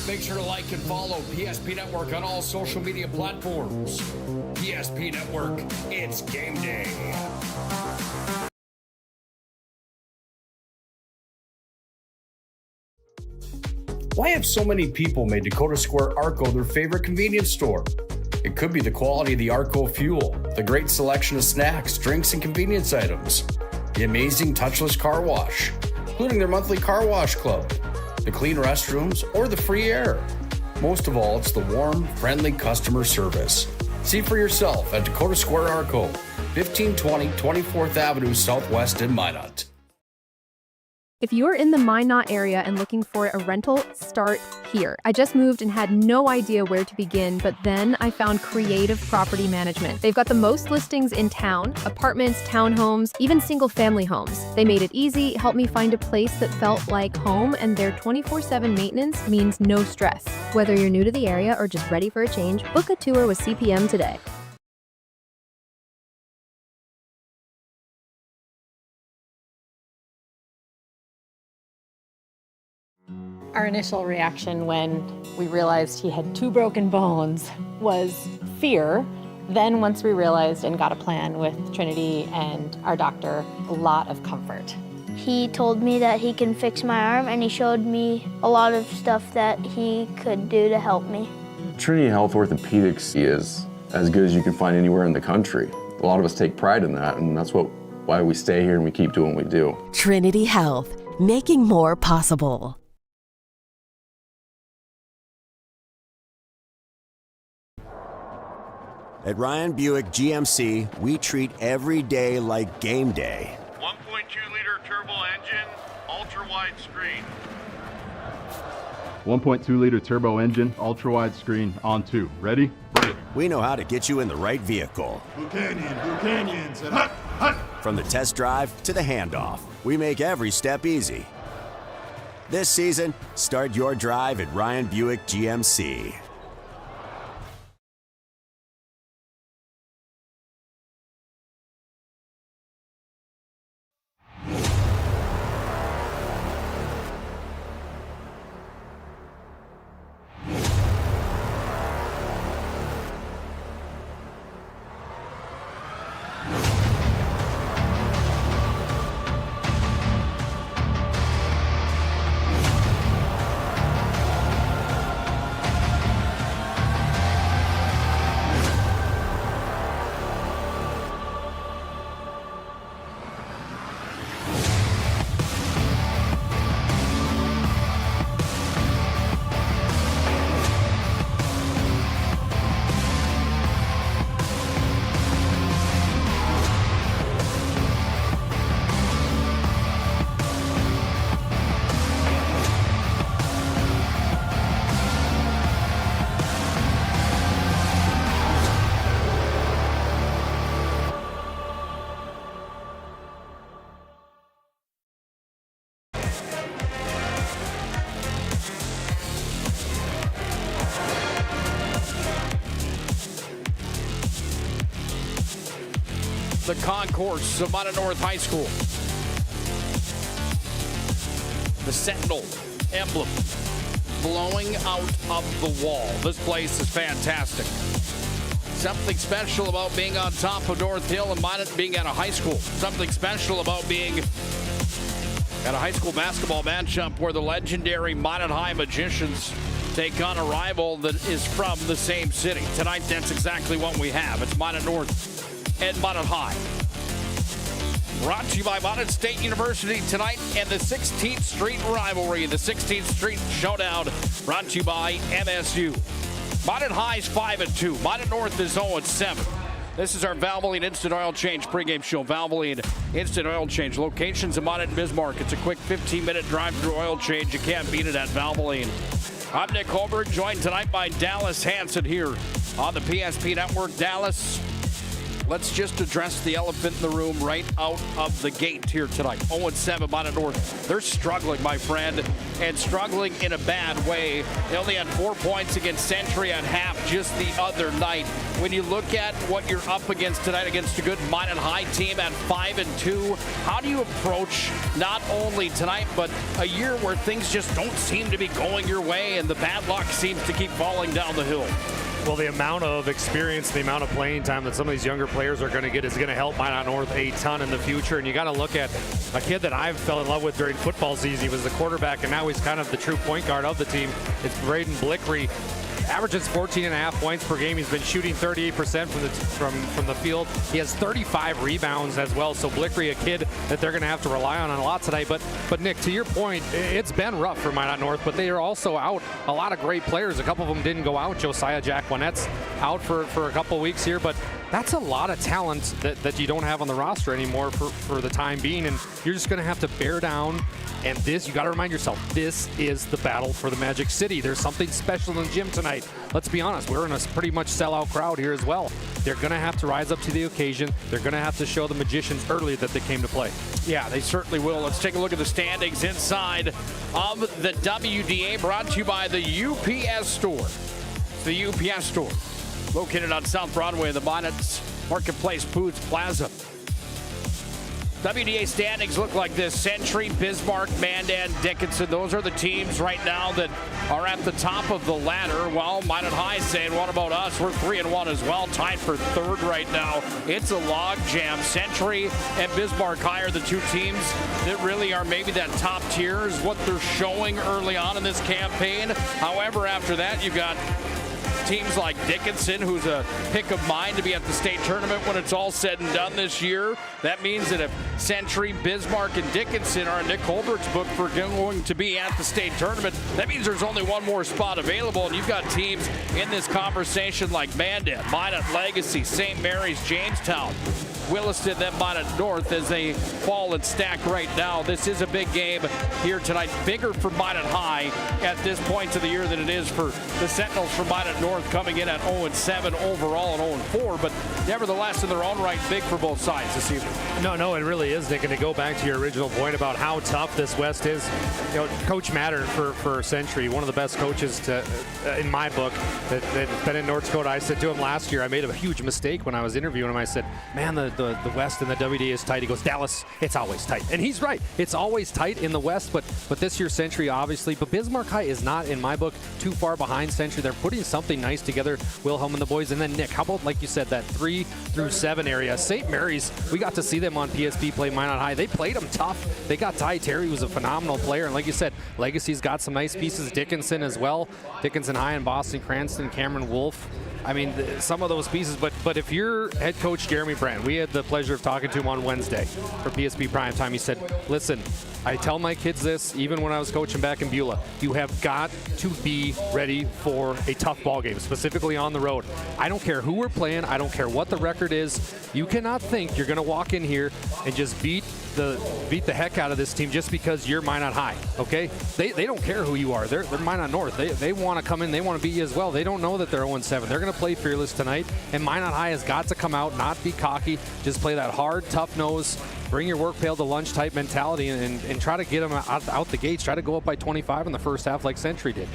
Make sure to like and follow PSP Network on all social media platforms. PSP Network, it's game day. Why have so many people made Dakota Square Arco their favorite convenience store? It could be the quality of the Arco fuel, the great selection of snacks, drinks, and convenience items, the amazing touchless car wash, including their monthly car wash club, the clean restrooms, or the free air. Most of all, it's the warm, friendly customer service. See for yourself at Dakota Square Arco, 1520 24th Avenue Southwest in Minot. If you're in the Minot area and looking for a rental, start here. I just moved and had no idea where to begin, but then I found Creative Property Management. They've got the most listings in town, apartments, townhomes, even single-family homes. They made it easy, helped me find a place that felt like home, and their 24/7 maintenance means no stress. Whether you're new to the area or just ready for a change, book a tour with CPM today. Our initial reaction when we realized he had 2 broken bones was fear. Then once we realized and got a plan with Trinity and our doctor, a lot of comfort. He told me that he can fix my arm, and he showed me a lot of stuff that he could do to help me. Trinity Health Orthopedics is as good as you can find anywhere in the country. A lot of us take pride in that, and that's why we stay here and we keep doing what we do. Trinity Health, making more possible. At Ryan Buick GMC, we treat every day like game day. 1.2-liter turbo engine, ultra-wide screen. 1.2-liter turbo engine, ultra-wide screen, on 2. Ready? We know how to get you in the right vehicle. Canyons, and hut, hut. From the test drive to the handoff, we make every step easy. This season, start your drive at Ryan Buick GMC. The concourse of Minot North High School. The Sentinel emblem blowing out of the wall. This place is fantastic. Something special about being on top of North Hill and Minot being at a high school. Something special about being at a high school basketball matchup where the legendary Minot High Magicians take on a rival that is from the same city. Tonight, that's exactly what we have. It's Minot North and Minot High. Brought to you by Minot State University tonight and the 16th Street Rivalry, the 16th Street Showdown, brought to you by MSU. Minot High's 5-2. Minot North is 0-7. This is our Valvoline Instant Oil Change pregame show. Valvoline Instant Oil Change. Locations in Minot and Bismarck. It's a quick 15-minute drive-through oil change. You can't beat it at Valvoline. I'm Nick Holberg, joined tonight by Dallas Hanson here on the PSP Network. Dallas, let's just address the elephant in the room right out of the gate here tonight. 0-7 Minot North. They're struggling, my friend, and struggling in a bad way. They only had 4 points against Century at half just the other night. When you look at what you're up against tonight against a good Minot High team at 5-2, how do you approach not only tonight, but a year where things just don't seem to be going your way and the bad luck seems to keep falling down the hill? Well, the amount of experience, the amount of playing time that some of these younger players are going to get is going to help Minot North a ton in the future. And you got to look at a kid that I fell in love with during football season. He was the quarterback, and now he's kind of the true point guard of the team. It's Braden Blickery. averages 14.5 points per game. He's been shooting 38% from the field. He has 35 rebounds as well. So Blickery, a kid that they're going to have to rely on a lot tonight. But Nick, to your point, it's been rough for Minot North, but they are also out a lot of great players. A couple of them didn't go out. Josiah Jacquinette's out for a couple weeks here, but that's a lot of talent that you don't have on the roster anymore for the time being, and you're just going to have to bear down. And this, you got to remind yourself, this is the battle for the Magic City. There's something special in the gym tonight. Let's be honest, we're in a pretty much sellout crowd here as well. They're going to have to rise up to the occasion. They're going to have to show the Magicians early that they came to play. Yeah, they certainly will. Let's take a look at the standings inside of the WDA, brought to you by the UPS Store. It's the UPS Store, located on South Broadway in the Minot Marketplace Foods Plaza. WDA standings look like this: Century, Bismarck, Mandan, Dickinson. Those are the teams right now that are at the top of the ladder. Well, Minot High saying, what about us? We're 3-1 as well, tied for third right now. It's a log jam. Century and Bismarck High are the two teams that really are maybe that top tier is what they're showing early on in this campaign. However, after that, you've got teams like Dickinson, who's a pick of mine to be at the state tournament when it's all said and done this year. That means that if Century, Bismarck, and Dickinson are in Nick Holbrook's book for going to be at the state tournament, that means there's only one more spot available, and you've got teams in this conversation like Mandan, Minot Legacy, St. Mary's, Jamestown, Williston, then Minot North as they fall and stack right now. This is a big game here tonight. Bigger for Minot High at this point of the year than it is for the Sentinels from Minot North, coming in at 0-7 overall and 0-4, but nevertheless in their own right, big for both sides this evening. No, it really is, Nick. And to go back to your original point about how tough this West is, you know, Coach Matter for Century, one of the best coaches in my book that's been in North Dakota. I said to him last year, I made a huge mistake when I was interviewing him. I said, man, the West and the WDA is tight. He goes, Dallas, it's always tight. And he's right. It's always tight in the West, but this year Century, obviously. But Bismarck High is not, in my book, too far behind Century. They're putting something nice together, Wilhelm and the boys. And then, Nick, how about, like you said, that 3-7 area? St. Mary's, we got to see them on PSP play Minot High. They played them tough. They got Ty Terry, who's a phenomenal player. And like you said, Legacy's got some nice pieces. Dickinson as well. Dickinson High and Boston Cranston, Cameron Wolf. I mean, some of those pieces, but if you're head coach Jeremy Brandt, we had the pleasure of talking to him on Wednesday for PSP Primetime. He said, listen, I tell my kids this, even when I was coaching back in Beulah, you have got to be ready for a tough ball game, specifically on the road. I don't care who we're playing. I don't care what the record is. You cannot think you're going to walk in here and just beat the heck out of this team just because you're Minot High, okay? They don't care who you are. They're Minot North. They want to come in. They want to beat you as well. They don't know that they're 0-7. They're going to play fearless tonight, and Minot High has got to come out, not be cocky, just play that hard, tough nose, bring your work pail to lunch type mentality and try to get them out the gates. Try to go up by 25 in the first half like Century did.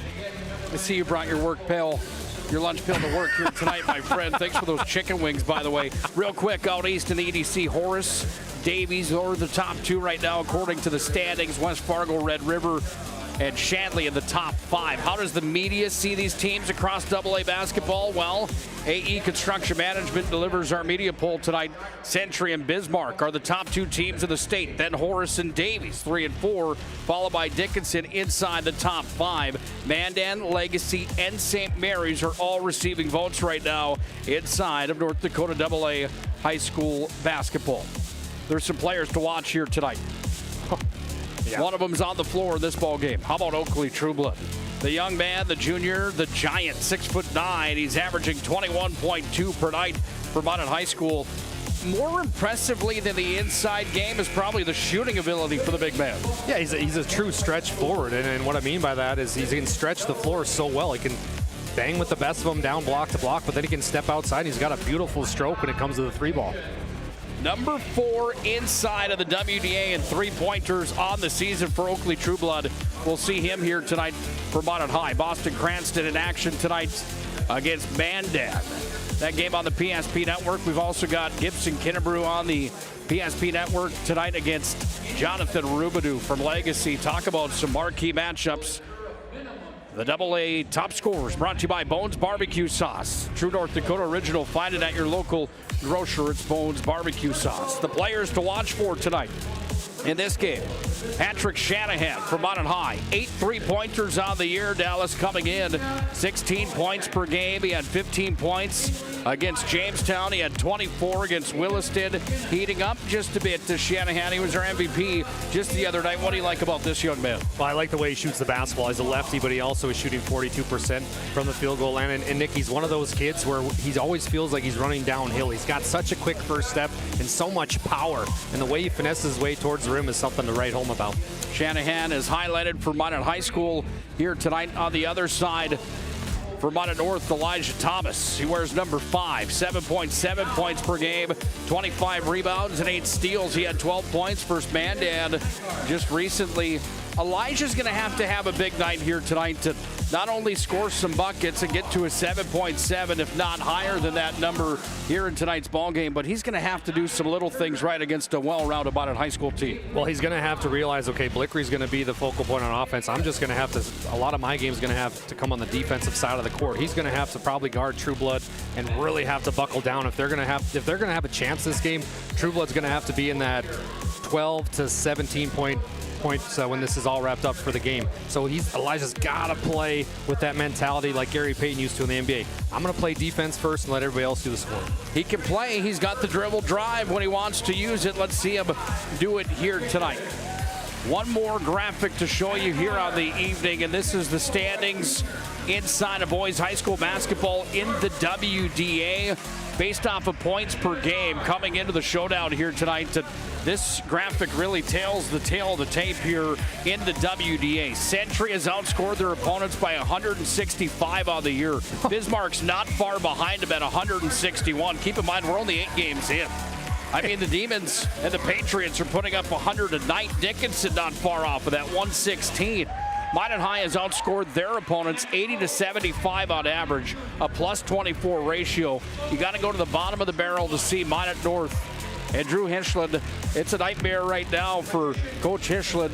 I see you brought your work pail, your lunch pail to work here tonight, my friend. Thanks for those chicken wings, by the way. Real quick, out east in the EDC, Horace, Davies are the top two right now according to the standings. West Fargo, Red River, and Shanley in the top 5. How does the media see these teams across AA basketball? Well, AE Construction Management delivers our media poll tonight. Century and Bismarck are the top 2 teams in the state. Then Horace and Davies, 3 and 4, followed by Dickinson inside the top 5. Mandan, Legacy, and St. Mary's are all receiving votes right now inside of North Dakota AA high school basketball. There's some players to watch here tonight. Yeah. One of them's on the floor in this ball game. How about Oakley Trueblood? The young man, the junior, the giant, 6'9". He's averaging 21.2 per night for Minot High School. More impressively than the inside game is probably the shooting ability for the big man. Yeah, he's a true stretch forward, and what I mean by that is he can stretch the floor so well. He can bang with the best of them down block to block, but then he can step outside, and he's got a beautiful stroke when it comes to the 3-ball. Number 4 inside of the WDA and 3-pointers on the season for Oakley Trueblood. We'll see him here tonight for Minot High. Boston Cranston in action tonight against Mandan. That game on the PSP Network. We've also got Gibson Kinnebrew on the PSP Network tonight against Jonathan Rubidou from Legacy. Talk about some marquee matchups. The AA top scorers brought to you by Bones Barbecue Sauce. True North Dakota original. Find it at your local grocer. It's Bones Barbecue Sauce. The players to watch for tonight. in this game. Patrick Shanahan from Minot High, 8 3-pointers on the year. Dallas coming in 16 points per game. He had 15 points against Jamestown. He had 24 against Williston. Heating up just a bit to Shanahan. He was our MVP just the other night. What do you like about this young man? Well, I like the way he shoots the basketball. He's a lefty, but he also is shooting 42% from the field goal line. And Nick, he's one of those kids where he always feels like he's running downhill. He's got such a quick first step and so much power. And the way he finesses his way towards the rim is something to write home about. Shanahan is highlighted for Minot High School here tonight. On the other side, for Minot North, Elijah Thomas. He wears number 5, 7.7 points per game, 25 rebounds and 8 steals. He had 12 points, first man, and just recently, Elijah's going to have a big night here tonight to not only score some buckets and get to a 7.7, if not higher than that number here in tonight's ball game, but he's going to have to do some little things right against a well-rounded Minot High School team. Well, he's going to have to realize, okay, Blickery's going to be the focal point on offense. I'm just going to have to, a lot of my game's going to have to come on the defensive side of the court. He's going to have to probably guard True Blood and really have to buckle down if they're going to have a chance this game. True Blood's going to have to be in that 12 to 17 points when this is all wrapped up for the game. So Elijah's got to play with that mentality like Gary Payton used to in the NBA. I'm going to play defense first and let everybody else do the scoring. He can play. He's got the dribble drive when he wants to use it. Let's see him do it here tonight. One more graphic to show you here on the evening, and this is the standings inside of boys high school basketball in the WDA based off of points per game coming into the showdown here tonight. This graphic really tells the tale of the tape here in the WDA. Century has outscored their opponents by 165 on the year. Bismarck's not far behind them at 161. Keep in mind, we're only 8 games in. I mean, the Demons and the Patriots are putting up 109. Dickinson not far off of that, 116. Minot High has outscored their opponents 80 to 75 on average, a plus 24 ratio. You got to go to the bottom of the barrel to see Minot North and Drew Hischland. It's a nightmare right now for Coach Hischland.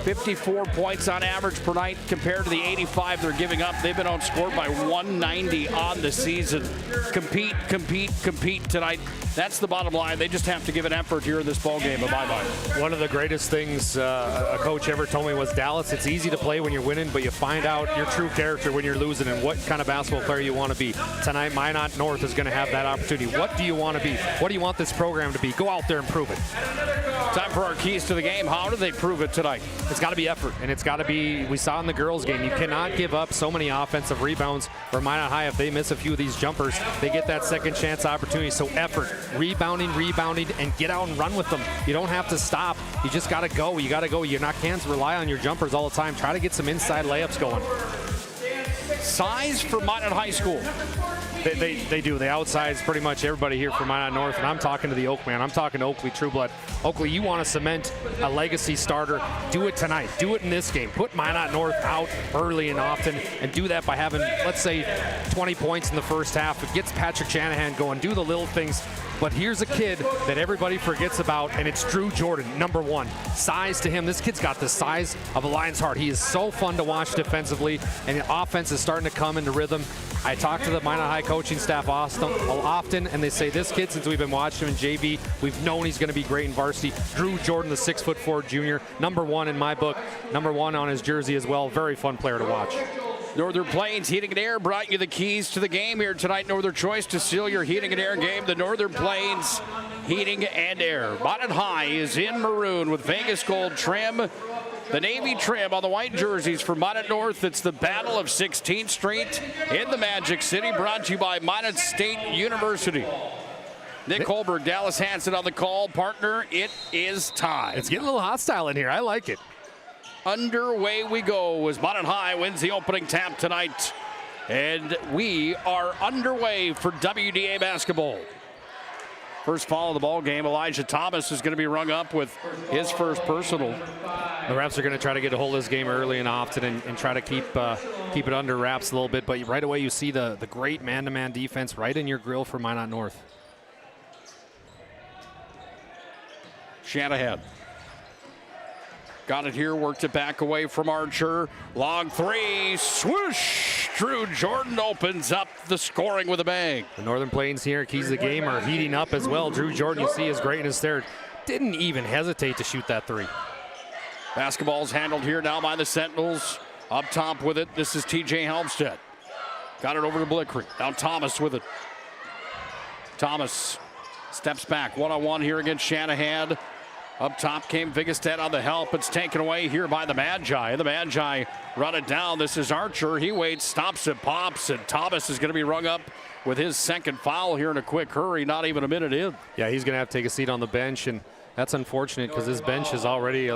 54 points on average per night compared to the 85 they're giving up. They've been outscored by 190 on the season. Compete, compete, compete tonight. That's the bottom line. They just have to give an effort here in this ball game, in my mind. One of the greatest things a coach ever told me was, Dallas, it's easy to play when you're winning, but you find out your true character when you're losing and what kind of basketball player you want to be. Tonight, Minot North is going to have that opportunity. What do you want to be? What do you want this program to be? Go out there and prove it. Time for our keys to the game. How do they prove it tonight? It's got to be effort, and it's got to be, we saw in the girls game, you cannot give up so many offensive rebounds for Minot High. If they miss a few of these jumpers, they get that second chance opportunity. So effort, rebounding, and get out and run with them. You don't have to stop. You just got to go. You got to go. You're not can't rely on your jumpers all the time. Try to get some inside layups going. Size for Minot High School. They do. They outsize pretty much everybody here from Minot North, and I'm talking to the Oak man. I'm talking to Oakley True Blood. Oakley, you want to cement a legacy starter, do it tonight. Do it in this game. Put Minot North out early and often, and do that by having, let's say, 20 points in the first half. It gets Patrick Shanahan going. Do the little things. But here's a kid that everybody forgets about, and it's Drew Jordan, number 1. Size to him. This kid's got the size of a lion's heart. He is so fun to watch defensively, and the offense is starting to come into rhythm. I talk to the Minot High coaching staff often, and they say this kid, since we've been watching him in JV, we've known he's going to be great in varsity. Drew Jordan, the 6'4" junior, number 1 in my book, number 1 on his jersey as well. Very fun player to watch. Northern Plains Heating and Air brought you the keys to the game here tonight. Northern choice to seal your heating and air game. The Northern Plains Heating and Air. Minot High is in maroon with Vegas gold trim. The navy trim on the white jerseys for Minot North. It's the Battle of 16th Street in the Magic City, brought to you by Minot State University. Nick Holberg, Dallas Hansen on the call. Partner, it is time. It's getting a little hostile in here. I like it. Underway we go as Minot High wins the opening tap tonight. And we are underway for WDA basketball. First foul of the ball game, Elijah Thomas is going to be rung up with his first personal. The refs are going to try to get a hold of this game early and often and try to keep it under wraps a little bit. But right away you see the great man-to-man defense right in your grill for Minot North. Shanahan. Got it here, worked it back away from Archer. Long 3, swoosh! Drew Jordan opens up the scoring with a bang. The Northern Plains here, keys of the game, are heating up as well. Drew Jordan, you see his greatness there. didn't even hesitate to shoot that three. Basketball's handled here now by the Sentinels. Up top with it, this is TJ Helmstead. Got it over to Blickery. Now Thomas with it. Thomas steps back, one-on-one here against Shanahan. Up top came Vigestead on the help. It's taken away here by the Magi. The Magi run it down. This is Archer. He waits, stops it, pops, and Thomas is going to be rung up with his second foul here in a quick hurry, not even a minute in. Yeah, he's going to have to take a seat on the bench, and that's unfortunate because his bench is already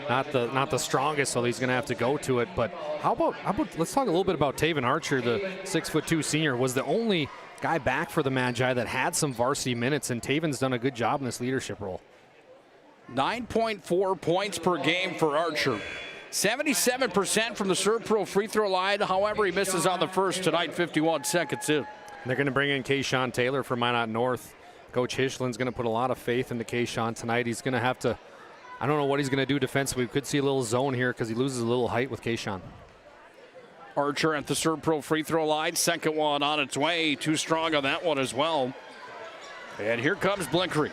not the strongest, so he's going to have to go to it. But how about let's talk a little bit about Taven Archer, the 6'2" senior, was the only guy back for the Magi that had some varsity minutes, and Taven's done a good job in this leadership role. 9.4 points per game for Archer. 77% from the Serve Pro free throw line. However, he misses on the first tonight, 51 seconds in. They're going to bring in Kayshawn Taylor from Minot North. Coach Hischland's going to put a lot of faith into Kayshawn tonight. He's going to have to, I don't know what he's going to do defensively. We could see a little zone here because he loses a little height with Kayshawn. Archer at the Serve Pro free throw line. Second one on its way. Too strong on that one as well. And here comes Blickery.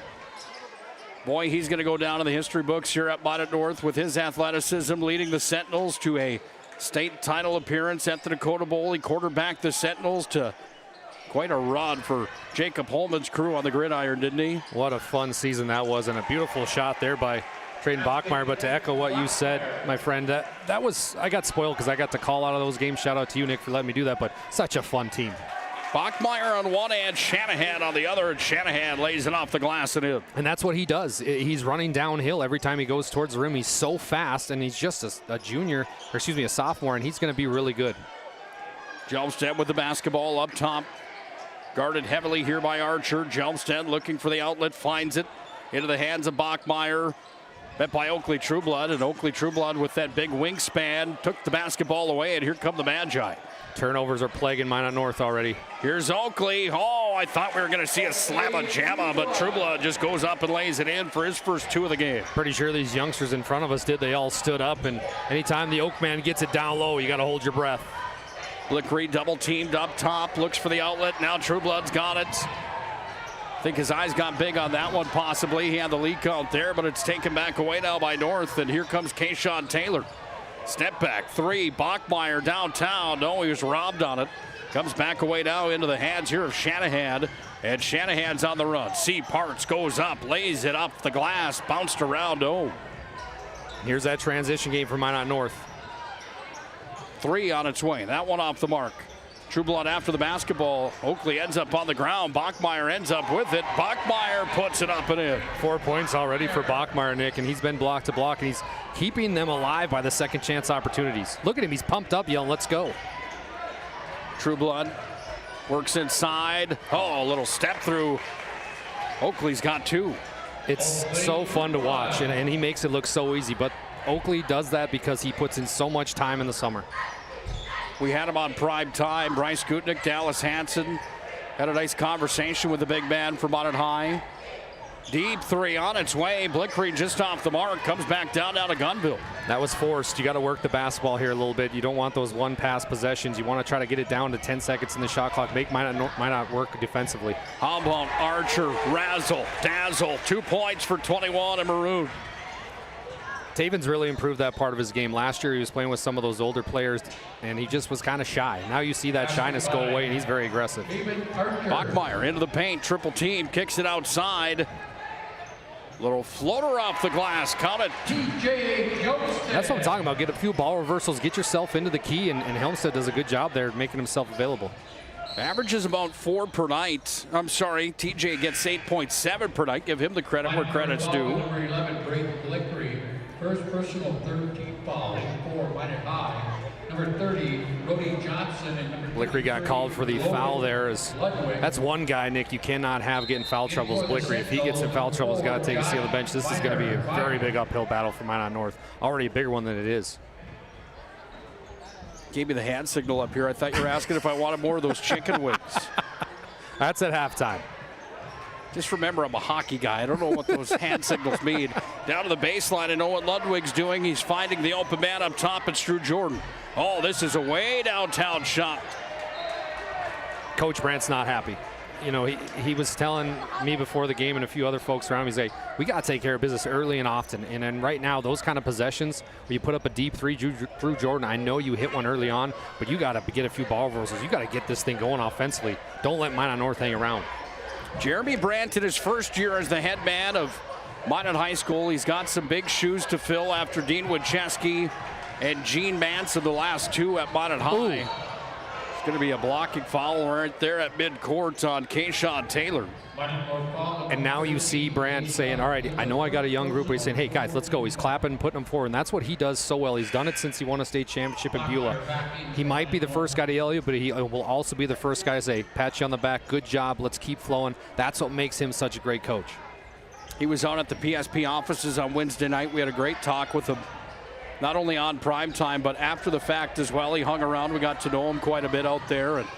Boy, he's going to go down in the history books here at Minot North with his athleticism, leading the Sentinels to a state title appearance at the Dakota Bowl. He quarterbacked the Sentinels to quite a run for Jacob Holman's crew on the gridiron, didn't he? What a fun season that was, and a beautiful shot there by Trayden Bachmeyer. But to echo what you said, my friend, that was, I got spoiled because I got to call out of those games. Shout out to you, Nick, for letting me do that, but such a fun team. Bachmeyer on one end, Shanahan on the other, and Shanahan lays it off the glass and in. And that's what he does. He's running downhill every time he goes towards the rim. He's so fast, and he's just a sophomore, and he's going to be really good. Jelmstead with the basketball up top. Guarded heavily here by Archer. Jelmstead looking for the outlet, finds it into the hands of Bachmeyer. Met by Oakley Trueblood, and Oakley Trueblood with that big wingspan took the basketball away, and here come the Magi. Turnovers are plaguing Minot North already. Here's Oakley. Oh, I thought we were going to see a slamma jamma, but Trueblood just goes up and lays it in for his first two of the game. Pretty sure these youngsters in front of us did. They all stood up, and anytime the Oak man gets it down low, you got to hold your breath. Blickery double teamed up top, looks for the outlet. Now Trueblood's got it. I think his eyes got big on that one possibly. He had the lead count there, but it's taken back away now by North, and here comes Kayshawn Taylor. Step back three, Bachmeyer downtown. No, he was robbed on it. Comes back away now into the hands here of Shanahan, and Shanahan's on the run. C. Parts goes up, lays it up the glass, bounced around. Oh. Here's that transition game for Minot North. Three on its way. That one off the mark. Trueblood after the basketball. Oakley ends up on the ground. Bachmeyer ends up with it. Bachmeyer puts it up and in. 4 points already for Bachmeyer, Nick, and he's been block to block, and he's keeping them alive by the second chance opportunities. Look at him. He's pumped up, yelling, let's go. Trueblood works inside. Oh, a little step through. Oakley's got two. It's so fun to watch, and he makes it look so easy, but Oakley does that because he puts in so much time in the summer. We had him on prime time. Bryce Gutnick, Dallas Hansen had a nice conversation with the big man from Minot High. Deep three on its way. Blickery just off the mark. Comes back down to Gunville. That was forced. You got to work the basketball here a little bit. You don't want those one pass possessions. You want to try to get it down to 10 seconds in the shot clock. Might not work defensively. How about Archer, razzle, dazzle. 2 points for 21 and Maroon. Taven's really improved that part of his game. Last year he was playing with some of those older players, and he just was kind of shy. Now you see that shyness go away, and he's very aggressive. Bachmeyer into the paint, triple team, kicks it outside. Little floater off the glass, count it. That's what I'm talking about. Get a few ball reversals, get yourself into the key, and Helmstead does a good job there making himself available. Averages about 4 per night. I'm sorry, TJ gets 8.7 per night. Give him the credit where credit's due. Number 11, Brayden Blickery. First personal 13 foul, 4 Minot High. Number 30, Brody Johnson. And number Blickery got called for the foul there. That's one guy, Nick, you cannot have getting foul troubles. Blickery, if he gets in foul trouble, he's got to take a seat on the bench. This is going to be a very big uphill battle for Minot North. Already a bigger one than it is. Gave me the hand signal up here. I thought you were asking if I wanted more of those chicken wings. That's at halftime. Just remember, I'm a hockey guy. I don't know what those hand signals mean. Down to the baseline, I know what Ludwig's doing. He's finding the open man up top. It's Drew Jordan. Oh, this is a way downtown shot. Coach Brandt's not happy. you know, he was telling me before the game and a few other folks around me, he's like, we got to take care of business early and often. And then right now, those kind of possessions where you put up a deep three, Drew Jordan, I know you hit one early on, but you got to get a few ball reversals. You got to get this thing going offensively. Don't let Minot North hang around. Jeremy Brandt in his first year as the head man of Minot High School. He's got some big shoes to fill after Dean Winchesky and Gene Manson, the last two at Minot High. Ooh. It's going to be a blocking foul right there at midcourt on Kayshawn Taylor. And now you see Brandt saying, all right, I know I got a young group, but he's saying, hey, guys, let's go. He's clapping, putting them forward, and that's what he does so well. He's done it since he won a state championship in Beulah. He might be the first guy to yell at you, but he will also be the first guy to say, pat you on the back, good job, let's keep flowing. That's what makes him such a great coach. He was on at the PSP offices on Wednesday night. We had a great talk with him, not only on prime time, but after the fact as well. He hung around. We got to know him quite a bit out there. And,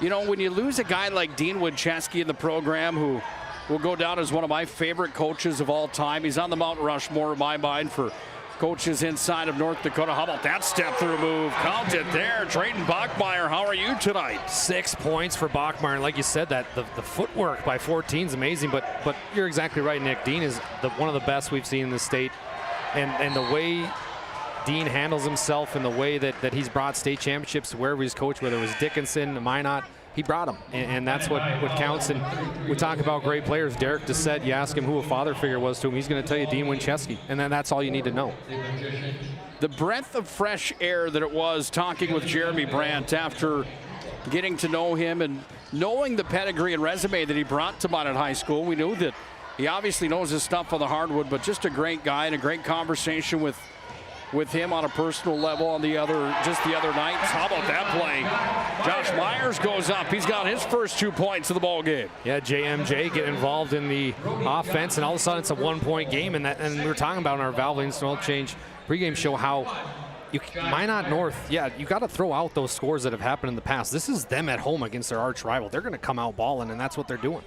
you know, when you lose a guy like Dean Winchesky in the program, who will go down as one of my favorite coaches of all time, he's on the Mount Rushmore in my mind for coaches inside of North Dakota. How about that step-through move? Count it there. Drayton Bachmeyer, how are you tonight? 6 points for Bachmeyer. And like you said, that the footwork by 14 is amazing. But you're exactly right, Nick. Dean is one of the best we've seen in the state. And the way Dean handles himself and the way that he's brought state championships wherever he's coached, whether it was Dickinson, Minot, he brought them. And that's what counts. And we talk about great players. Derek Doucette, you ask him who a father figure was to him, he's going to tell you Dean Winchesky. And then that's all you need to know. The breath of fresh air that it was talking with Jeremy Brandt after getting to know him and knowing the pedigree and resume that he brought to Minot High School. We knew that he obviously knows his stuff on the hardwood, but just a great guy and a great conversation with him on a personal level on the other nights. How about that play? Josh Myers goes up. He's got his first 2 points of the ball game. Yeah, JMJ get involved in the offense, and all of a sudden it's a 1-point game. And we were talking about in our Valvoline Oil Change pregame show how Minot North, yeah, you got to throw out those scores that have happened in the past. This is them at home against their arch rival. They're going to come out balling, and that's what they're doing.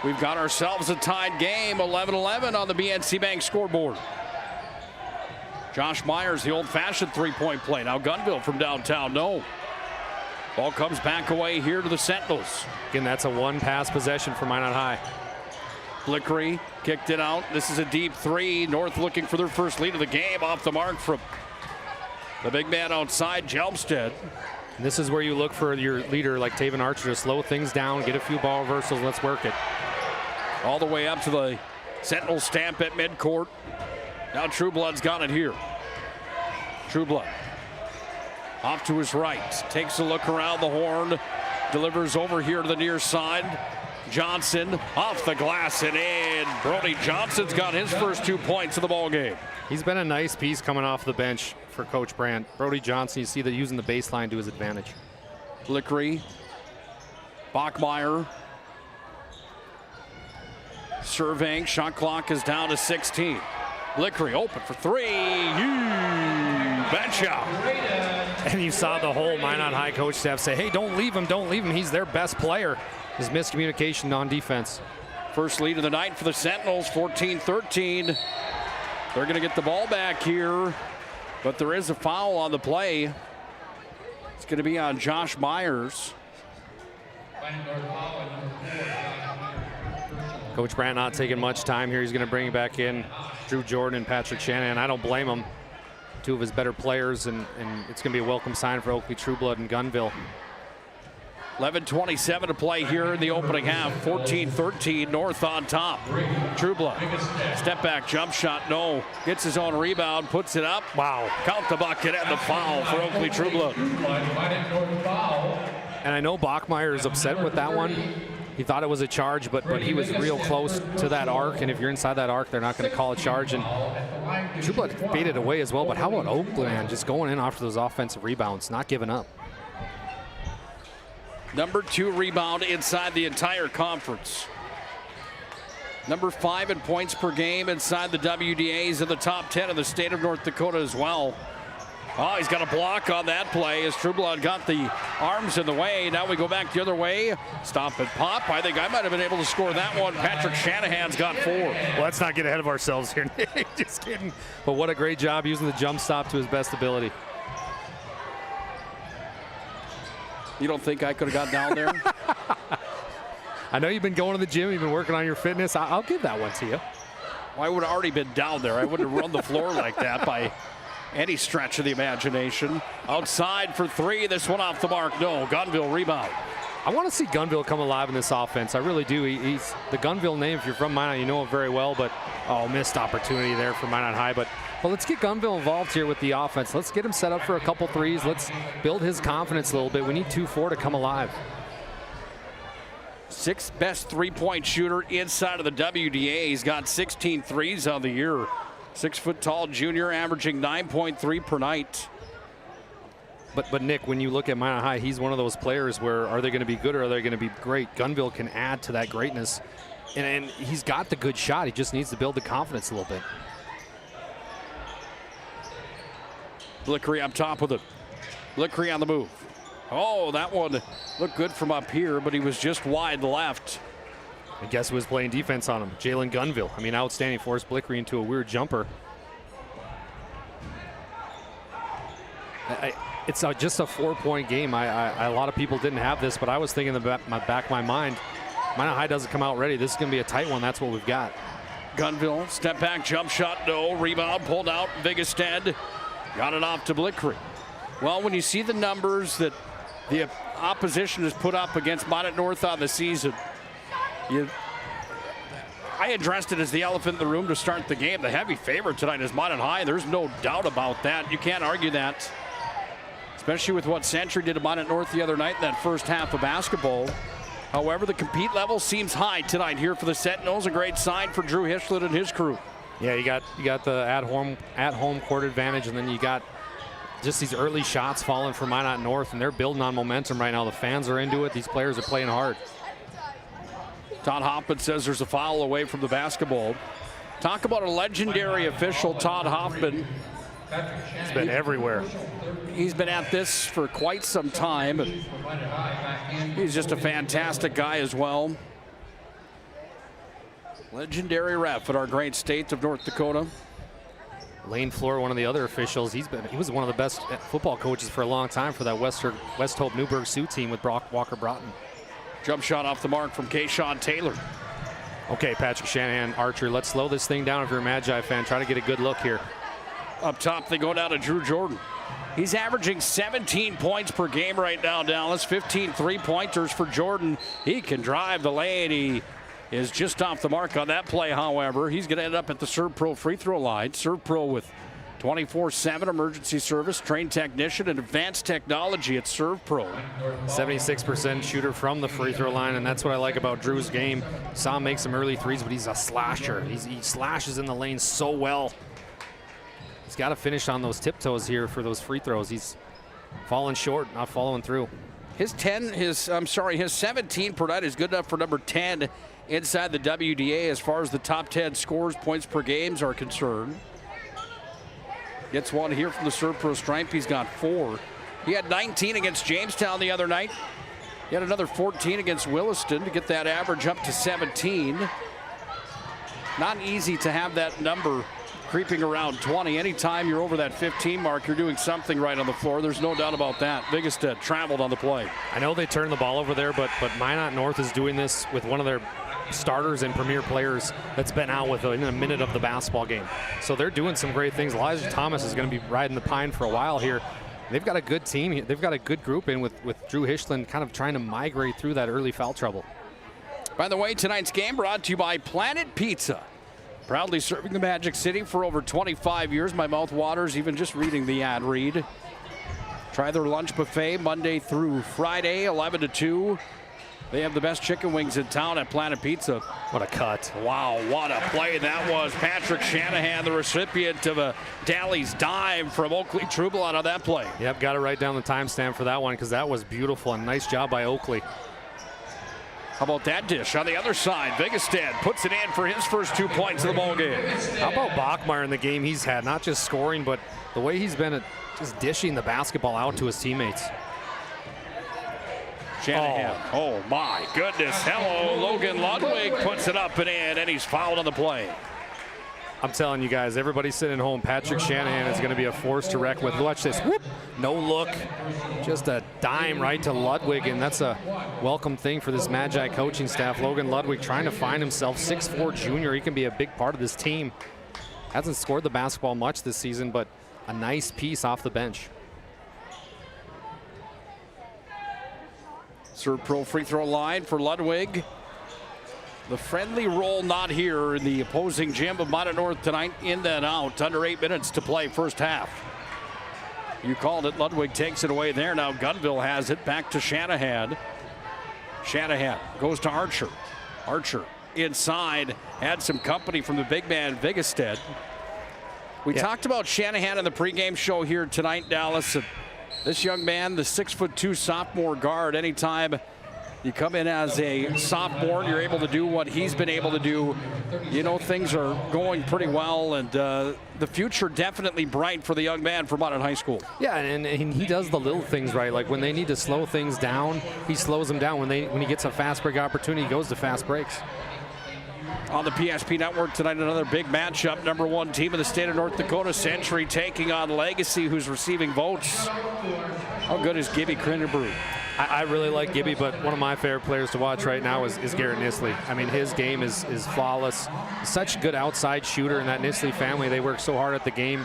We've got ourselves a tied game, 11-11 on the BNC Bank scoreboard. Josh Myers, the old-fashioned three-point play. Now Gunville from downtown, no. Ball comes back away here to the Sentinels. Again, that's a one-pass possession for Minot High. Blickery kicked it out. This is a deep three. North looking for their first lead of the game. Off the mark from the big man outside, Jelmstead. And this is where you look for your leader like Taven Archer to slow things down, get a few ball reversals, let's work it. All the way up to the Sentinel stamp at midcourt. Now Trueblood's got it here. Trueblood off to his right. Takes a look around the horn. Delivers over here to the near side. Johnson off the glass and in. Brody Johnson's got his first 2 points of the ball game. He's been a nice piece coming off the bench for Coach Brandt. Brody Johnson, you see that using the baseline to his advantage. Blickery. Bachmeyer. Surveying. Shot clock is down to 16. Blickery open for three. You betcha. And you saw the whole Minot High coach staff say, hey, don't leave him, don't leave him. He's their best player. His miscommunication on defense. First lead of the night for the Sentinels, 14-13. They're going to get the ball back here, but there is a foul on the play. It's going to be on Josh Myers. Coach Brandt not taking much time here. He's going to bring it back in. Drew Jordan and Patrick Shanahan. I don't blame him. Two of his better players, and it's going to be a welcome sign for Oakley Trueblood and Gunville. 11:27 to play here in the opening half. 14-13, North on top. Trueblood, step back jump shot, no. Gets his own rebound, puts it up. Wow. Count the bucket and the foul for Oakley Trueblood. And I know Bachmeyer is upset with that one. He thought it was a charge, but he was real close to that arc, and if you're inside that arc, they're not going to call a charge. And Trueblood faded away as well, but how about Oakland, man, just going in after those offensive rebounds, not giving up. Number 2 rebound inside the entire conference. Number 5 in points per game inside the WDAs in the top 10 of the state of North Dakota as well. Oh, he's got a block on that play as Trueblood got the arms in the way. Now we go back the other way. Stop and pop. I think I might have been able to score that one. Patrick Shanahan's got 4. Well, let's not get ahead of ourselves here, Nick. Just kidding. But what a great job using the jump stop to his best ability. You don't think I could have got down there? I know you've been going to the gym, you've been working on your fitness. I'll give that one to you. Well, I would have already been down there. I wouldn't have run the floor like that by any stretch of the imagination. Outside for three. This one off the mark. No. Gunville rebound. I want to see Gunville come alive in this offense. I really do. He's the Gunville name. If you're from Minot, you know it very well. But missed opportunity there for Minot High. But let's get Gunville involved here with the offense. Let's get him set up for a couple threes. Let's build his confidence a little bit. We need 2-4 to come alive. Sixth best three-point shooter inside of the WDA. He's got 16 threes on the year. 6-foot-tall junior, averaging 9.3 per night. But Nick, when you look at Minot High, he's one of those players where are they going to be good or are they going to be great? Gunville can add to that greatness. And he's got the good shot. He just needs to build the confidence a little bit. Blickery up top with it. Blickery on the move. Oh, that one looked good from up here, but he was just wide left. And guess who was playing defense on him? Jalen Gunville. I mean, outstanding. Forced Blickery into a weird jumper. It's just a 4-point game. A lot of people didn't have this, but I was thinking in the back of my mind, Minot High doesn't come out ready. This is going to be a tight one. That's what we've got. Gunville, step back, jump shot, no. Rebound, pulled out, Vigestad. Got it off to Blickery. Well, when you see the numbers that the opposition has put up against Minot North on the season, I addressed it as the elephant in the room to start the game. The heavy favorite tonight is Minot High. There's no doubt about that. You can't argue that, especially with what Century did to Minot North the other night in that first half of basketball. However, the compete level seems high tonight here for the Sentinels. A great sign for Drew Hischlett and his crew. Yeah, you got the at home court advantage, and then you got just these early shots falling for Minot North, and they're building on momentum right now. The fans are into it. These players are playing hard. Todd Hoffman says there's a foul away from the basketball. Talk about a legendary official, Todd Hoffman. He's been everywhere. He's been at this for quite some time. He's just a fantastic guy as well. Legendary ref at our great state of North Dakota. Lane Floor, one of the other officials, he was one of the best football coaches for a long time for that West Hope Newburgh Sioux team with Walker Broughton. Jump shot off the mark from Kayshawn Taylor. Okay, Patrick Shanahan, Archer, let's slow this thing down if you're a Magi fan. Try to get a good look here. Up top, they go down to Drew Jordan. He's averaging 17 points per game right now, Dallas. 15 three-pointers for Jordan. He can drive the lane. He is just off the mark on that play, however. He's going to end up at the ServPro free throw line. ServPro with 24/7 emergency service, trained technician, and advanced technology at ServPro. 76% shooter from the free throw line, and that's what I like about Drew's game. Saw him make some early threes, but he's a slasher. He slashes in the lane so well. He's got to finish on those tiptoes here for those free throws. He's falling short, not following through. His 17 per night is good enough for number 10 inside the WDA as far as the top 10 scores, points per games are concerned. Gets one here from the ServPro stripe. He's got 4. He had 19 against Jamestown the other night. He had another 14 against Williston to get that average up to 17. Not easy to have that number creeping around 20. Anytime you're over that 15 mark, you're doing something right on the floor. There's no doubt about that. Vigestad traveled on the play. I know they turned the ball over there, but Minot North is doing this with one of their starters and premier players that's been out within a minute of the basketball game. So they're doing some great things. Elijah Thomas is going to be riding the pine for a while here. They've got a good team. They've got a good group in with Drew Hischlett kind of trying to migrate through that early foul trouble. By the way, tonight's game brought to you by Planet Pizza. Proudly serving the Magic City for over 25 years. My mouth waters even just reading the ad read. Try their lunch buffet Monday through Friday, 11 to 2. They have the best chicken wings in town at Planet Pizza. What a cut. Wow, what a play that was. Patrick Shanahan, the recipient of a Daly's dime from Oakley Trueblood on that play. Yep, got to write down the timestamp for that one because that was beautiful and nice job by Oakley. How about that dish on the other side? Vigestad puts it in for his first 2 points of the ball game. How about Bachmeyer in the game he's had? Not just scoring, but the way he's been just dishing the basketball out to his teammates. Shanahan. Oh my goodness. Hello, Logan Ludwig puts it up and in, and he's fouled on the play. I'm telling you guys, everybody sitting at home, Patrick Shanahan is going to be a force to reckon with. Watch this. Whoop. No look. Just a dime right to Ludwig, and that's a welcome thing for this Magi coaching staff. Logan Ludwig trying to find himself, 6'4" junior. He can be a big part of this team. Hasn't scored the basketball much this season, but a nice piece off the bench. Serve pro free throw line for Ludwig. The friendly roll not here in the opposing gym of Minot North tonight. In and out. Under 8 minutes to play first half. You called it. Ludwig takes it away there. Now Gunville has it. Back to Shanahan. Shanahan goes to Archer. Archer inside. Had some company from the big man Vigestead. We talked about Shanahan in the pregame show here tonight, Dallas. This young man, the 6'2" sophomore guard, anytime you come in as a sophomore, you're able to do what he's been able to do. You know, things are going pretty well, and the future definitely bright for the young man from Minot High School. Yeah, and he does the little things right. Like when they need to slow things down, he slows them down. When he gets a fast break opportunity, he goes to fast breaks. On the PSP Network tonight, another big matchup. Number 1 team in the state of North Dakota, Century, taking on Legacy, who's receiving votes. How good is Gibby Crinebrew? I really like Gibby, but one of my favorite players to watch right now is Garrett Nisley. I mean, his game is flawless. Such a good outside shooter in that Nisley family. They work so hard at the game.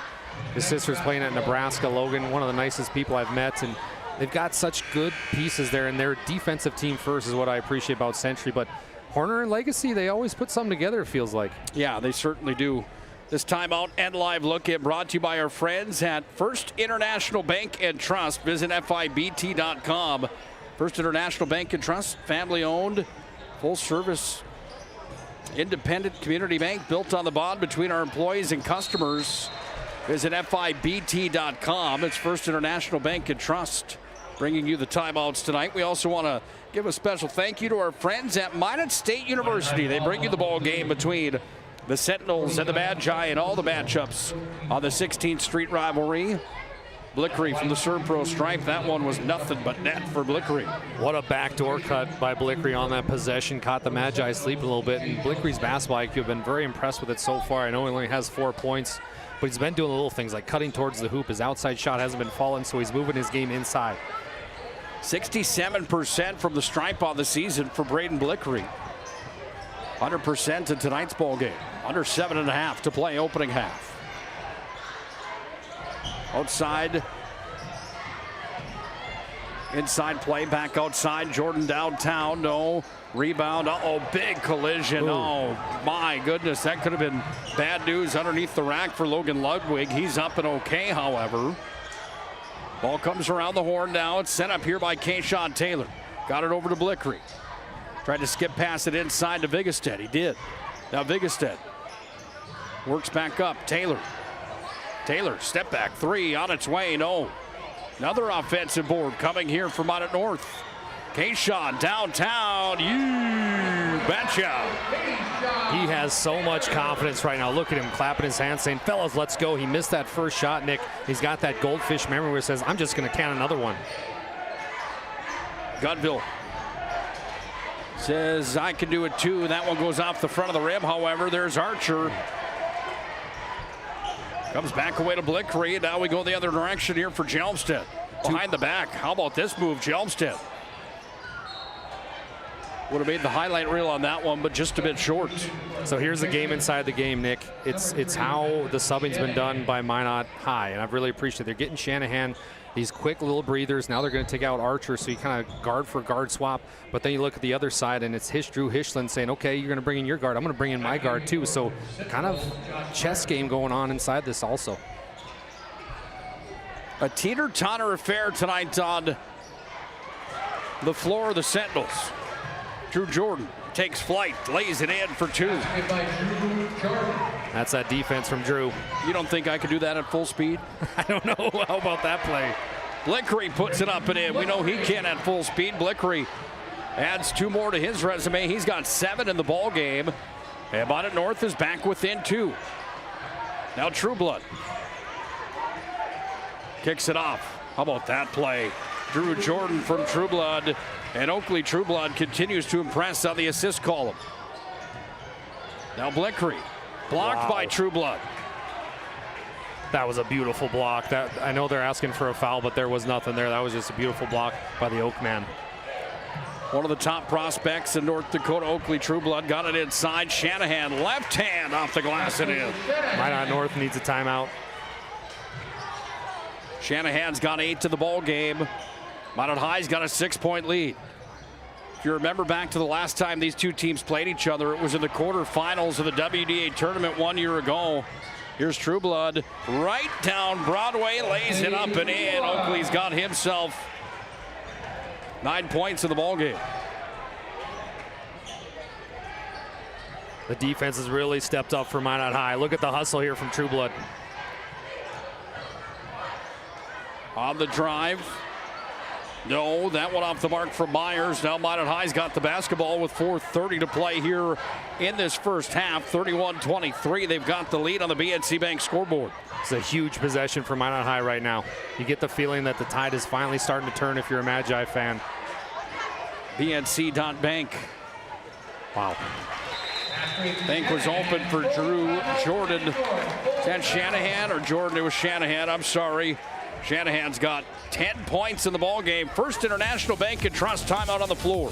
His sister's playing at Nebraska. Logan, one of the nicest people I've met, and they've got such good pieces there, and their defensive team first is what I appreciate about Century. But Horner and Legacy, they always put something together, it feels like. Yeah, they certainly do. This timeout and live look in brought to you by our friends at First International Bank and Trust. Visit FIBT.com. First International Bank and Trust, family owned, full service, independent community bank built on the bond between our employees and customers. Visit FIBT.com. It's First International Bank and Trust bringing you the timeouts tonight. We also want to give a special thank you to our friends at Minot State University. They bring you the ball game between the Sentinels and the Magi and all the matchups on the 16th Street rivalry. Blickery from the serve pro stripe. That one was nothing but net for Blickery. What a backdoor cut by Blickery on that possession. Caught the Magi sleeping a little bit. And Blickery's basketball IQ, have been very impressed with it so far. I know he only has 4 points, but he's been doing little things like cutting towards the hoop. His outside shot hasn't been falling, so he's moving his game inside. 67% from the stripe on the season for Braden Blickery. 100% in tonight's ball game. Under 7.5 to play opening half. Outside. Inside play, back outside. Jordan downtown, no. Rebound, uh-oh, big collision. Ooh. Oh, my goodness, that could have been bad news underneath the rack for Logan Ludwig. He's up and okay, however. Ball comes around the horn now. It's sent up here by Kayshawn Taylor. Got it over to Blickery. Tried to skip past it inside to Vigestead. He did. Now Vigestead works back up. Taylor, step back three on its way. No. Another offensive board coming here from Minot North. Kayshawn downtown. You betcha. He has so much confidence right now. Look at him clapping his hands saying, fellas, let's go. He missed that first shot, Nick. He's got that goldfish memory where he says, I'm just going to count another one. Gunville says, I can do it too. That one goes off the front of the rim. However, there's Archer. Comes back away to Blickery, and now we go the other direction here for Jelmstead. Behind the back. How about this move, Jelmstead? Would have made the highlight reel on that one, but just a bit short. So here's the game inside the game, Nick. It's how the subbing's been done by Minot High, and I've really appreciated it. They're getting Shanahan these quick little breathers. Now they're going to take out Archer, so you kind of guard for guard swap. But then you look at the other side, and it's Drew Hishland saying, okay, you're going to bring in your guard. I'm going to bring in my guard too. So kind of chess game going on inside this also. A teeter-totter affair tonight on the floor of the Sentinels. Drew Jordan takes flight, lays it in for two. That's that defense from Drew. You don't think I could do that at full speed? I don't know. How about that play? Blickery puts it up and in. We know he can at full speed. Blickery adds two more to his resume. He's got 7 in the ball game. And Minot North is back within 2. Now Trueblood kicks it off. How about that play? Drew Jordan from Trueblood. And Oakley Trueblood continues to impress on the assist column. Now Blickery Blocked by True Blood. That was a beautiful block. That I know they're asking for a foul, but there was nothing there. That was just a beautiful block by the Oak man. One of the top prospects in North Dakota, Oakley Trueblood, got it inside. Shanahan, left hand off the glass and in. Minot North needs a timeout. Shanahan's got 8 to the ball game. Minot High's got a 6-point lead. If you remember back to the last time these two teams played each other, it was in the quarterfinals of the WDA tournament 1 year ago. Here's Trueblood right down Broadway, lays it up and in. Oakley's got himself 9 points in the ball game. The defense has really stepped up for Minot High. Look at the hustle here from Trueblood. On the drive. No, that one off the mark from Myers. Now Minot High's got the basketball with 4:30 to play here in this first half. 31-23. They've got the lead on the BNC Bank scoreboard. It's a huge possession for Minot High right now. You get the feeling that the tide is finally starting to turn if you're a Magi fan. BNC.bank. Wow. Bank was open for Drew Jordan. Is that Shanahan or Jordan? It was Shanahan. I'm sorry. Shanahan's got 10 points in the ball game. First International Bank and Trust timeout on the floor.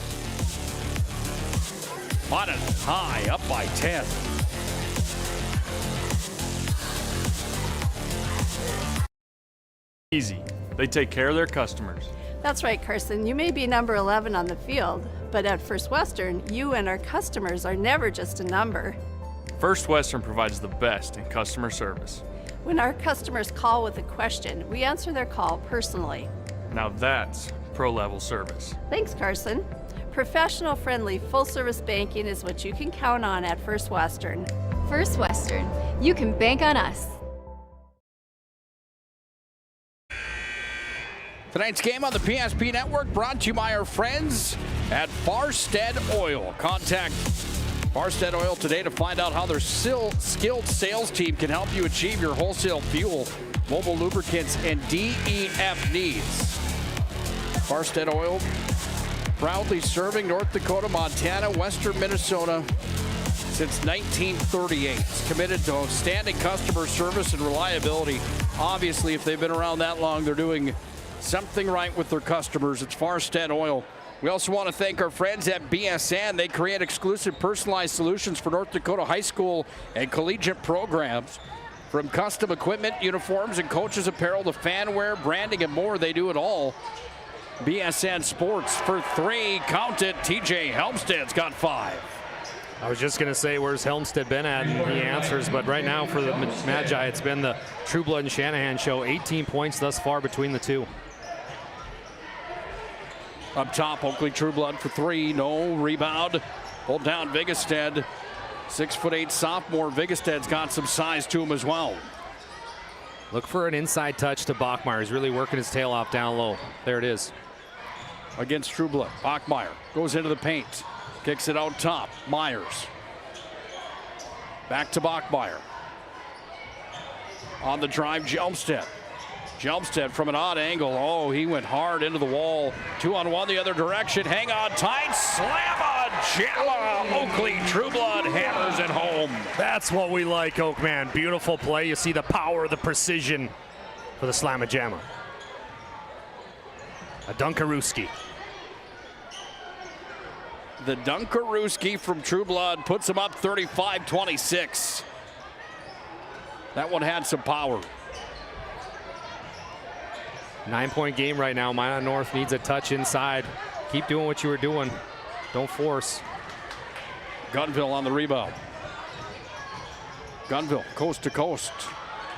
Minot High up by 10. Easy. They take care of their customers. That's right, Carson. You may be number 11 on the field, but at First Western, you and our customers are never just a number. First Western provides the best in customer service. When our customers call with a question, we answer their call personally. Now that's pro-level service. Thanks, Carson. Professional, friendly, full-service banking is what you can count on at First Western. First Western. You can bank on us. Tonight's game on the PSP Network brought to you by our friends at Farstead Oil. Contact Farstead Oil today to find out how their skilled sales team can help you achieve your wholesale fuel, mobile lubricants, and DEF needs. Farstead Oil, proudly serving North Dakota, Montana, Western Minnesota since 1938. It's committed to outstanding customer service and reliability. Obviously, if they've been around that long, they're doing something right with their customers. It's Farstead Oil. We also want to thank our friends at BSN. They create exclusive personalized solutions for North Dakota high school and collegiate programs. From custom equipment, uniforms, and coaches apparel to fanware, branding, and more, they do it all. BSN Sports for 3. Count it. TJ Helmsted's got 5. I was just going to say, where's Helmstead been at? And he answers, but right now for the Magi, it's been the Trueblood and Shanahan show. 18 points thus far between the two. Up top, Oakley Trueblood for 3. No rebound. Pulled down Vigestead. 6'8" sophomore. Vigested's got some size to him as well. Look for an inside touch to Bachmeyer. He's really working his tail off down low. There it is. Against Trueblood. Bachmeyer goes into the paint. Kicks it out top. Myers. Back to Bachmeyer. On the drive, Jelmstead. Jelmstead from an odd angle. Oh, he went hard into the wall. 2-on-1 the other direction. Hang on tight. Slam on Jella. Oakley Trueblood hammers it home. That's what we like, Oakman. Beautiful play. You see the power, the precision for the Slamma-Jamma. A Dunkarooski. The Dunkarooski from Trueblood puts him up 35-26. That one had some power. 9-point game right now. Minot North needs a touch inside. Keep doing what you were doing. Don't force. Gunville on the rebound. Gunville coast to coast.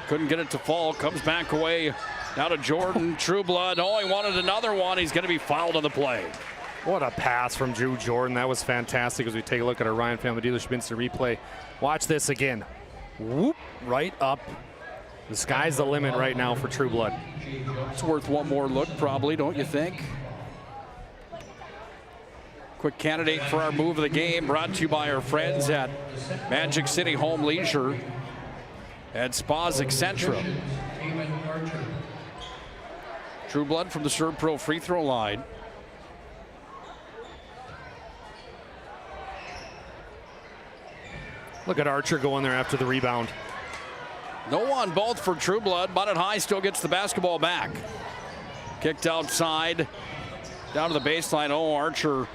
Couldn't get it to fall. Comes back away. Now to Jordan. Trueblood. Oh, he wanted another one. He's going to be fouled on the play. What a pass from Drew Jordan. That was fantastic as we take a look at our Ryan Family Dealership instant replay. Watch this again. Whoop, right up. The sky's the limit right now for Trueblood. It's worth one more look, probably, don't you think? Quick candidate for our move of the game, brought to you by our friends at Magic City Home Leisure and Spas Accentra. Trueblood from the Serve Pro free throw line. Look at Archer going there after the rebound. No on both for True Blood. Minot High still gets the basketball back. Kicked outside, down to the baseline. Oh, Archer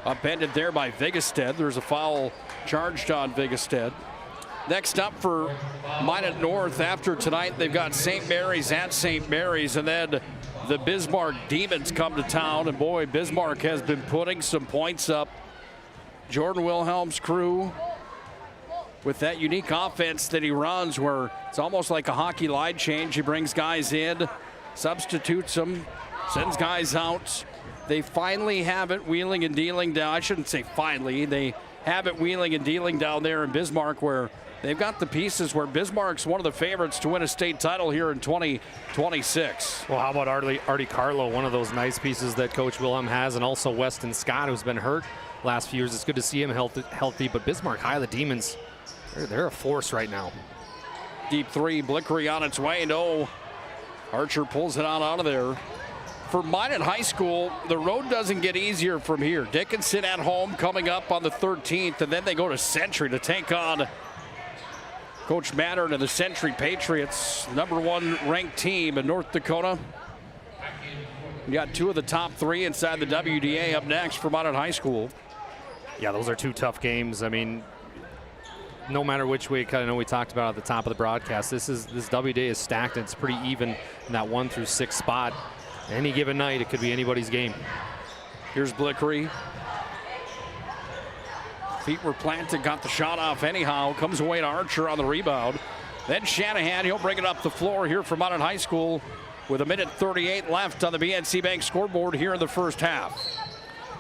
upended there by Vigestead. There's a foul charged on Vigestead. Next up for Minot North after tonight, they've got St. Mary's at St. Mary's, and then the Bismarck Demons come to town. And boy, Bismarck has been putting some points up. Jordan Wilhelm's crew, with that unique offense that he runs, where it's almost like a hockey line change. He brings guys in, substitutes them, sends guys out. They finally have it wheeling and dealing down. I shouldn't say finally. They have it wheeling and dealing down there in Bismarck, where they've got the pieces where Bismarck's one of the favorites to win a state title here in 2026. Well, how about Artie Carlo, one of those nice pieces that Coach Wilhelm has, and also Weston Scott, who's been hurt last few years. It's good to see him healthy, but Bismarck High, the Demons, they're a force right now. Deep three, Blickery on its way. No, Archer pulls it out of there. For Minot High School, the road doesn't get easier from here. Dickinson at home coming up on the 13th, and then they go to Century to take on Coach Mattern and the Century Patriots, #1 ranked team in North Dakota. You got two of the top three inside the WDA up next for Minot High School. Yeah, those are two tough games. I mean, no matter which way, I know we talked about at the top of the broadcast, this WDA is stacked, and it's pretty even in that 1 through 6 spot. Any given night, it could be anybody's game. Here's Blickery. Feet were planted, got the shot off anyhow. Comes away to Archer on the rebound. Then Shanahan, he'll bring it up the floor here for Minot High School with 1:38 left on the BNC Bank scoreboard here in the first half.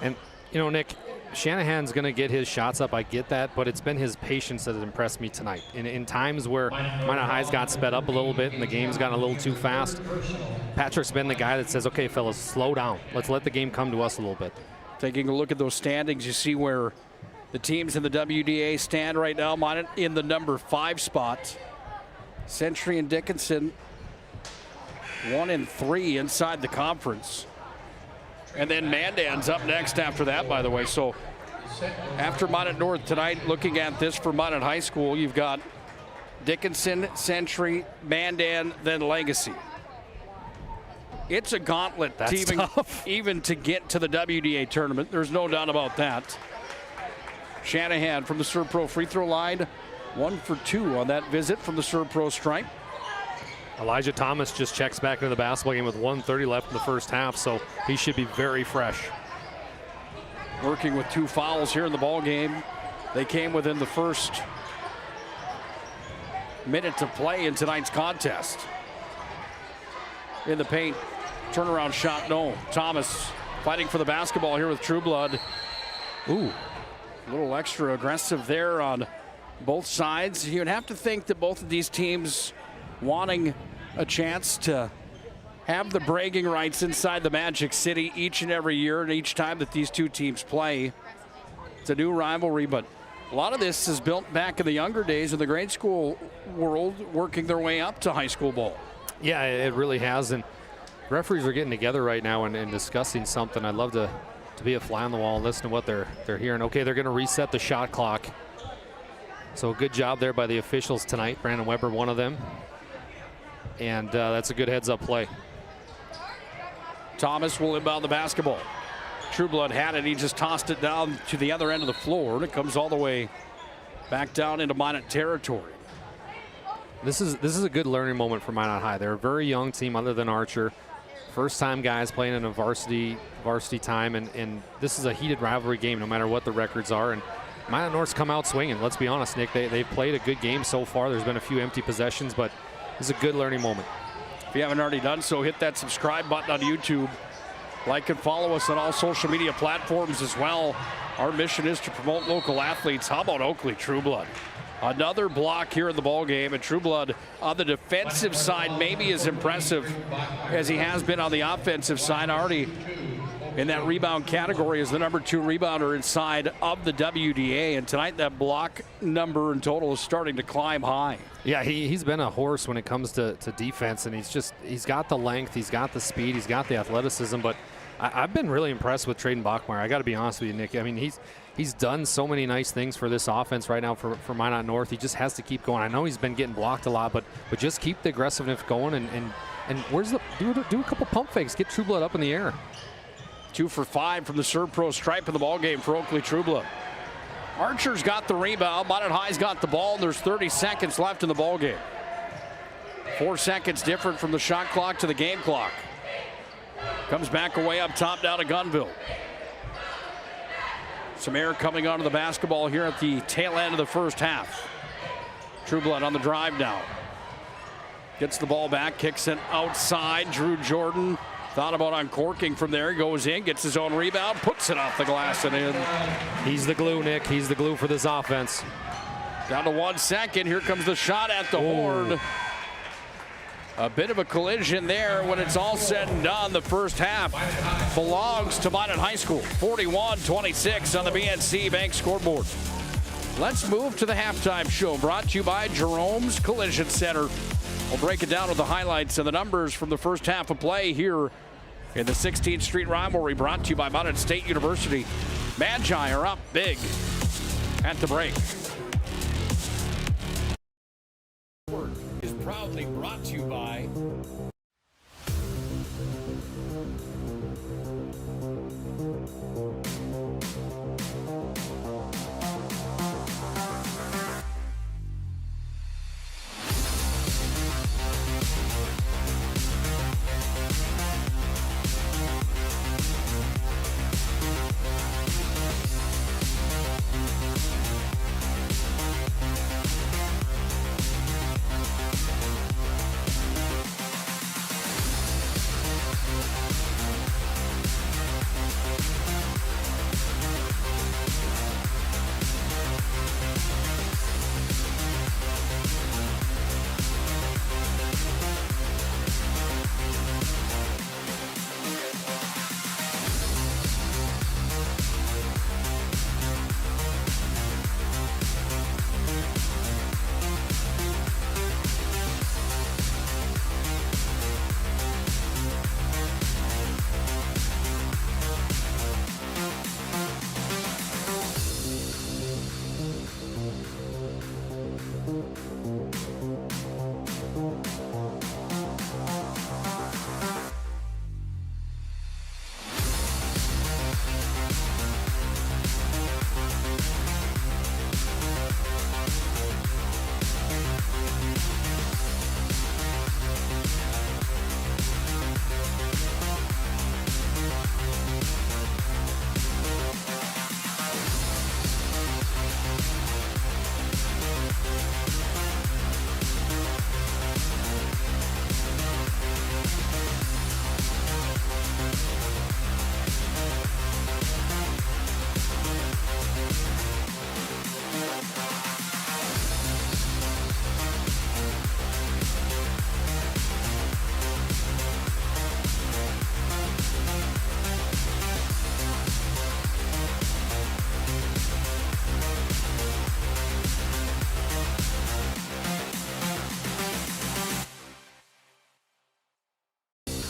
And, you know, Nick, Shanahan's going to get his shots up. I get that, but it's been his patience that has impressed me tonight. In times where Minot High's got sped up a little bit and the game's gotten a little too fast, Patrick's been the guy that says, okay, fellas, slow down. Let's let the game come to us a little bit. Taking a look at those standings, you see where the teams in the WDA stand right now. Minot in the #5 spot. Century and Dickinson 1 and 3 inside the conference. And then Mandan's up next after that, by the way. So after Minot North tonight, looking at this for Minot High School, you've got Dickinson, Century, Mandan, then Legacy. It's a gauntlet even to get to the WDA tournament. There's no doubt about that. Shanahan from the ServPro free throw line, 1 for 2 on that visit from the ServPro stripe. Elijah Thomas just checks back into the basketball game with 1:30 left in the first half, so he should be very fresh. Working with 2 fouls here in the ball game. They came within the first minute to play in tonight's contest. In the paint, turnaround shot, no. Thomas fighting for the basketball here with True Blood. Ooh, a little extra aggressive there on both sides. You'd have to think that both of these teams wanting a chance to have the bragging rights inside the Magic City each and every year, and each time that these two teams play. It's a new rivalry, but a lot of this is built back in the younger days of the grade school world, working their way up to high school ball. Yeah, it really has, and referees are getting together right now and discussing something. I'd love to be a fly on the wall and listen to what they're hearing. Okay, they're going to reset the shot clock. So good job there by the officials tonight. Brandon Weber, one of them. And that's a good heads-up play. Thomas will inbound the basketball. True Blood had it. He just tossed it down to the other end of the floor, and it comes all the way back down into Minot territory. This is a good learning moment for Minot High. They're a very young team other than Archer. First-time guys playing in a varsity time, and this is a heated rivalry game no matter what the records are. And Minot North's come out swinging. Let's be honest, Nick. They've played a good game so far. There's been a few empty possessions, but it's a good learning moment. If you haven't already done so, hit that subscribe button on YouTube. Like and follow us on all social media platforms as well. Our mission is to promote local athletes. How about Oakley True Blood? Another block here in the ball game, and True Blood on the defensive side maybe as impressive as he has been on the offensive side. Already in that rebound category as the #2 rebounder inside of the WDA, and tonight that block number in total is starting to climb high. Yeah, he's been a horse when it comes to defense, and he's got the length, he's got the speed, he's got the athleticism, but I've been really impressed with Traden Bachmeyer. I got to be honest with you, Nick. I mean, He's done so many nice things for this offense right now for Minot North. He just has to keep going. I know he's been getting blocked a lot, but just keep the aggressiveness going and where's the do a couple pump fakes, get Trueblood up in the air. 2 for 5 from the Serve Pro stripe in the ballgame for Oakley Trueblood. Archer's got the rebound. Minot High's got the ball, and there's 30 seconds left in the ballgame. 4 seconds different from the shot clock to the game clock. Comes back away up top down to Gunville. Some air coming onto the basketball here at the tail end of the first half. Trueblood on the drive now. Gets the ball back, kicks it outside. Drew Jordan thought about uncorking from there. Goes in, gets his own rebound, puts it off the glass and in. He's the glue, Nick. He's the glue for this offense. Down to 1 second. Here comes the shot at the horn. A bit of a collision there. When it's all said and done, the first half belongs to Minot High School. 41-26 on the BNC Bank scoreboard. Let's move to the halftime show, brought to you by Jerome's Collision Center. We'll break it down with the highlights and the numbers from the first half of play here in the 16th Street Rivalry, brought to you by Minot State University. Magi are up big at the break. Is proudly brought to you by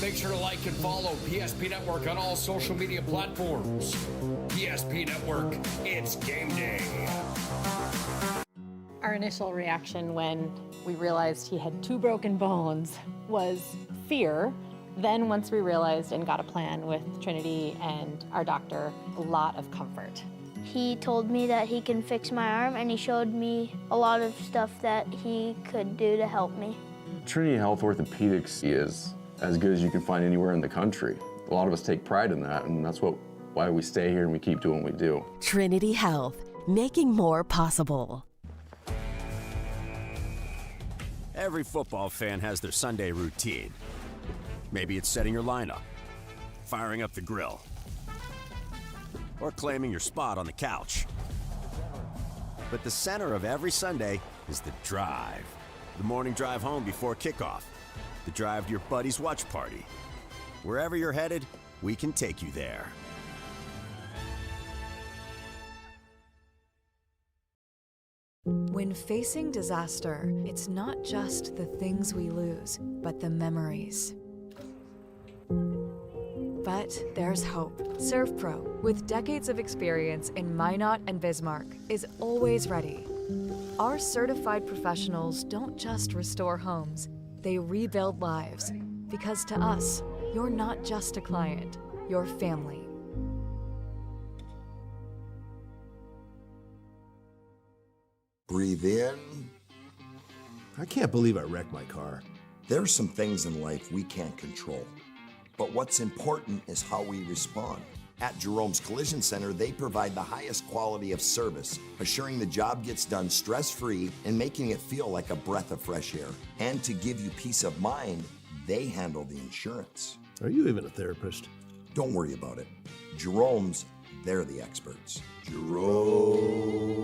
Make sure to like and follow PSP Network on all social media platforms. PSP Network, it's game day. Our initial reaction when we realized he had 2 broken bones was fear. Then once we realized and got a plan with Trinity and our doctor, a lot of comfort. He told me that he can fix my arm, and he showed me a lot of stuff that he could do to help me. Trinity Health Orthopedics is as good as you can find anywhere in the country. A lot of us take pride in that, and that's why we stay here and we keep doing what we do. Trinity Health, making more possible. Every football fan has their Sunday routine. Maybe it's setting your lineup, firing up the grill, or claiming your spot on the couch. But the center of every Sunday is the drive. The morning drive home before kickoff. The drive to your buddy's watch party. Wherever you're headed, we can take you there. When facing disaster, it's not just the things we lose, but the memories. But there's hope. ServPro, with decades of experience in Minot and Bismarck, is always ready. Our certified professionals don't just restore homes, they rebuild lives. Because to us, you're not just a client, you're family. Breathe in. I can't believe I wrecked my car. There's some things in life we can't control. But what's important is how we respond. At Jerome's Collision Center, they provide the highest quality of service, assuring the job gets done stress-free and making it feel like a breath of fresh air. And to give you peace of mind, they handle the insurance. Are you even a therapist? Don't worry about it. Jerome's, they're the experts. Jerome's.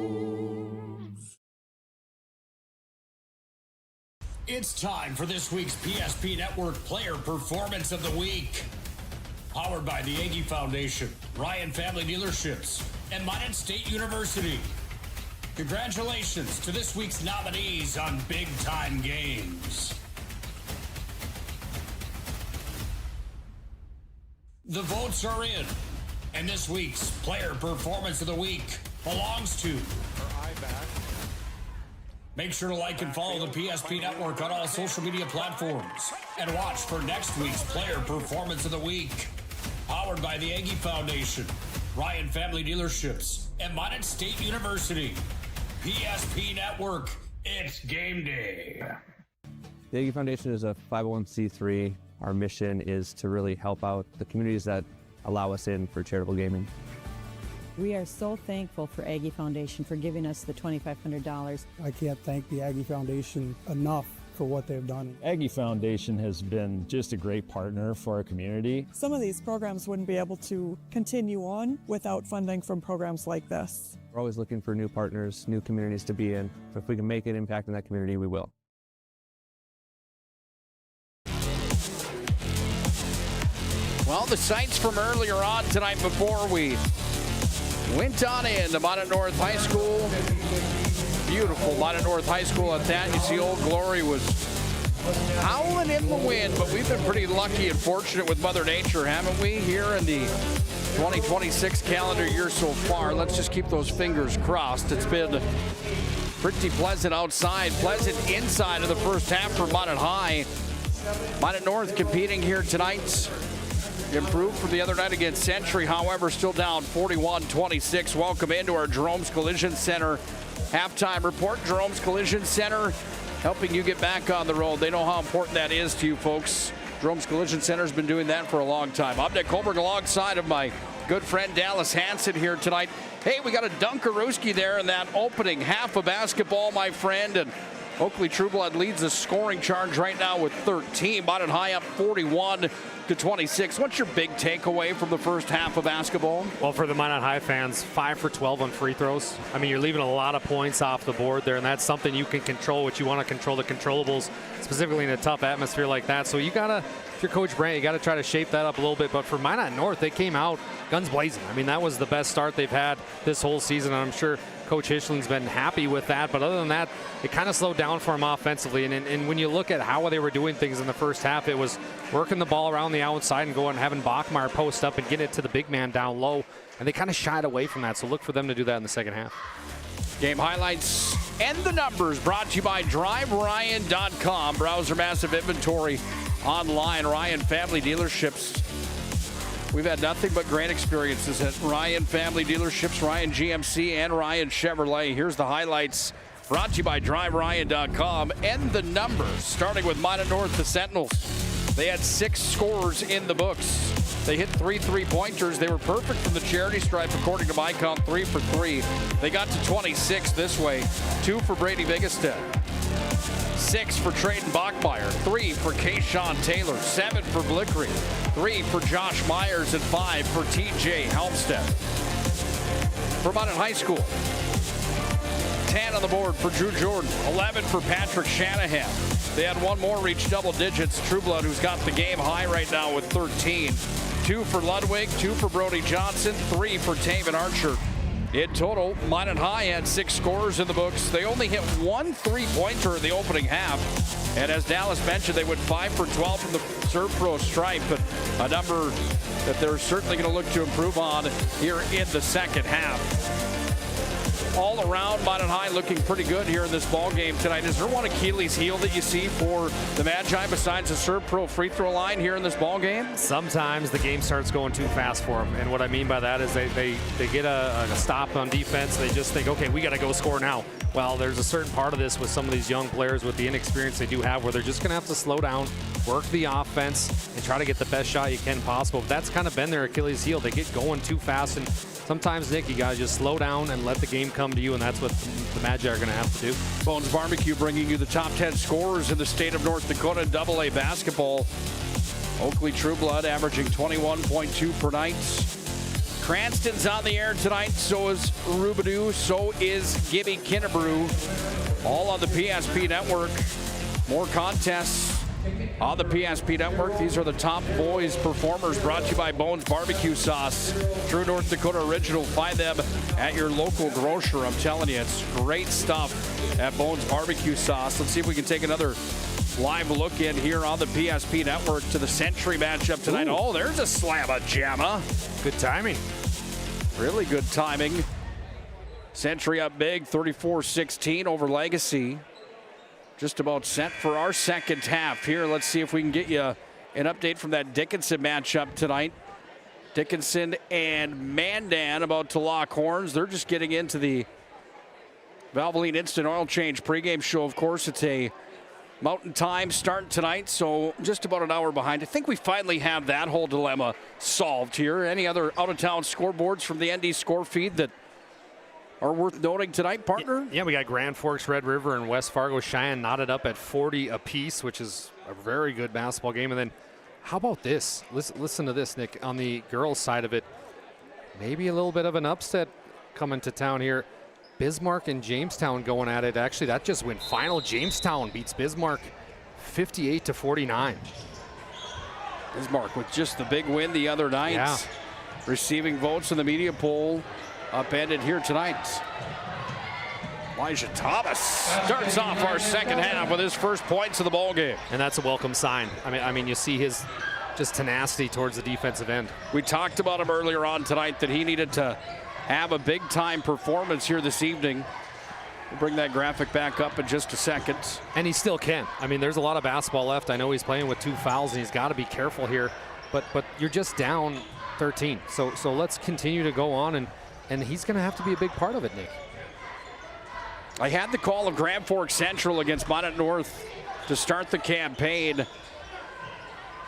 It's time for this week's PSP Network Player Performance of the Week. Powered by the Aggie Foundation, Ryan Family Dealerships, and Minot State University. Congratulations to this week's nominees on Big Time Games. The votes are in, and this week's Player Performance of the Week belongs to... Make sure to like and follow the PSP Network on all social media platforms. And watch for next week's Player Performance of the Week. Powered by the Aggie Foundation, Ryan Family Dealerships, and Minot State University. PSP Network, it's game day. The Aggie Foundation is a 501c3. Our mission is to really help out the communities that allow us in for charitable gaming. We are so thankful for Aggie Foundation for giving us the $2,500. I can't thank the Aggie Foundation enough for what they've done. Aggie Foundation has been just a great partner for our community. Some of these programs wouldn't be able to continue on without funding from programs like this. We're always looking for new partners, new communities to be in. If we can make an impact in that community, we will. Well, the sights from earlier on tonight before we went on in to Minot North High School. Beautiful Minot North High School at that. You see Old Glory was howling in the wind, but we've been pretty lucky and fortunate with Mother Nature, haven't we, here in the 2026 calendar year so far. Let's just keep those fingers crossed. It's been pretty pleasant outside, pleasant inside of the first half for Minot High. Minot North competing here tonight. Improved from the other night against Century, however, still down 41-26. Welcome into our Jerome's Collision Center halftime report. Jerome's Collision Center helping you get back on the road. They know how important that is to you folks. Jerome's Collision Center has been doing that for a long time. I'm Nick Colberg alongside of my good friend Dallas Hansen here tonight. Hey, we got a Dunkarooski there in that opening half of basketball, my friend, and Oakley Trueblood leads the scoring charge right now with 13. Minot High up 41-26. What's your big takeaway from the first half of basketball? Well, for the Minot High fans, 5 for 12 on free throws. I mean, you're leaving a lot of points off the board there, and that's something you can control, what you want to control, the controllables, specifically in a tough atmosphere like that. So you got to, if you're Coach Brandt, you got to try to shape that up a little bit. But for Minot North, they came out guns blazing. I mean, that was the best start they've had this whole season, and I'm sure Coach Hischling's been happy with that. But other than that, it kind of slowed down for him offensively. And when you look at how they were doing things in the first half, it was working the ball around the outside and going and having Bachmeyer post up and get it to the big man down low. And they kind of shied away from that. So look for them to do that in the second half. Game highlights and the numbers brought to you by DriveRyan.com. Browser massive inventory online. Ryan Family Dealerships. We've had nothing but great experiences at Ryan Family Dealerships, Ryan GMC, and Ryan Chevrolet. Here's the highlights brought to you by DriveRyan.com and the numbers, starting with Minot North, the Sentinels. They had 6 scorers in the books. They hit 3 3-pointers. They were perfect from the charity stripe, according to my count, 3 for 3. They got to 26 this way. 2 for Brady Bigestead. 6 for Trayden Bachmeyer, 3 for Kayshawn Taylor, 7 for Blickery, 3 for Josh Myers, and 5 for TJ Helmstead. For Minot High School, 10 on the board for Drew Jordan, 11 for Patrick Shanahan. They had one more reach double digits. Trueblood, who's got the game high right now with 13. 2 for Ludwig, 2 for Brody Johnson, 3 for Taven Archer. In total, Minot High had 6 scorers in the books. They only hit 1 3-pointer in the opening half, And as Dallas mentioned, they went 5 for 12 from the Serve Pro stripe, but a number that they're certainly going to look to improve on here in the second half. All around, Minot High looking pretty good here in this ball game tonight. Is there one Achilles heel that you see for the Magi besides the Serve Pro free throw line here in this ball game? Sometimes the game starts going too fast for them, and what I mean by that is they get a stop on defense. They just think, okay, we got to go score now. Well, there's a certain part of this with some of these young players with the inexperience they do have where they're just going to have to slow down, work the offense, and try to get the best shot you can possible. But that's kind of been their Achilles heel. They get going too fast, and sometimes, Nick, you got to just slow down and let the game come to you, and that's what the Magi are going to have to do. Bones Barbecue bringing you the top 10 scorers in the state of North Dakota in AA basketball. Oakley Trueblood averaging 21.2 per night. Cranston's on the air tonight, so is Rubidoux, so is Gibby Kinnebrew. All on the PSP network. More contests on the PSP network. These are the top boys performers brought to you by Bones Barbecue Sauce. True North Dakota original. Find them at your local grocer. I'm telling you, it's great stuff at Bones Barbecue Sauce. Let's see if we can take another live look in here on the PSP network to the Century matchup tonight. Ooh. Oh, there's a slamma jamma. Good timing. Really good timing. Century up big, 34-16 over Legacy. Just about set for our second half here. Let's see if we can get you an update from that Dickinson matchup tonight. Dickinson and Mandan about to lock horns. They're just getting into the Valvoline Instant Oil Change pregame show. Of course, it's a Mountain Time start tonight, so just about an hour behind. I think we finally have that whole dilemma solved here. Any other out-of-town scoreboards from the ND score feed that are worth noting tonight, partner? Yeah, we got Grand Forks, Red River, and West Fargo Cheyenne knotted up at 40 apiece, which is a very good basketball game. And then how about this? Listen to this, Nick. On the girls' side of it, maybe a little bit of an upset coming to town here. Bismarck and Jamestown going at it. Actually, that just went final. Jamestown beats Bismarck 58-49. Bismarck with just the big win the other night. Yeah. Receiving votes in the media poll. Upended here tonight. Elijah Thomas starts off our second half with his first points of the ball game. And that's a welcome sign. I mean, you see his just tenacity towards the defensive end. We talked about him earlier on tonight that he needed to have a big-time performance here this evening. We'll bring that graphic back up in just a second. And he still can. I mean, there's a lot of basketball left. I know he's playing with 2 fouls, and he's got to be careful here. But you're just down 13. So let's continue to go on, and he's going to have to be a big part of it, Nick. I had the call of Grand Forks Central against Minot North to start the campaign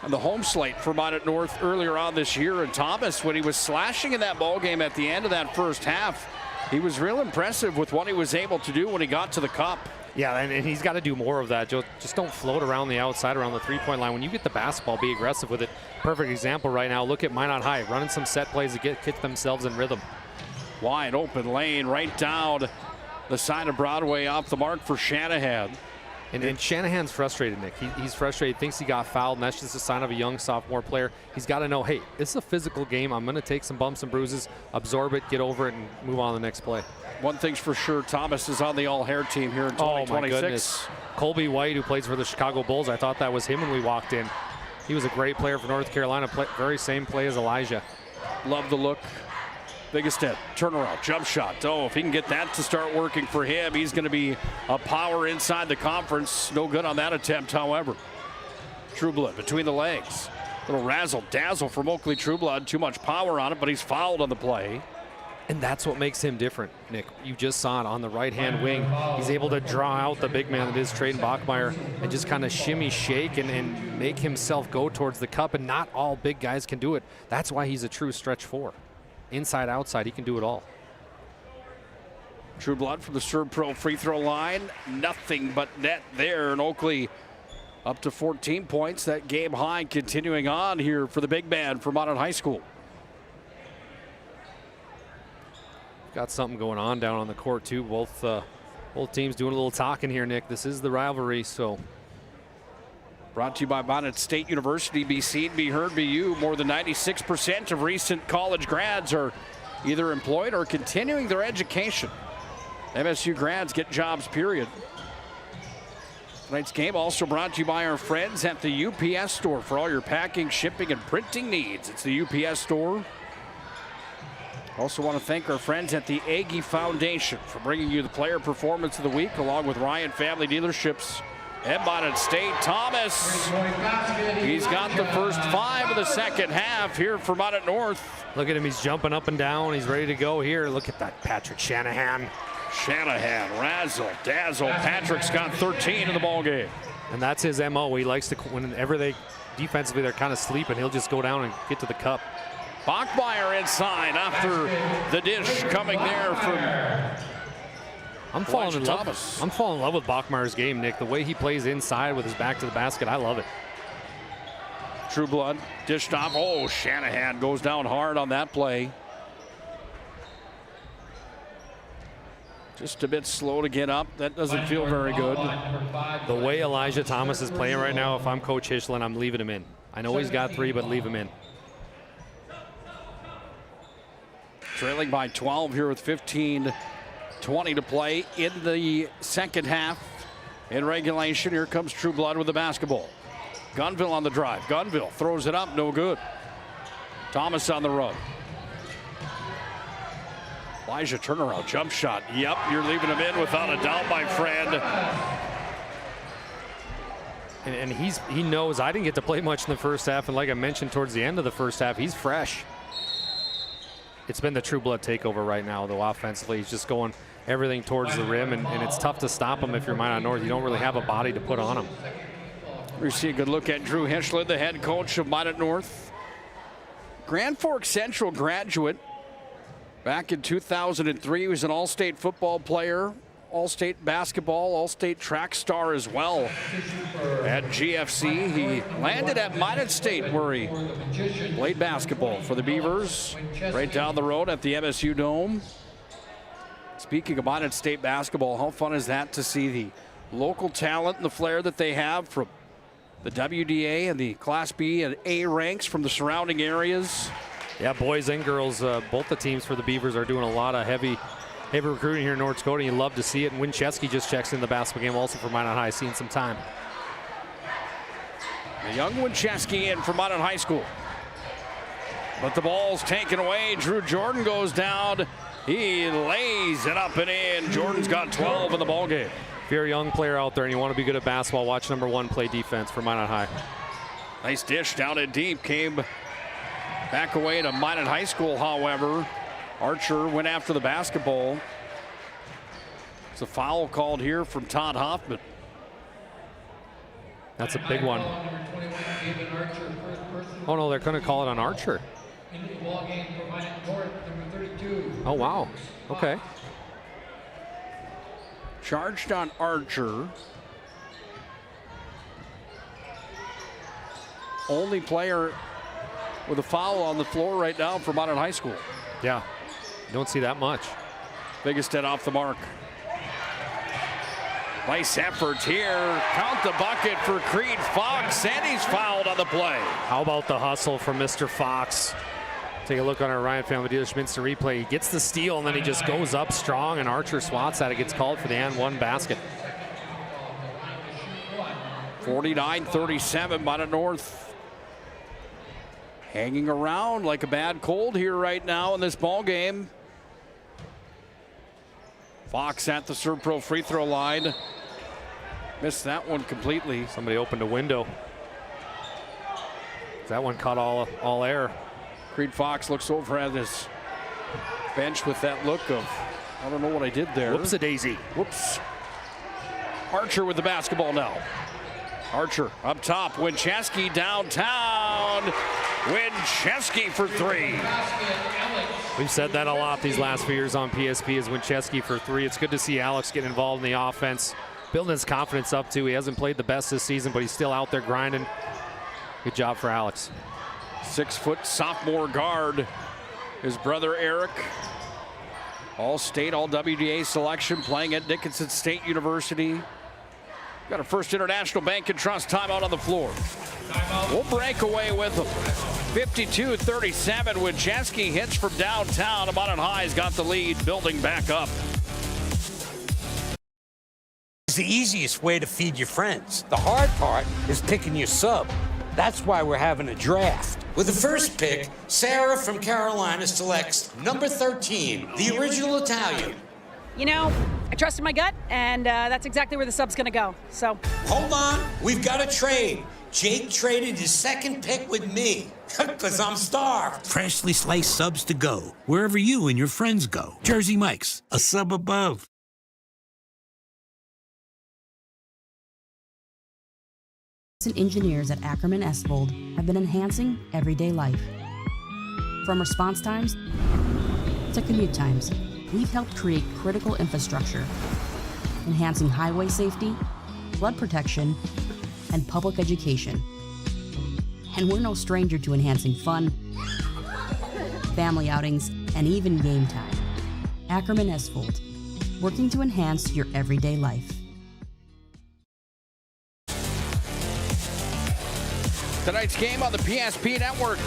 on the home slate for Minot North earlier on this year. And Thomas, when he was slashing in that ball game at the end of that first half, he was real impressive with what he was able to do when he got to the cup. Yeah, and he's got to do more of that. Just don't float around the outside, around the three-point line. When you get the basketball, be aggressive with it. Perfect example right now. Look at Minot High running some set plays to get themselves in rhythm. Wide open lane right down the side of Broadway, off the mark for Shanahan. And Shanahan's frustrated, Nick. He's frustrated, thinks he got fouled, and that's just a sign of a young sophomore player. He's got to know, hey, it's a physical game. I'm going to take some bumps and bruises, absorb it, get over it, and move on to the next play. One thing's for sure, Thomas is on the all-hair team here in 2026. Oh, my goodness. Colby White, who plays for the Chicago Bulls, I thought that was him when we walked in. He was a great player for North Carolina, very same play as Elijah. Love the look. Biggest hit, turnaround, jump shot. Oh, if he can get that to start working for him, he's going to be a power inside the conference. No good on that attempt, however. Trueblood between the legs. Little razzle-dazzle from Oakley Trueblood. Too much power on it, but he's fouled on the play. And that's what makes him different, Nick. You just saw it on the right-hand wing. He's able to draw out the big man that is Trayden Bachmeyer and just kind of shimmy, shake, and make himself go towards the cup. And not all big guys can do it. That's why he's a true stretch 4. Inside, outside, he can do it all. Trueblood from the Serve Pro free throw line. Nothing but net there. And Oakley up to 14 points. That game high continuing on here for the big man from Minot High School. Got something going on down on the court, too. Both teams doing a little talking here, Nick. This is the rivalry, so. Brought to you by Minot State University. Be seen, be heard, be you. More than 96% of recent college grads are either employed or continuing their education. MSU grads get jobs, period. Tonight's game also brought to you by our friends at the UPS store for all your packing, shipping, and printing needs. It's the UPS store. Also want to thank our friends at the Aggie Foundation for bringing you the player performance of the week, along with Ryan Family Dealerships and Minot State. Thomas, he's got the first 5 of the second half here for Minot North. Look at him, he's jumping up and down. He's ready to go here. Look at that Patrick Shanahan. Razzle, dazzle. Patrick's got 13 in the ball game. And that's his MO. He likes to, whenever defensively they're kind of sleeping, he'll just go down and get to the cup. Bachmeyer inside after the dish coming there from I'm falling in love with Bachmeyer's game, Nick. The way he plays inside with his back to the basket, I love it. Trueblood dished off. Oh, Shanahan goes down hard on that play. Just a bit slow to get up. That doesn't feel very good. The way Elijah Thomas is playing right now, if I'm Coach Hischlin, I'm leaving him in. I know he's got 3, but leave him in. Trailing by 12 here with 15-20 to play in the second half. In regulation, here comes Trueblood with the basketball. Gunville on the drive. Gunville throws it up, no good. Thomas on the run. Elijah turnaround jump shot. Yep, you're leaving him in without a doubt, my friend. And he knows I didn't get to play much in the first half, and like I mentioned towards the end of the first half, he's fresh. It's been the Trueblood takeover right now, though, offensively. He's just going everything towards the rim, and it's tough to stop him if you're Minot North. You don't really have a body to put on him. We see a good look at Drew Hischlin, the head coach of Minot North. Grand Forks Central graduate. Back in 2003, he was an all-state football player, all-state basketball, all-state track star as well. At GFC, he landed at Minot State where he played basketball for the Beavers, right down the road at the MSU Dome. Speaking of Minot State basketball, how fun is that to see the local talent and the flair that they have from the WDA and the Class B and A ranks from the surrounding areas? Yeah, boys and girls, both the teams for the Beavers are doing a lot of heavy recruiting here in North Dakota. You love to see it. And Winchesky just checks in the basketball game also for Minot High, seeing some time. The young Winchesky in for Minot High School. But the ball's taken away. Drew Jordan goes down. He lays it up and in. Jordan's got 12 in the ball game. If you're a young player out there and you want to be good at basketball, watch number 1 play defense for Minot High. Nice dish down in deep. Came back away to Minot High School, however. Archer went after the basketball. It's a foul called here from Todd Hoffman. That's a big one. Oh no, they're going to call it on Archer. Oh wow, okay. Charged on Archer. Only player with a foul on the floor right now for Minot High School. Yeah, don't see that much. Biggest hit off the mark. Nice effort here. Count the bucket for Creed Fox, and he's fouled on the play. How about the hustle from Mr. Fox? Take a look on our Ryan Family Dealership instant replay. He gets the steal, and then he just goes up strong, and Archer swats at it, gets called for the and one basket. 49-37, Minot North hanging around like a bad cold here right now in this ball game. Fox at the Servpro free throw line. Missed that one completely. Somebody opened a window. That one caught all air. Creed Fox looks over at his bench with that look of, I don't know what I did there. Whoops-a-daisy. Whoops. Archer with the basketball now. Archer up top. Winchesky downtown. Winchesky for 3. We've said that a lot these last few years on PSP is Winchesky for 3. It's good to see Alex get involved in the offense, building his confidence up too. He hasn't played the best this season, but he's still out there grinding. Good job for Alex. 6-foot sophomore guard. His brother Eric, all-state, all-WDA selection, playing at Dickinson State University. Got a First International Bank and Trust timeout on the floor. We'll break away with them. 52-37. Winchesky hits from downtown. Minot High's got the lead, building back up. It's the easiest way to feed your friends. The hard part is picking your sub. That's why we're having a draft. With the first pick, Sarah from Carolina selects number 13, the original Italian. You know, I trusted my gut, and that's exactly where the sub's gonna go, so. Hold on, we've got a trade. Jake traded his second pick with me, because I'm starved. Freshly sliced subs to go, wherever you and your friends go. Jersey Mike's, a sub above. Engineers at Ackerman Esvold have been enhancing everyday life. From response times to commute times, we've helped create critical infrastructure, enhancing highway safety, flood protection, and public education. And we're no stranger to enhancing fun, family outings, and even game time. Ackerman Esvold, working to enhance your everyday life. Tonight's game on the PSP Network.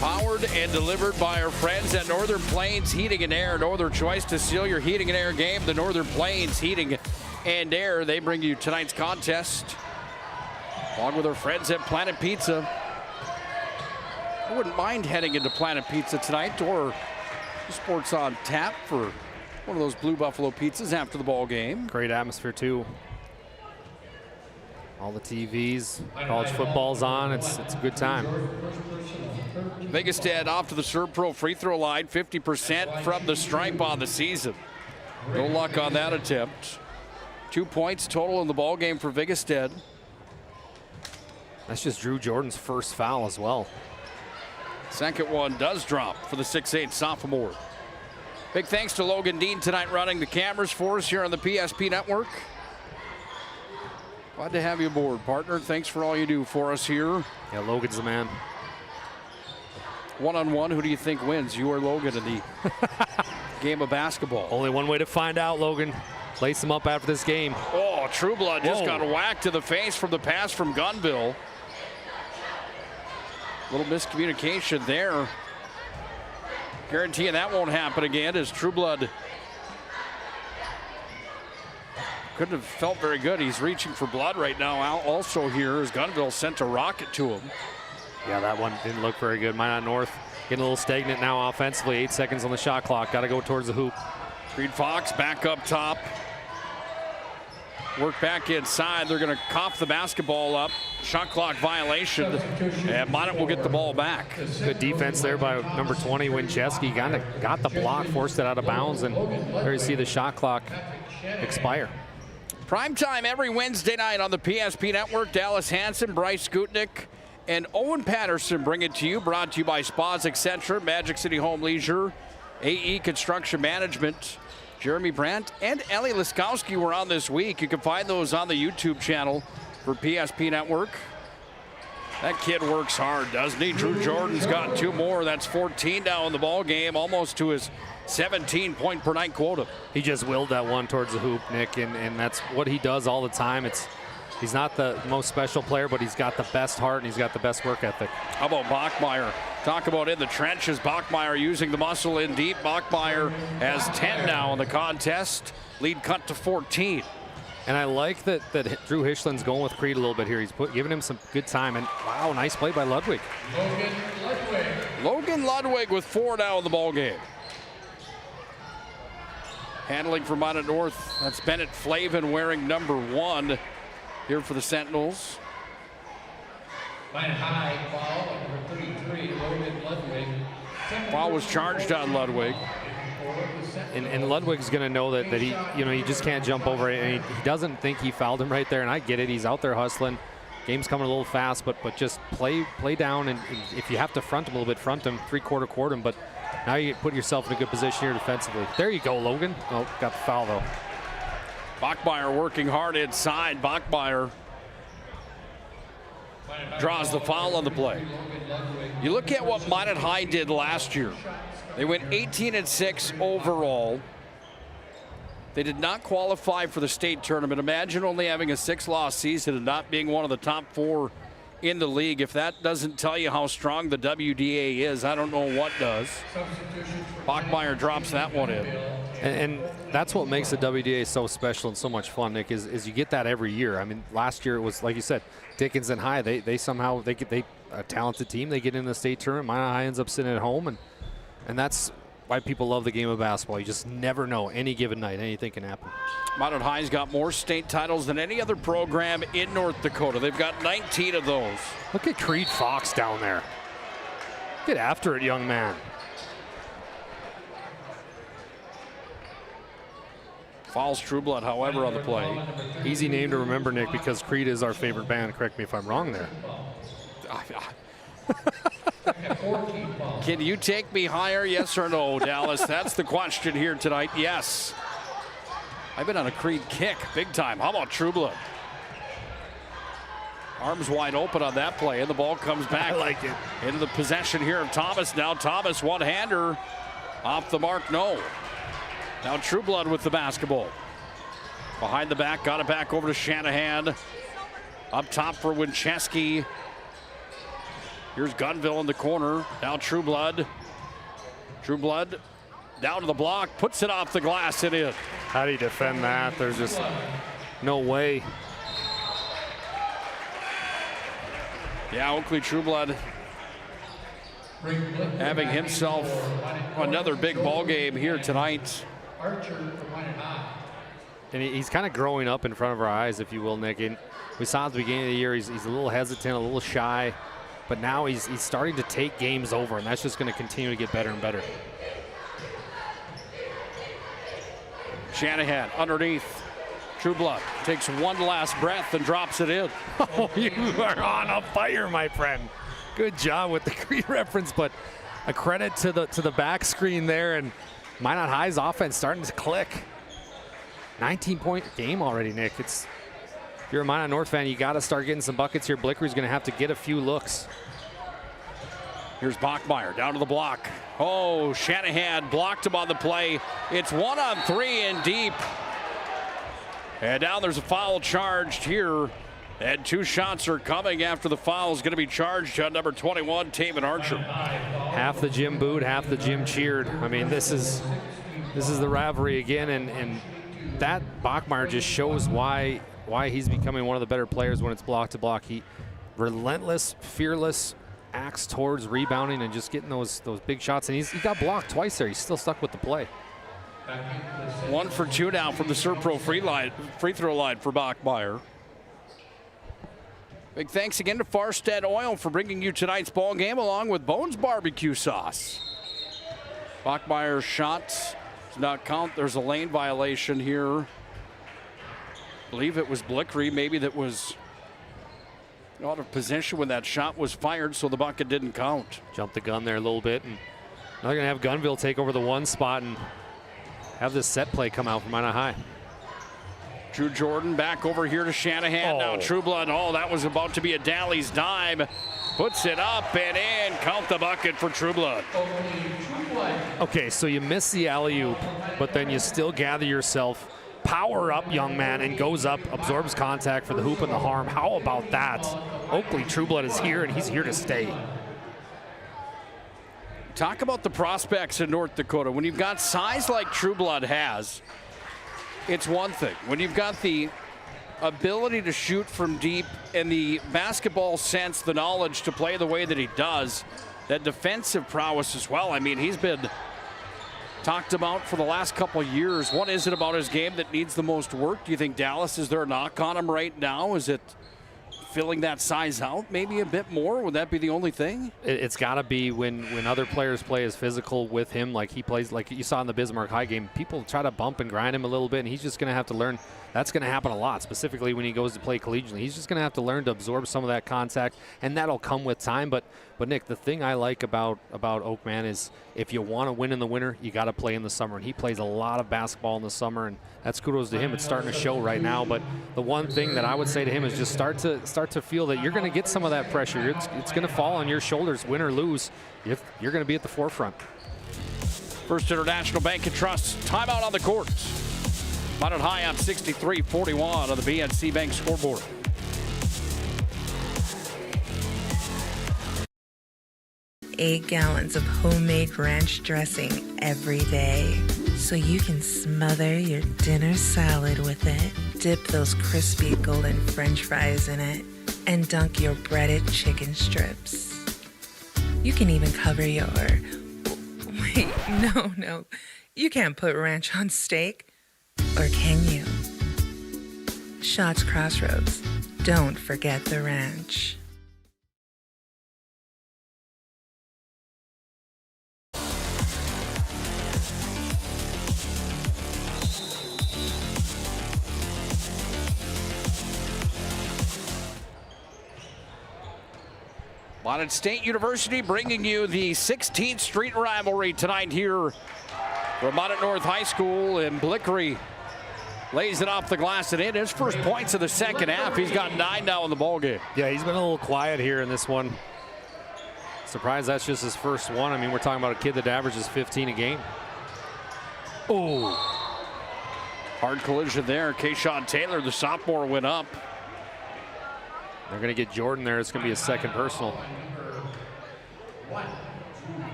Powered and delivered by our friends at Northern Plains Heating and Air. No other choice to seal your heating and air game. The Northern Plains Heating and Air. They bring you tonight's contest. Along with our friends at Planet Pizza. I wouldn't mind heading into Planet Pizza tonight or Sports on Tap for one of those Blue Buffalo pizzas after the ball game. Great atmosphere too. All the TVs, college football's on. It's a good time. Vigastad off to the ServPro free throw line, 50% from the stripe on the season. No luck on that attempt. 2 points total in the ball game for Vigastad. That's just Drew Jordan's first foul as well. Second one does drop for the 6'8" sophomore. Big thanks to Logan Dean tonight running the cameras for us here on the PSP Network. Glad to have you aboard, partner. Thanks for all you do for us here. Yeah, Logan's the man. One-on-one, who do you think wins, you or Logan, in the game of basketball? Only one way to find out, Logan. Lace him up after this game. Oh, Trueblood just got whacked to the face from the pass from Gunville. Little miscommunication there. Guaranteeing that won't happen again as Trueblood couldn't have felt very good. He's reaching for blood right now. Also here as Gunville sent a rocket to him. Yeah, that one didn't look very good. Minot North getting a little stagnant now offensively. 8 seconds on the shot clock. Got to go towards the hoop. Reed Fox back up top. Work back inside. They're going to cough the basketball up. Shot clock violation. And Minot will get the ball back. Good defense there by number 20, Winchesky. Got the block, forced it out of bounds, and there you see the shot clock expire. Prime time every Wednesday night on the PSP Network. Dallas Hansen, Bryce Gutnick, and Owen Patterson bring it to you. Brought to you by Spas Etc., Magic City Home Leisure, AE Construction Management. Jeremy Brandt and Ellie Laskowski were on this week. You can find those on the YouTube channel for PSP Network. That kid works hard, doesn't he? Drew Jordan's got 2 more. That's 14 now in the ball game, almost to his 17-point per night quota. He just willed that one towards the hoop, Nick, and that's what he does all the time. He's not the most special player, but he's got the best heart and he's got the best work ethic. How about Bachmeyer? Talk about in the trenches. Bachmeyer using the muscle in deep. Bachmeyer has 10 now in the contest. Lead cut to 14. And I like that Drew Hischland's going with Creed a little bit here. He's giving him some good time. And wow, nice play by Ludwig. Logan Ludwig with 4 now in the ball game. Handling for Minot North. That's Bennett Flavin wearing number 1 here for the Sentinels. High foul, number 33, Logan Ludwig. Foul was charged on Ludwig. And Ludwig's going to know that he, you just can't jump over it. And he doesn't think he fouled him right there. And I get it. He's out there hustling. Game's coming a little fast, but just play down. And if you have to front him a little bit, front him, three-quarter court him. But now you put yourself in a good position here defensively. There you go, Logan. Oh, got the foul though. Bachmeyer working hard inside. Bachmeyer draws the foul on the play. You look at what Minot High did last year. They went 18-6 overall. They did not qualify for the state tournament. Imagine only having a 6-loss season and not being one of the top 4 in the league. If that doesn't tell you how strong the WDA is, I don't know what does. Bachmeyer drops that one in. And that's what makes the WDA so special and so much fun, Nick, is you get that every year. I mean, last year it was, like you said, Dickinson High, they somehow, they a talented team, they get in the state tournament. Minot High ends up sitting at home, and that's why people love the game of basketball. You just never know. Any given night, anything can happen. Minot High's got more state titles than any other program in North Dakota. They've got 19 of those. Look at Creed Fox down there. Get after it, young man. Fouls Trueblood, however, on the play. Easy name to remember, Nick, because Creed is our favorite band. Correct me if I'm wrong there. Can you take me higher, yes or no, Dallas? That's the question here tonight. Yes. I've been on a Creed kick big time. How about Trueblood? Arms wide open on that play, and the ball comes back. I like it. Into the possession here of Thomas. Now Thomas, one-hander. Off the mark, no. Now Trueblood with the basketball. Behind the back, got it back over to Shanahan. Up top for Winchesky. Here's Gunville in the corner. Now Trueblood. Trueblood down to the block, puts it off the glass and in. How do you defend that? There's just no way. Yeah, Oakley Trueblood having himself another big ball game here tonight. And he's kind of growing up in front of our eyes, if you will, Nick. And we saw at the beginning of the year he's a little hesitant, a little shy, but now he's starting to take games over, and that's just going to continue to get better and better. Shanahan underneath. Trueblood takes one last breath and drops it in. Oh, you are on a fire, my friend. Good job with the Creed reference, but a credit to the back screen there, and Minot High's offense starting to click. 19-point game already, Nick. If you're a Minot North fan, you got to start getting some buckets here. Blickery's going to have to get a few looks. Here's Bachmeyer down to the block. Oh, Shanahan blocked him on the play. It's 1-on-3 and deep. And now there's a foul charged here. And two shots are coming after the foul is going to be charged on number 21, Taven Archer. Half the gym booed, half the gym cheered. I mean, this is the rivalry again, and that Bachmeyer just shows why he's becoming one of the better players when it's block to block. He relentless, fearless, acts towards rebounding and just getting those big shots. And he got blocked twice there. He's still stuck with the play. 1 for 2 now from the Serpro free throw line for Bachmeyer. Big thanks again to Farstead Oil for bringing you tonight's ball game along with Bones barbecue sauce. Bachmeyer's shot does not count. There's a lane violation here. I believe it was Blickery maybe that was out of position when that shot was fired, so the bucket didn't count. Jumped the gun there a little bit, and now they're going to have Gunville take over the one spot and have this set play come out from Minot High. Drew Jordan back over here to Shanahan. Now Trueblood, that was about to be a Daly's dime. Puts it up and in. Count the bucket for Trueblood. Okay, so you miss the alley-oop, but then you still gather yourself, power up, young man, and goes up, absorbs contact for the hoop and the harm. How about that? Oakley Trueblood is here, and he's here to stay. Talk about the prospects in North Dakota. When you've got size like Trueblood has, it's one thing. When you've got the ability to shoot from deep and the basketball sense, the knowledge to play the way that he does, that defensive prowess as well. I mean, he's been talked about for the last couple of years. What is it about his game that needs the most work? Do you think Dallas, is there a knock on him right now? Is it filling that size out maybe a bit more? Would that be the only thing? It's got to be when other players play as physical with him, like he plays, like you saw in the Bismarck High game. People try to bump and grind him a little bit, and he's just going to have to learn. That's going to happen a lot, specifically when he goes to play collegiately. He's just going to have to learn to absorb some of that contact, and that'll come with time. But Nick, the thing I like about Oakman is if you want to win in the winter, you got to play in the summer. And he plays a lot of basketball in the summer, and that's kudos to him. It's starting to show right now. But the one thing that I would say to him is just start to feel that you're going to get some of that pressure. It's going to fall on your shoulders, win or lose. You're going to be at the forefront. First International Bank and Trust timeout on the court. Minot High on 63-41 on the BNC Bank scoreboard. Eight gallons of homemade ranch dressing every day. so you can smother your dinner salad with it, dip those crispy golden French fries in it, and dunk your breaded chicken strips. You can even cover your... Wait, no. You can't put ranch on steak. Or can you? Shots Crossroads. Don't forget the ranch. Minot State University bringing you the 16th Street Rivalry tonight here from Minot North High School, and Blickery lays it off the glass and in. His first points of the second half. He's got 9 now in the ballgame. Yeah, he's been a little quiet here in this one. Surprised that's just his first one. I mean, we're talking about a kid that averages 15 a game. Oh, hard collision there. Kayshawn Taylor, the sophomore, went up. They're going to get Jordan there. It's going to be a second personal.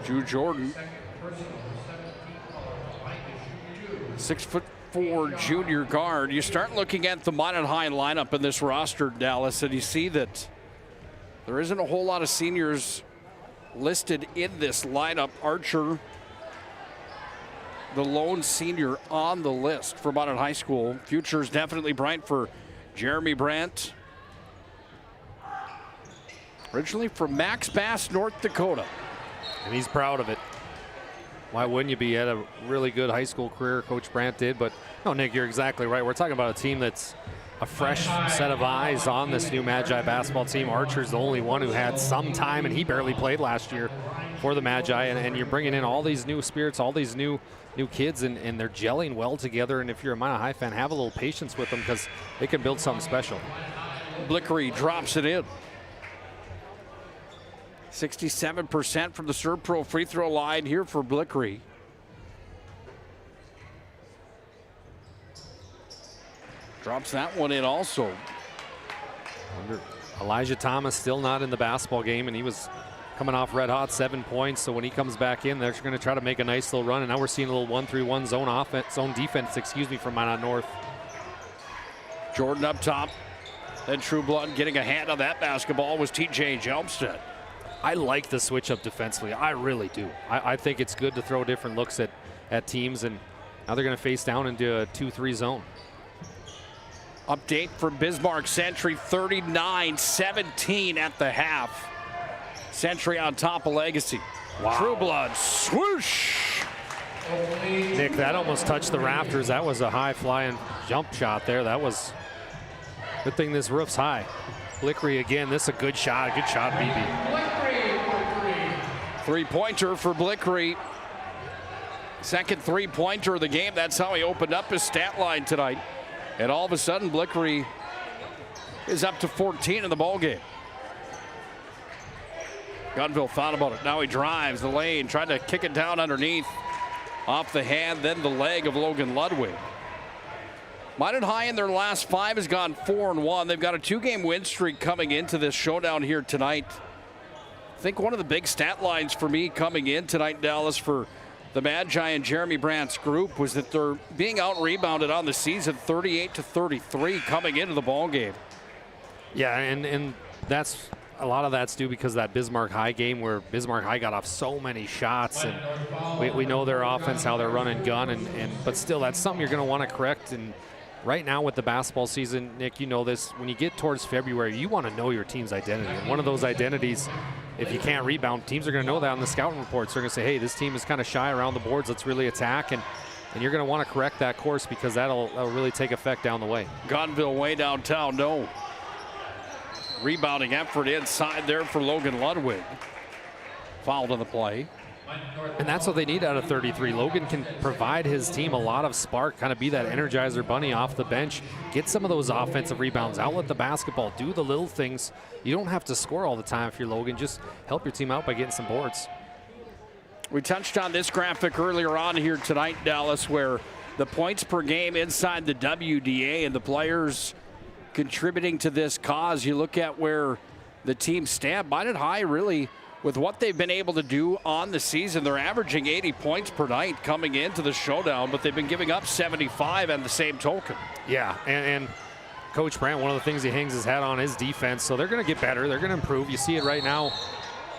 Drew Jordan, 6'4" junior guard. You start looking at the Minot High lineup in this roster, Dallas, and you see that there isn't a whole lot of seniors listed in this lineup. Archer, the lone senior on the list for Minot High School. Future is definitely bright for Jeremy Brandt. Originally from Max Bass, North Dakota. And he's proud of it. Why wouldn't you be? He had a really good high school career, Coach Brandt did. But no, Nick, you're exactly right. We're talking about a team that's a fresh set of eyes on this new Magi basketball team. Archer's the only one who had some time, and he barely played last year for the Magi. And you're bringing in all these new spirits, all these new kids, and they're gelling well together. And if you're a Minot High fan, have a little patience with them because they can build something special. Blickery drops it in. 67% from the Servpro free throw line here for Blickery. Drops that one in also. Elijah Thomas still not in the basketball game, and he was coming off red hot, 7 points. So when he comes back in, they're going to try to make a nice little run. And now we're seeing a little 1-3-1 zone defense, from Minot North. Jordan up top. Then Trueblood getting a hand on that basketball was TJ Jelmstead. I like the switch up defensively. I really do. I think it's good to throw different looks at teams, and now they're going to face down into a 2-3 zone. Update for Bismarck Century, 39-17 at the half. Century on top of Legacy. Wow. Trueblood, swoosh. Nick, that almost touched the rafters. That was a high flying jump shot there. That was good thing this roof's high. Blickery again. This is a good shot. Good shot, BB. Three-pointer for Blickery. Second three-pointer of the game. That's how he opened up his stat line tonight. And all of a sudden, Blickery is up to 14 in the ballgame. Gunville thought about it. Now he drives the lane, tried to kick it down underneath. Off the hand, then the leg of Logan Ludwig. Minot High in their last 5 has gone 4-1. They've got a 2-game win streak coming into this showdown here tonight. I think one of the big stat lines for me coming in tonight, Dallas, for the Magi and Jeremy Brandt's group was that they're being out-rebounded on the season 38-33 coming into the ballgame. Yeah, and that's a lot of that's due because of that Bismarck High game where Bismarck High got off so many shots, and we know their offense, how they're running gun, but still that's something you're going to want to correct. And right now with the basketball season, Nick, you know this, when you get towards February, you want to know your team's identity. And one of those identities, if you can't rebound, teams are going to know that on the scouting reports. They're going to say, hey, this team is kind of shy around the boards. Let's really attack. And you're going to want to correct that course because that'll really take effect down the way. Gunville way downtown, no. Rebounding effort inside there for Logan Ludwig. Fouled on the play. And that's what they need out of 33. Logan can provide his team a lot of spark, kind of be that energizer bunny off the bench, get some of those offensive rebounds, outlet the basketball, do the little things. You don't have to score all the time if you're Logan. Just help your team out by getting some boards. We touched on this graphic earlier on here tonight, Dallas, where the points per game inside the WDA and the players contributing to this cause. You look at where the team stand. Minot High really with what they've been able to do on the season. They're averaging 80 points per night coming into the showdown, but they've been giving up 75 on the same token. Yeah, and Coach Brandt, one of the things he hangs his hat on is defense, so they're going to get better. They're going to improve. You see it right now.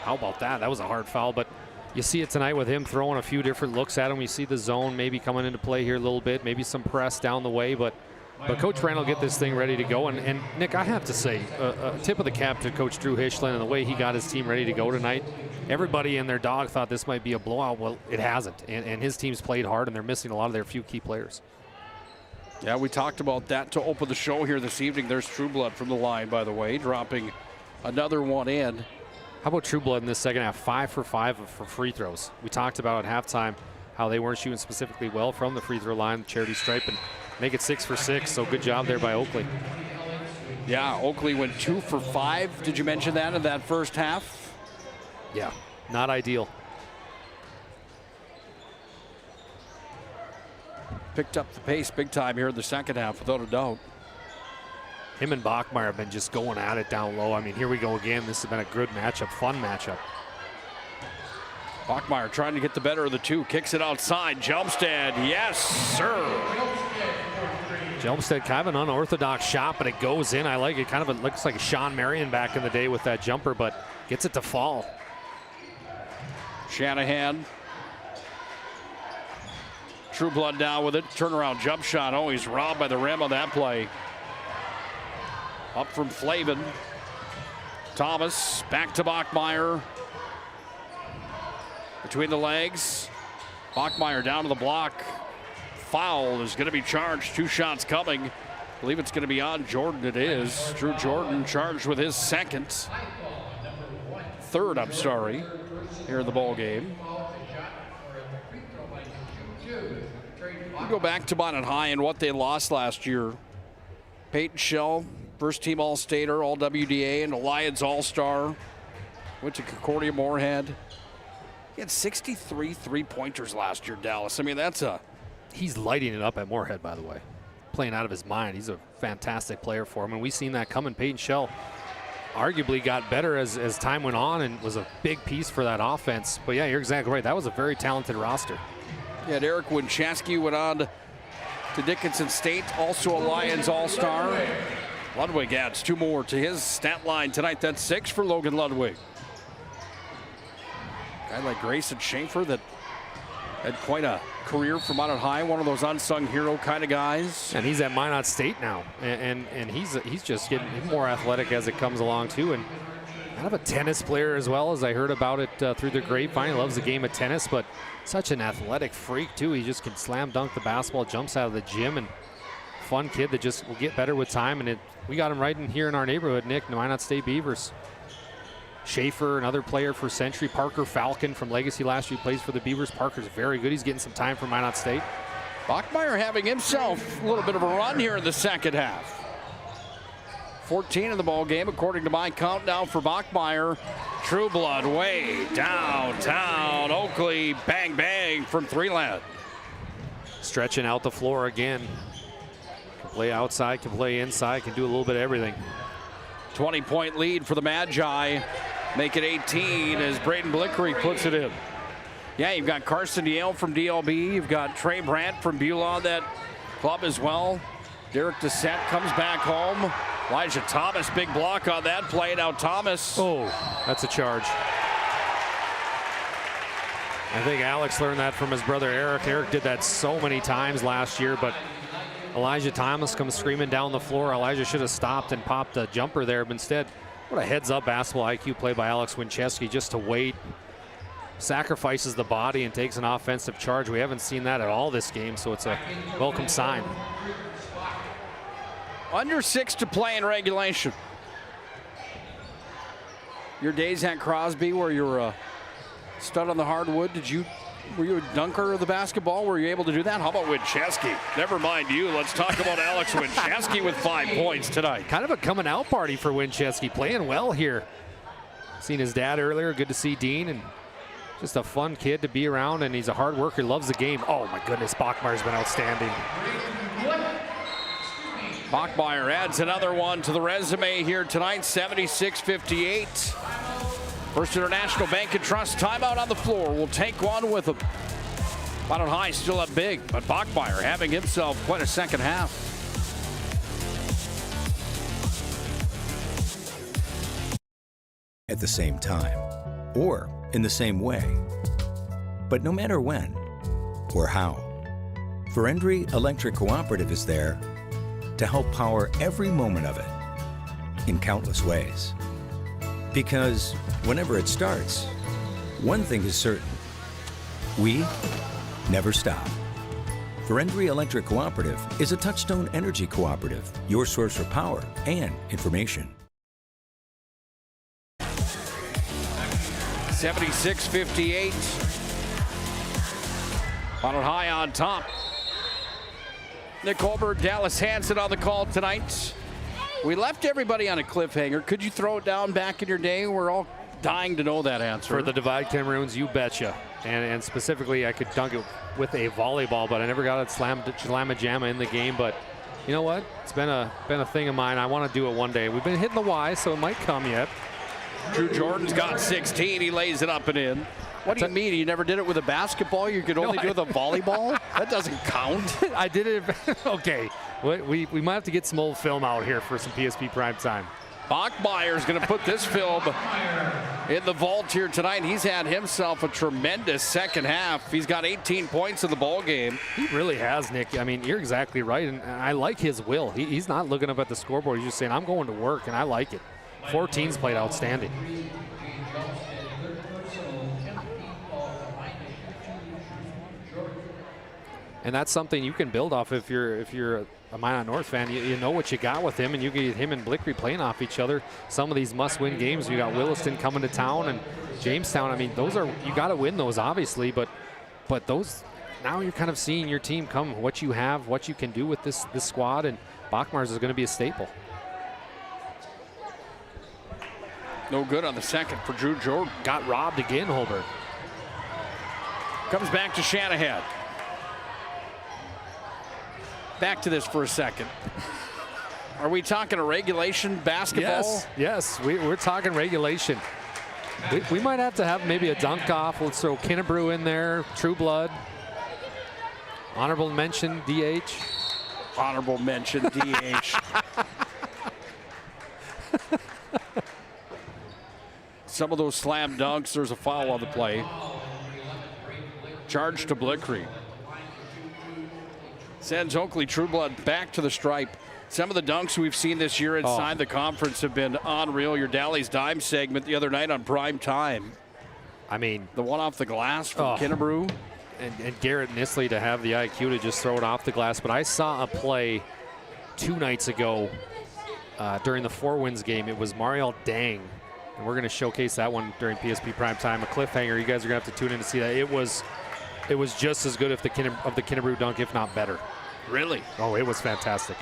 How about that? That was a hard foul, but you see it tonight with him throwing a few different looks at him. You see the zone maybe coming into play here a little bit, maybe some press down the way, but Coach Brandt will get this thing ready to go. And Nick, I have to say, a tip of the cap to Coach Drew Hischlin and the way he got his team ready to go tonight. Everybody and their dog thought this might be a blowout. Well, it hasn't, and his team's played hard, and they're missing a lot of their few key players. Yeah, we talked about that to open the show here this evening. There's Trueblood from the line, by the way, dropping another one in. How about Trueblood in this second half? 5 for 5 for free throws. We talked about at halftime how they weren't shooting specifically well from the free throw line, charity stripe, and make it 6 for 6. So good job there by Oakley. Yeah, Oakley went 2 for 5. Did you mention that in that first half? Yeah, not ideal. Picked up the pace big time here in the second half, without a doubt. Him and Bachmeyer have been just going at it down low. I mean, here we go again. This has been a good matchup, fun matchup. Bachmeyer trying to get the better of the two. Kicks it outside. Jumpstead, yes, sir. Jumpstead, kind of an unorthodox shot, but it goes in. I like it. Kind of it looks like Sean Marion back in the day with that jumper, but gets it to fall. Shanahan. Trueblood down with it. Turnaround jump shot. Oh, he's robbed by the rim on that play. Up from Flavin. Thomas back to Bachmeyer. Between the legs. Bachmeyer down to the block. Foul is going to be charged. 2 shots coming. I believe it's going to be on Jordan. It is. Drew Jordan charged with his third, I'm sorry, here in the ball game. We go back to Minot High and what they lost last year. Peyton Shell, first team All-Stater, All-WDA, and Alliance All-Star. Went to Concordia Moorhead. He had 63 three-pointers last year, Dallas. I mean, he's lighting it up at Moorhead, by the way. Playing out of his mind. He's a fantastic player for him, and we've seen that coming. Peyton Shell arguably got better as time went on and was a big piece for that offense. But yeah, you're exactly right. That was a very talented roster. Yeah, Eric Winchesky went on to Dickinson State, also a Lions All-Star. Ludwig adds 2 more to his stat line tonight. That's 6 for Logan Ludwig. A guy like Grayson Schaefer that had quite a career for Minot High, one of those unsung hero kind of guys. And he's at Minot State now, and he's just getting more athletic as it comes along too, and kind of a tennis player as well, as I heard about it through the grapevine. He loves the game of tennis, but such an athletic freak too. He just can slam dunk the basketball, jumps out of the gym, and fun kid that just will get better with time. And we got him right in here in our neighborhood, Nick, the Minot State Beavers. Schaefer, another player for Century. Parker Falcon from Legacy last year, plays for the Beavers. Parker's very good. He's getting some time for Minot State. Bachmeyer having himself a little bit of a run here in the second half. 14 in the ball game, according to my count now for Bachmeyer. Trueblood way downtown. Oakley, bang, bang from 3-land. Stretching out the floor again. Can play outside, can play inside, can do a little bit of everything. 20-point lead for the Magi. Make it 18 as Braden Blickery puts it in. Yeah, you've got Carson Yale from DLB. You've got Trey Brandt from Beulah on that club as well. Derek Dissett comes back home. Elijah Thomas, big block on that play. Now Thomas. Oh, that's a charge. I think Alex learned that from his brother Eric. Eric did that so many times last year, but Elijah Thomas comes screaming down the floor. Elijah should have stopped and popped a jumper there, but instead, what a heads-up basketball IQ play by Alex Winchesky, just to wait, sacrifices the body and takes an offensive charge. We haven't seen that at all this game, so it's a welcome sign. Under 6 to play in regulation. Your days at Crosby where you were a stud on the hardwood, were you a dunker of the basketball? Were you able to do that? How about Winchesky? Never mind you. Let's talk about Alex Winchesky with 5 points tonight. Kind of a coming out party for Winchesky, playing well here. Seen his dad earlier. Good to see Dean, and just a fun kid to be around, and he's a hard worker. He loves the game. Oh my goodness, Bachmeyer's been outstanding. Bachmeyer adds another one to the resume here tonight, 76-58. First International Bank and Trust timeout on the floor. We'll take one with them. Minot High still up big, but Bachmeier having himself quite a second half. At the same time, or in the same way. But no matter when or how, Verendry Electric Cooperative is there to help power every moment of it in countless ways. Because whenever it starts, one thing is certain: we never stop. Verendry Electric Cooperative is a Touchstone Energy Cooperative, your source for power and information. 76-58. Minot High on top. Nick Holberg, Dallas Hansen on the call tonight. We left everybody on a cliffhanger. Could you throw it down back in your day? We're all dying to know that answer. For the Divide Cameroons, you betcha. And specifically, I could dunk it with a volleyball, but I never got it slam-a-jamma in the game. But you know what? It's been a thing of mine. I want to do it one day. We've been hitting the Y, so it might come yet. Drew Jordan's got 16. He lays it up and in. What do you mean? You never did it with a basketball? You could only do it with a volleyball? That doesn't count. I did it. Okay. We might have to get some old film out here for some PSP prime time. Bachmeier's going to put this film in the vault here tonight. He's had himself a tremendous second half. He's got 18 points in the ball game. He really has, Nick. I mean, you're exactly right, and I like his will. He's not looking up at the scoreboard. He's just saying, I'm going to work, and I like it. 14's played outstanding. And that's something you can build off if you're a Minot North fan. You know what you got with him, and you get him and Blickery playing off each other. Some of these must-win games, you got Williston coming to town and Jamestown. I mean, those are, you got to win those obviously, but those, now you're kind of seeing your team come, what you have, what you can do with this squad, and Bachmeier's is going to be a staple. No good on the second for Drew Jordan. Got robbed again, Holberg. Comes back to Shanahan. Back to this for a second. Are we talking a regulation basketball? Yes, we're talking regulation. We might have to have maybe a dunk off. Let's throw Kinnebrew in there, True Blood. Honorable mention, DH. Honorable mention, DH. Some of those slam dunks, there's a foul on the play. Charge to Blickery. Sends Oakley Trueblood back to the stripe. Some of the dunks we've seen this year inside the conference have been unreal. Your Dally's Dime segment the other night on prime time. I mean, the one off the glass from Kinnebrew. And Garrett Nisley to have the IQ to just throw it off the glass. But I saw a play 2 nights ago during the Four Winds game. It was Mariel Dang. And we're going to showcase that one during PSP prime time. A cliffhanger. You guys are going to have to tune in to see that. It was just as good of the Kinnebrew dunk, if not better. Really? Oh, it was fantastic.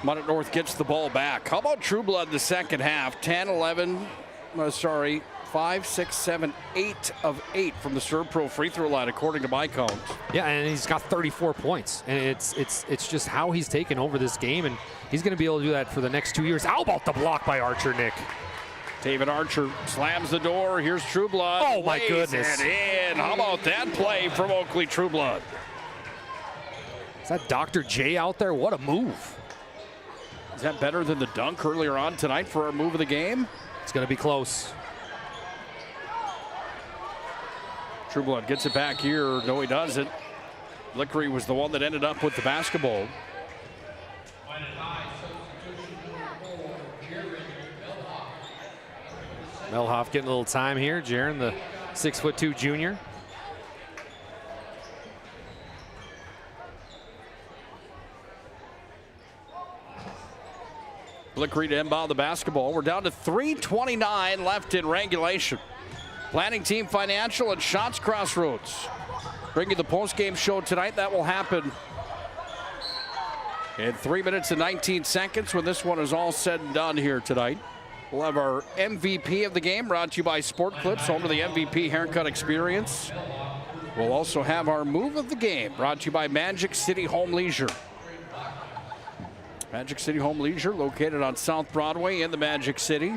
Minot North gets the ball back. How about True Blood the second half? 5, 6, 7, 8 of 8 from the ServPro free throw line, according to my count. Yeah, and he's got 34 points. And it's just how he's taken over this game, and he's going to be able to do that for the next 2 years. How about the block by Archer, Nick? David Archer slams the door. Here's True Blood. Oh, my goodness. And in. How about that play from Oakley True Blood? Is that Dr. J out there? What a move. Is that better than the dunk earlier on tonight for our move of the game? It's going to be close. True Blood gets it back here. No, he doesn't. Blickery was the one that ended up with the basketball. Melhoff getting a little time here. Jaron, the 6'2" junior. Blickery to inbound the basketball. We're down to 3:29 left in regulation. Planning Team Financial and Shots Crossroads bring you the post-game show tonight. That will happen in 3 minutes and 19 seconds when this one is all said and done here tonight. We'll have our MVP of the game brought to you by Sport Clips, home to the MVP haircut experience. We'll also have our move of the game brought to you by Magic City Home Leisure. Magic City Home Leisure, located on South Broadway in the Magic City.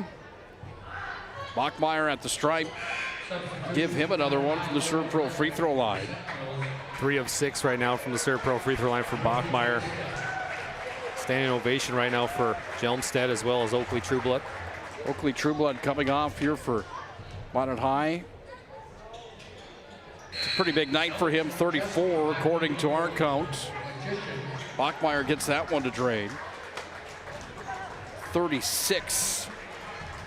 Bachmeyer at the stripe. Give him another one from the Serve Pro free throw line. 3 of 6 right now from the Serve Pro free throw line for Bachmeyer. Standing ovation right now for Jelmstead as well as Oakley Trueblood. Oakley Trueblood coming off here for Minot High. It's a pretty big night for him, 34 according to our count. Bachmeyer gets that one to drain. 36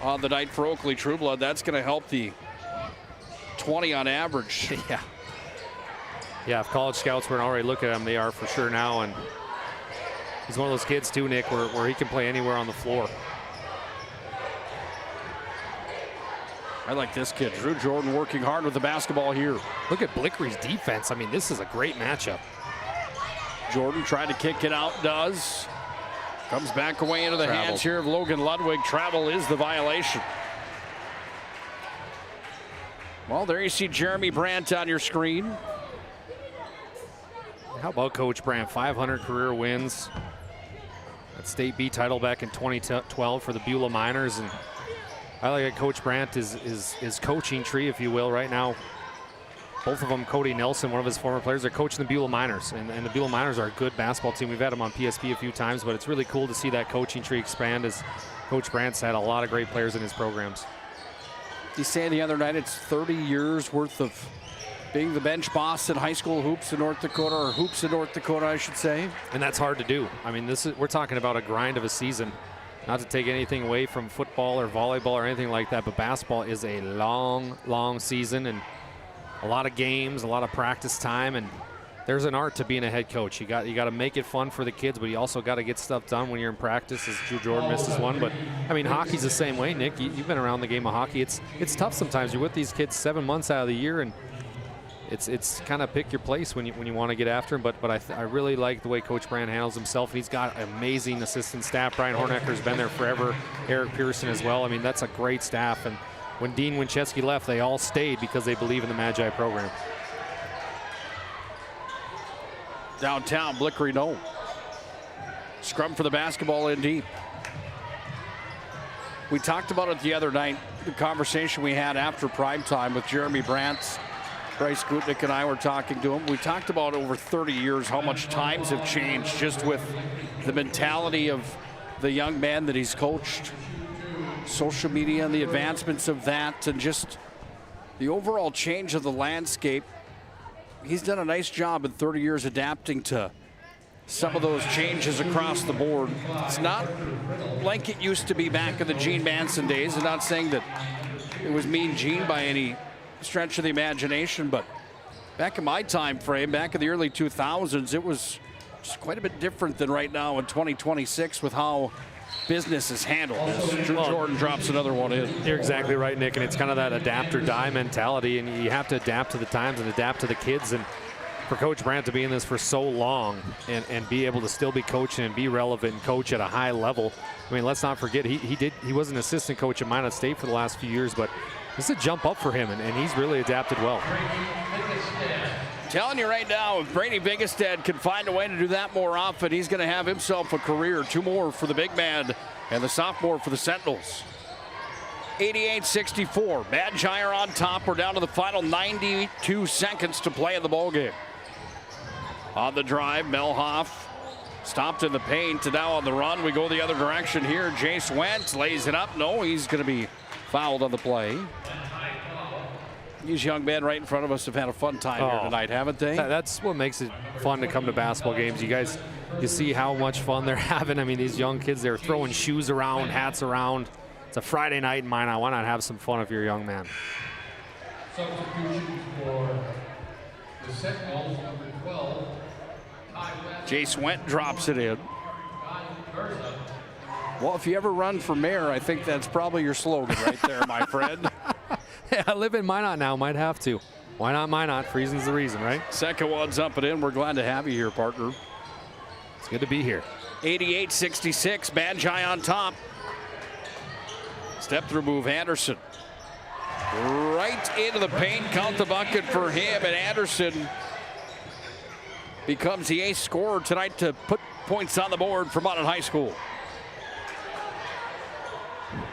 on the night for Oakley Trueblood. That's going to help the 20 on average. Yeah, if college scouts weren't already looking at him, they are for sure now. And he's one of those kids too, Nick, where he can play anywhere on the floor. I like this kid. Drew Jordan working hard with the basketball here. Look at Blickery's defense. I mean, this is a great matchup. Jordan tried to kick it out, does. Comes back away into the hands here of Logan Ludwig. Travel is the violation. Well, there you see Jeremy Brandt on your screen. How about Coach Brandt? 500 career wins. That state B title back in 2012 for the Beulah Miners. And I like that Coach Brandt is coaching tree, if you will, right now. Both of them, Cody Nelson, one of his former players, are coaching the Beulah Miners. And the Beulah Miners are a good basketball team. We've had them on PSP a few times, but it's really cool to see that coaching tree expand as Coach Brandt's had a lot of great players in his programs. You say the other night it's 30 years worth of being the bench boss in high school hoops in North Dakota, or hoops in North Dakota, I should say. And that's hard to do. I mean, we're talking about a grind of a season. Not to take anything away from football or volleyball or anything like that, but basketball is a long, long season and a lot of games, a lot of practice time, and there's an art to being a head coach. You got to make it fun for the kids, but you also got to get stuff done when you're in practice, as Drew Jordan misses one. But I mean, hockey's the same way, Nick. You've been around the game of hockey. It's tough sometimes. You're with these kids 7 months out of the year, and it's kind of pick your place when you want to get after him. But I really like the way Coach Brandt handles himself. And he's got an amazing assistant staff. Brian Hornecker's been there forever. Eric Pearson as well. I mean, that's a great staff. And when Dean Winchesky left, they all stayed because they believe in the Magi program. Downtown, Blickery, no. Scrum for the basketball in deep. We talked about it the other night, the conversation we had after prime time with Jeremy Brandt. Bryce Gutnick and I were talking to him. We talked about over 30 years how much times have changed just with the mentality of the young man that he's coached. Social media and the advancements of that, and just the overall change of the landscape. He's done a nice job in 30 years adapting to some of those changes across the board. It's not like it used to be back in the Gene Manson days. I'm not saying that it was Mean Gene by any stretch of the imagination, but back in my time frame, back in the early 2000s, it was just quite a bit different than right now in 2026 with how business is handled. Drew Jordan drops another one in. You're exactly right, Nick, and it's kind of that adapt or die mentality, and you have to adapt to the times and adapt to the kids. And for Coach Brandt to be in this for so long and be able to still be coaching and be relevant and coach at a high level. I mean, let's not forget he was an assistant coach at Minot State for the last few years, but this is a jump up for him, and he's really adapted well. Telling you right now, if Brady Bigestead can find a way to do that more often, he's going to have himself a career. 2 more for the big man and the sophomore for the Sentinels. 88-64. Magi are on top. We're down to the final 92 seconds to play in the ballgame. On the drive, Melhoff stopped in the paint, and now on the run. We go the other direction here. Jace Wentz lays it up. No, he's going to be fouled on the play. These young men right in front of us have had a fun time here tonight, haven't they? That's what makes it fun to come to basketball games. You see how much fun they're having. I mean, these young kids, they're throwing shoes around, hats around. It's a Friday night in Minot. Why not have some fun if you're a young man? Substitution for the Sentinels, number 12. Jace Went drops it in. Well, if you ever run for mayor, I think that's probably your slogan right there, my friend. Yeah, I live in Minot now. Might have to. Why not Minot? Reason's the reason, right? Second one's up and in. We're glad to have you here, partner. It's good to be here. 88-66. Magi on top. Step through move, Anderson. Right into the paint. Count the bucket for him, and Anderson becomes the ace scorer tonight to put points on the board for Minot High School.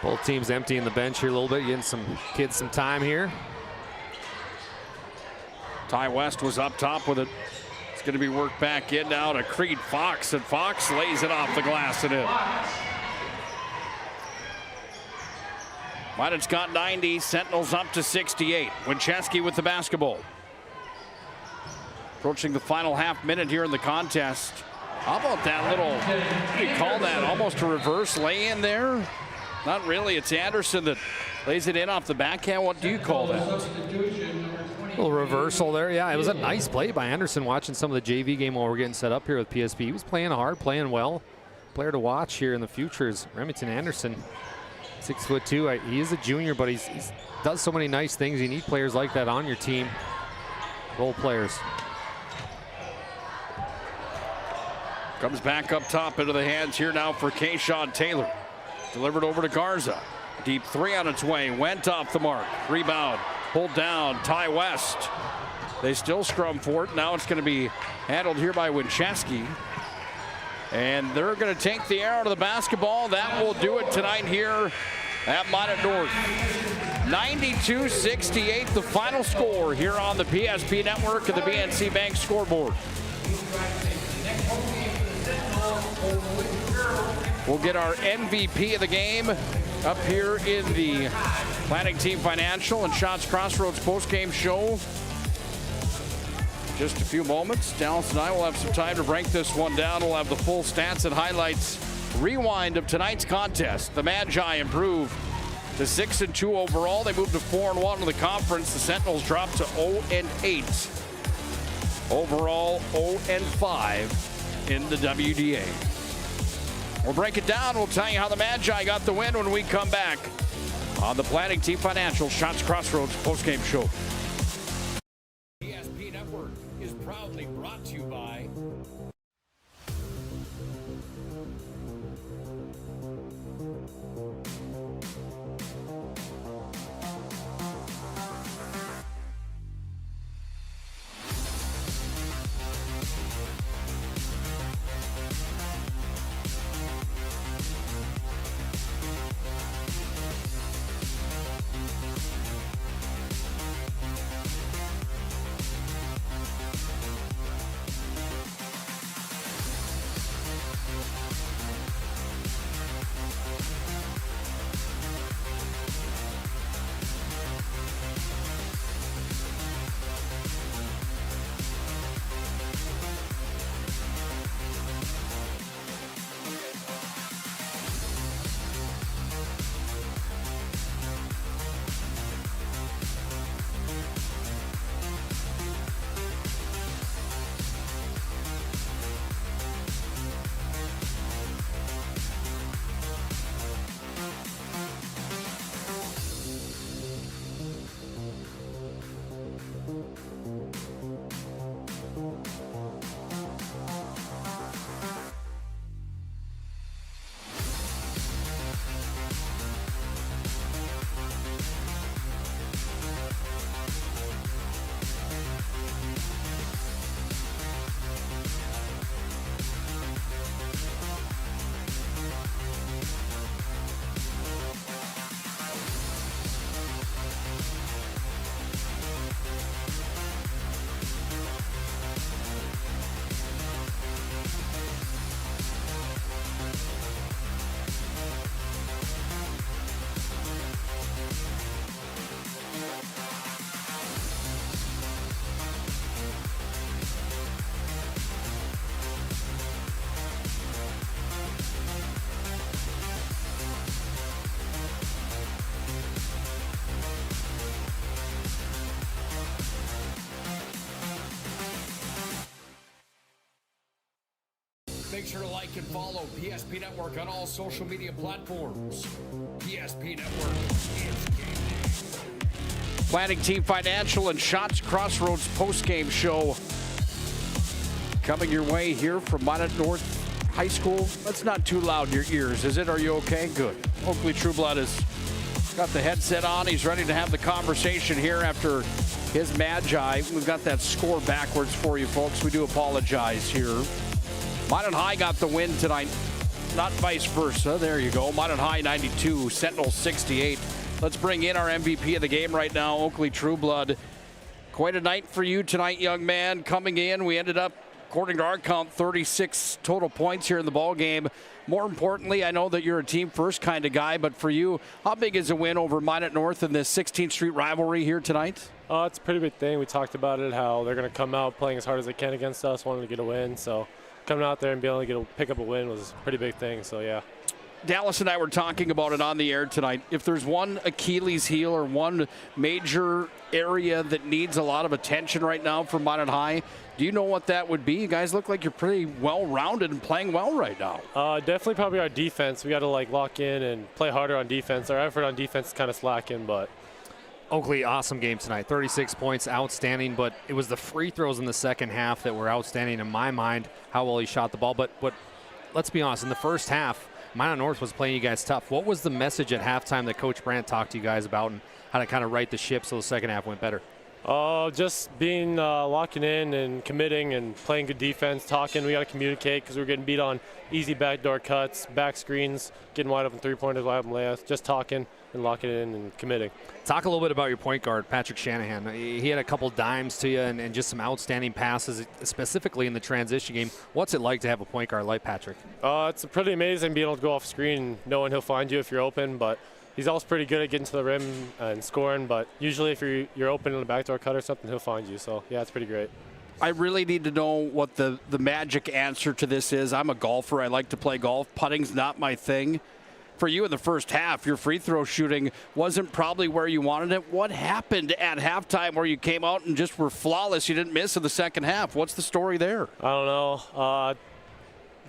Both teams emptying the bench here a little bit, getting some kids some time here. Ty West was up top with it. It's going to be worked back in now to Creed Fox, and Fox lays it off the glass and in. Minot's got 90, Sentinels up to 68. Wincheski with the basketball. Approaching the final half minute here in the contest. How about that little, what do you call that? Almost a reverse lay-in there? Not really, it's Anderson that lays it in off the backhand. What do you call that? A little reversal there. Yeah, it was a nice play by Anderson watching some of the JV game while we're getting set up here with PSP. He was playing hard, playing well. Player to watch here in the future is Remington Anderson. 6'2". He is a junior, but he does so many nice things. You need players like that on your team. Role players. Comes back up top into the hands here now for Kayshawn Taylor. Delivered over to Garza. Deep three on its way. Went off the mark. Rebound. Pulled down. Ty West. They still scrum for it. Now it's going to be handled here by Wincheski. And they're going to take the arrow to the basketball. That will do it tonight here at Minot North. 92-68, the final score here on the PSP Network and the BNC Bank scoreboard. We'll get our MVP of the game up here in the Planning Team Financial and Shots Crossroads post-game show. Just a few moments. Dallas and I will have some time to break this one down. We'll have the full stats and highlights rewind of tonight's contest. The Magi improve to 6-2 overall. They move to 4-1 in the conference. The Sentinels drop to 0-8. Overall, 0-5 in the WDA. We'll break it down. We'll tell you how the Magi got the win when we come back on the Planning Team Financial Shots Crossroads postgame show. PSP Network is proudly brought to you by Make sure to like and follow PSP Network on all social media platforms. PSP Network is game day. Planning Team Financial and Shots Crossroads post-game show coming your way here from Minot North High School. That's not too loud in your ears, is it? Are you okay? Good. Oakley Trueblood has got the headset on. He's ready to have the conversation here after his Magi. We've got that score backwards for you folks. We do apologize here. Minot High got the win tonight, not vice versa. There you go. Minot High 92, Sentinel 68. Let's bring in our MVP of the game right now, Oakley Trueblood. Quite a night for you tonight, young man. Coming in, we ended up, according to our count, 36 total points here in the ball game. More importantly, I know that you're a team first kind of guy, but for you, how big is a win over Minot North in this 16th Street rivalry here tonight? It's a pretty big thing. We talked about it, how they're going to come out playing as hard as they can against us, wanting to get a win. So coming out there and being able to pick up a win was a pretty big thing. So, yeah. Dallas and I were talking about it on the air tonight. If there's one Achilles heel or one major area that needs a lot of attention right now for Minot High, do you know what that would be? You guys look like you're pretty well-rounded and playing well right now. Definitely probably our defense. We got to lock in and play harder on defense. Our effort on defense is kind of slacking, but Oakley, awesome game tonight. 36 points, outstanding, but it was the free throws in the second half that were outstanding in my mind, how well he shot the ball. But let's be honest, in the first half, Minot North was playing you guys tough. What was the message at halftime that Coach Brandt talked to you guys about and how to kind of right the ship so the second half went better? Just being locking in and committing and playing good defense, talking. We got to communicate because we're getting beat on easy backdoor cuts, back screens, getting wide open three-pointers, wide open layups, just talking and locking in and committing. Talk a little bit about your point guard, Patrick Shanahan. He had a couple dimes to you and just some outstanding passes, specifically in the transition game. What's it like to have a point guard like Patrick? It's pretty amazing being able to go off screen, knowing he'll find you if you're open, but he's also pretty good at getting to the rim and scoring, but usually if you're open in a backdoor cut or something, he'll find you. So, yeah, it's pretty great. I really need to know what the magic answer to this is. I'm a golfer. I like to play golf. Putting's not my thing. For you in the first half, your free throw shooting wasn't probably where you wanted it. What happened at halftime where you came out and just were flawless? You didn't miss in the second half. What's the story there? I don't know.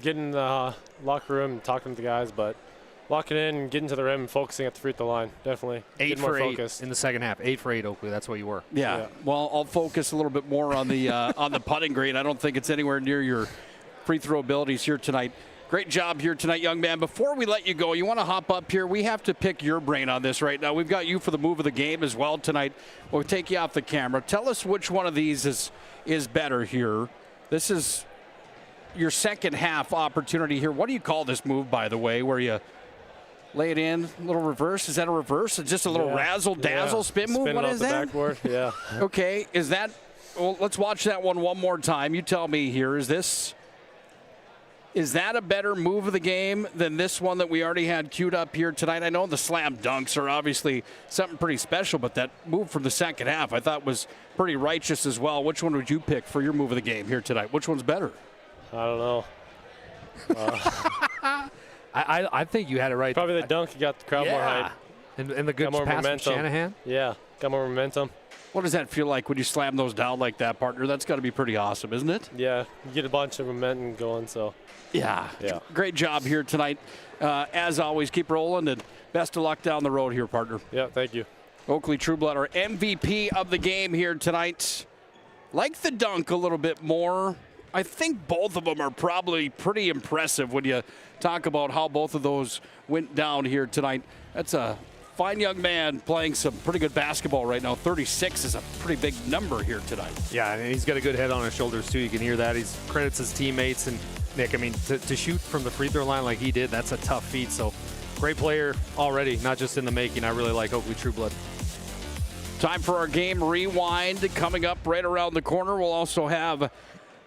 Getting in the locker room and talking to the guys, but locking in and getting to the rim and focusing at the free throw line, definitely. 8 for 8 in the second half. 8 for 8, Oakley. That's what you were. Yeah. Well, I'll focus a little bit more on the on the putting green. I don't think it's anywhere near your free throw abilities here tonight. Great job here tonight, young man. Before we let you go, you want to hop up here? We have to pick your brain on this right now. We've got you for the move of the game as well tonight. We'll take you off the camera. Tell us which one of these is better here. This is your second half opportunity here. What do you call this move, by the way, where you lay it in, a little reverse? Is that a reverse? It's just a little razzle-dazzle spin move? What is that? Backboard. Yeah. Okay, is that – well, let's watch that one more time. You tell me here. Is that a better move of the game than this one that we already had queued up here tonight? I know the slam dunks are obviously something pretty special, but that move from the second half I thought was pretty righteous as well. Which one would you pick for your move of the game here tonight? Which one's better? I don't know. I think you had it right. Probably the dunk. You got the crowd more hype. And the good pass from Shanahan? Yeah, got more momentum. What does that feel like when you slam those down like that, partner? That's got to be pretty awesome, isn't it? Yeah, you get a bunch of momentum going, so. Yeah. Great job here tonight. As always, keep rolling, and best of luck down the road here, partner. Yeah, thank you. Oakley Trueblood, our MVP of the game here tonight. Like the dunk a little bit more. I think both of them are probably pretty impressive when you talk about how both of those went down here tonight. That's a fine young man playing some pretty good basketball right now. 36 is a pretty big number here tonight. Yeah, and he's got a good head on his shoulders, too. You can hear that. He credits his teammates. And, Nick, I mean, to shoot from the free throw line like he did, that's a tough feat. So, great player already, not just in the making. I really like Oakley Trueblood. Time for our game rewind coming up right around the corner. We'll also have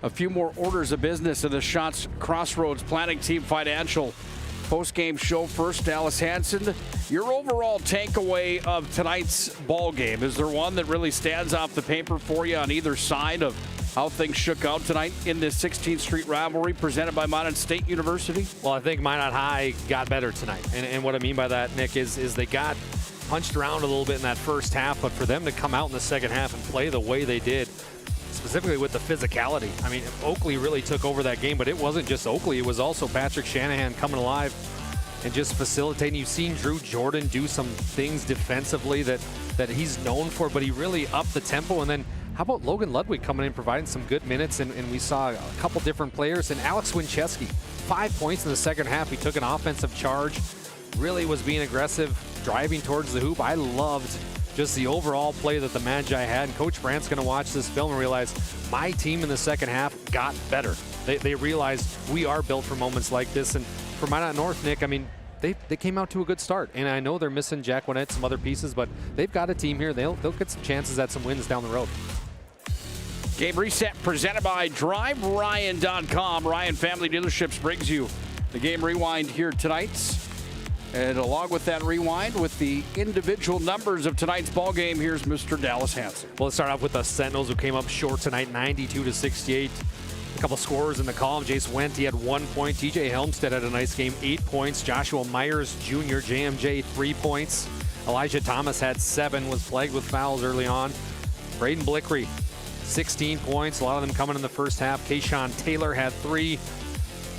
a few more orders of business in the Shots Crossroads Planning Team Financial post-game show. First, Dallas Hansen, your overall takeaway of tonight's ball game. Is there one that really stands off the paper for you on either side of how things shook out tonight in this 16th Street rivalry presented by Minot State University? Well, I think Minot High got better tonight. And what I mean by that, Nick, is they got punched around a little bit in that first half, but for them to come out in the second half and play the way they did, specifically with the physicality. I mean, Oakley really took over that game, but it wasn't just Oakley. It was also Patrick Shanahan coming alive and just facilitating. You've seen Drew Jordan do some things defensively that he's known for, but he really upped the tempo. And then how about Logan Ludwig coming in, providing some good minutes, and we saw a couple different players. And Alex Winchesky, 5 points in the second half. He took an offensive charge, really was being aggressive, driving towards the hoop. I loved just the overall play that the Magi had. And Coach Brandt's going to watch this film and realize my team in the second half got better. They realized we are built for moments like this, and for Minot North, Nick, I mean, they came out to a good start, and I know they're missing Jack Winnett, some other pieces, but they've got a team here. They'll get some chances at some wins down the road. Game reset presented by DriveRyan.com. Ryan Family Dealerships brings you the game rewind here tonight. And along with that rewind, with the individual numbers of tonight's ball game, here's Mr. Dallas Hansen. Well, let's start off with the Sentinels, who came up short tonight, 92-68. A couple scorers in the column. Jace Wendt, he had 1 point. TJ Helmstead had a nice game, 8 points. Joshua Myers Jr., JMJ, 3 points. Elijah Thomas had 7, was plagued with fouls early on. Braden Blickery, 16 points, a lot of them coming in the first half. Kayshawn Taylor had 3. It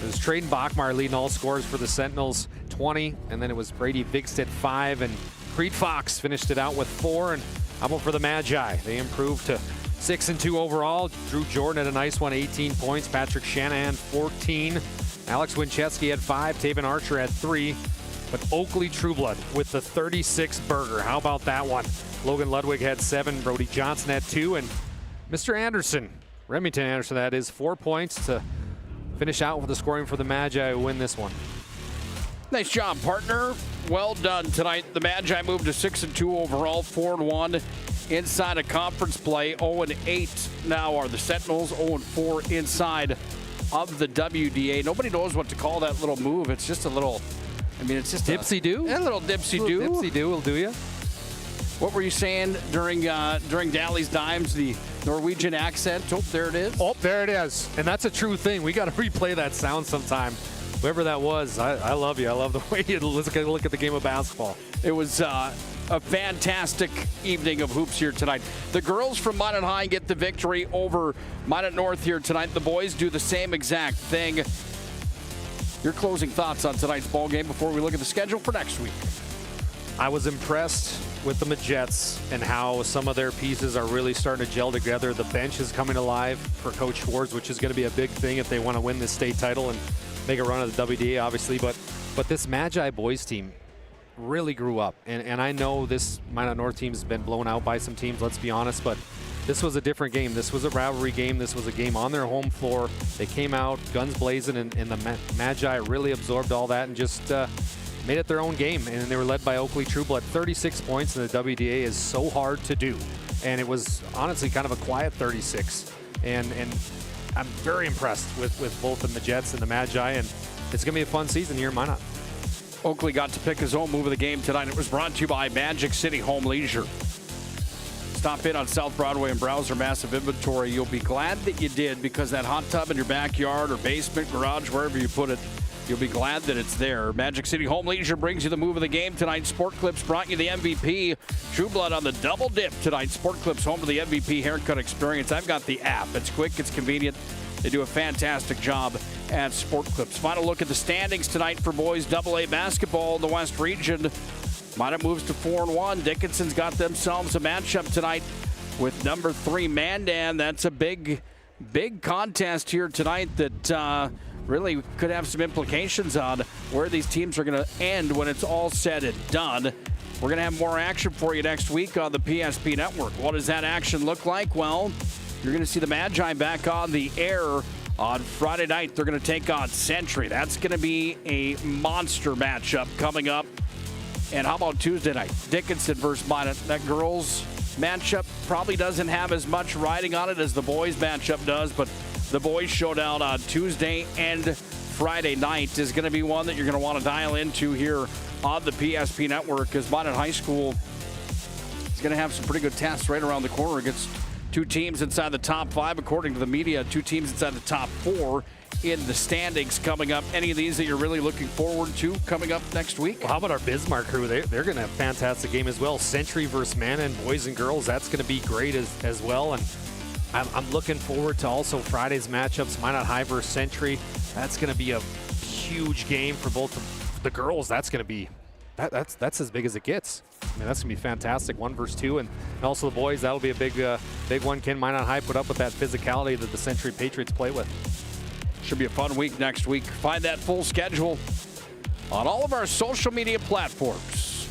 was Traden Bachmeyer leading all scores for the Sentinels, 20. And then it was Brady Bigstead, 5. And Creed Fox finished it out with 4. And how about for the Magi? They improved to 6-2 overall. Drew Jordan had a nice one, 18 points. Patrick Shanahan, 14. Alex Winchesky had 5. Taven Archer had 3. But Oakley Trueblood with the 36 burger. How about that one? Logan Ludwig had 7. Brody Johnson had 2. And Mr. Anderson, Remington Anderson, that is, 4 points to finish out with the scoring for the Magi who win this one. Nice job, partner. Well done tonight. The Magi moved to 6-2 overall, 4-1 inside of conference play. 0-8 now are the Sentinels, 0-4 inside of the WDA. Nobody knows what to call that little move. It's just a little, I mean, it's just dipsy-do? A little dipsy-do. Dipsy-do will do you. What were you saying during Dally's Dimes, the Norwegian accent? Oh, there it is. Oh, there it is. And that's a true thing. We got to replay that sound sometime. Whoever that was, I love you. I love the way you look at the game of basketball. It was a fantastic evening of hoops here tonight. The girls from Minot High get the victory over Minot North here tonight. The boys do the same exact thing. Your closing thoughts on tonight's ball game before we look at the schedule for next week? I was impressed with the Majettes and how some of their pieces are really starting to gel together. The bench is coming alive for Coach Schwartz, which is going to be a big thing if they want to win this state title and make a run at the WDA, obviously. But this Magi boys team really grew up. And I know this Minot North team has been blown out by some teams, let's be honest, but this was a different game. This was a rivalry game. This was a game on their home floor. They came out guns blazing, and the Magi really absorbed all that and just made it their own game. And they were led by Oakley Trueblood. 36 points in the WDA is so hard to do. And it was honestly kind of a quiet 36. And I'm very impressed with both the Majettes and the Magi, and it's going to be a fun season here in Minot. Oakley got to pick his own move of the game tonight. It was brought to you by Magic City Home Leisure. Stop in on South Broadway and browse their massive inventory. You'll be glad that you did, because that hot tub in your backyard or basement, garage, wherever you put it, you'll be glad that it's there. Magic City Home Leisure brings you the move of the game tonight. Sport Clips brought you the MVP. Trueblood on the double dip tonight. Sport Clips, home to the MVP haircut experience. I've got the app. It's quick, it's convenient. They do a fantastic job at Sport Clips. Final look at the standings tonight for boys AA basketball in the West Region. Minot moves to 4-1. Dickinson's got themselves a matchup tonight with number 3 Mandan. That's a big contest here tonight that really could have some implications on where these teams are going to end when it's all said and done. We're going to have more action for you next week on the PSP Network. What does that action look like? Well, you're going to see the Magi back on the air on Friday night. They're going to take on Century. That's going to be a monster matchup coming up. And how about Tuesday night? Dickinson versus Minot. That girls matchup probably doesn't have as much riding on it as the boys matchup does, but the boys showdown on Tuesday and Friday night is going to be one that you're going to want to dial into here on the PSP Network, because Minot High School is going to have some pretty good tests right around the corner against 2 teams inside the top 5, according to the media, 2 teams inside the top 4 in the standings coming up. Any of these that you're really looking forward to coming up next week? Well, how about our Bismarck crew? They're going to have a fantastic game as well. Century versus Mandan, boys and girls, that's going to be great as well. And I'm looking forward to also Friday's matchups, Minot High versus Century. That's going to be a huge game for both the girls. That's going to be that's as big as it gets. I mean, that's going to be fantastic, 1 versus 2. And also the boys, that'll be a big one. Can Minot High put up with that physicality that the Century Patriots play with? Should be a fun week next week. Find that full schedule on all of our social media platforms.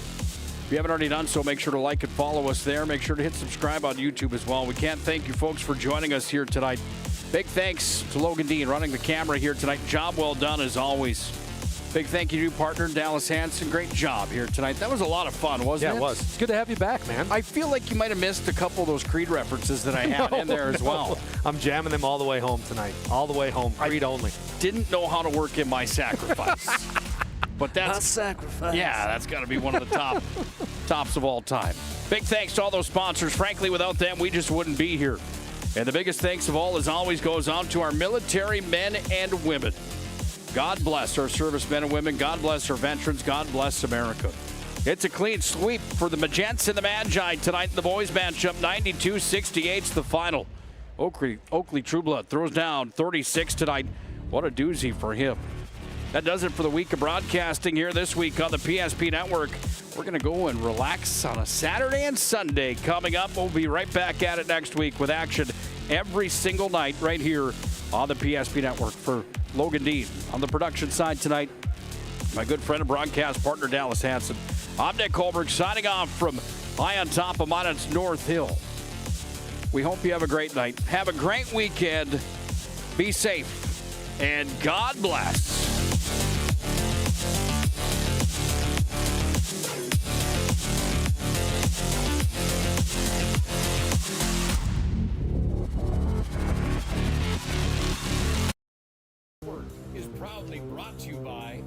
If you haven't already done so, make sure to like and follow us there. Make sure to hit subscribe on YouTube as well. We can't thank you folks for joining us here tonight. Big thanks to Logan Dean running the camera here tonight. Job well done as always. Big thank you to partner Dallas Hanson. Great job here tonight. That was a lot of fun, wasn't it? Yeah, it was. It's good to have you back, man. I feel like you might have missed a couple of those Creed references that I had in there as well. I'm jamming them all the way home tonight. All the way home. Creed only. Didn't know how to work in my sacrifice. But that's a sacrifice. Yeah, that's got to be one of the tops of all time. Big thanks to all those sponsors. Frankly, without them, we just wouldn't be here. And the biggest thanks of all, as always, goes out to our military men and women. God bless our servicemen and women. God bless our veterans. God bless America. It's a clean sweep for the Magents and the Magi tonight in the boys matchup. 92-68's the final. Oakley Trueblood throws down 36 tonight. What a doozy for him. That does it for the week of broadcasting here this week on the PSP Network. We're going to go and relax on a Saturday and Sunday. Coming up, we'll be right back at it next week with action every single night right here on the PSP Network. For Logan Dean on the production side tonight, my good friend and broadcast partner Dallas Hanson. I'm Nick Holberg signing off from high on top of Minot's North Hill. We hope you have a great night. Have a great weekend. Be safe. And God bless. Is proudly brought to you by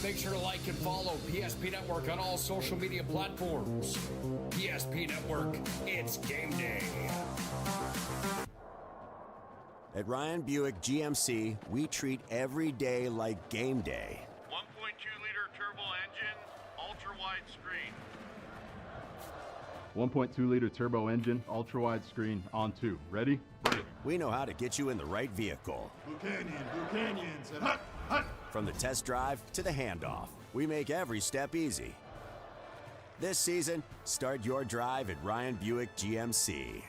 Make sure to like and follow PSP Network on all social media platforms. PSP Network, it's game day. At Ryan Buick GMC, we treat every day like game day. 1.2-liter turbo engine, ultra-wide screen. 1.2-liter turbo engine, ultra-wide screen, on 2. Ready? Ready. We know how to get you in the right vehicle. Blue Canyons, and hut, hut. From the test drive to the handoff, we make every step easy. This season, start your drive at Ryan Buick GMC.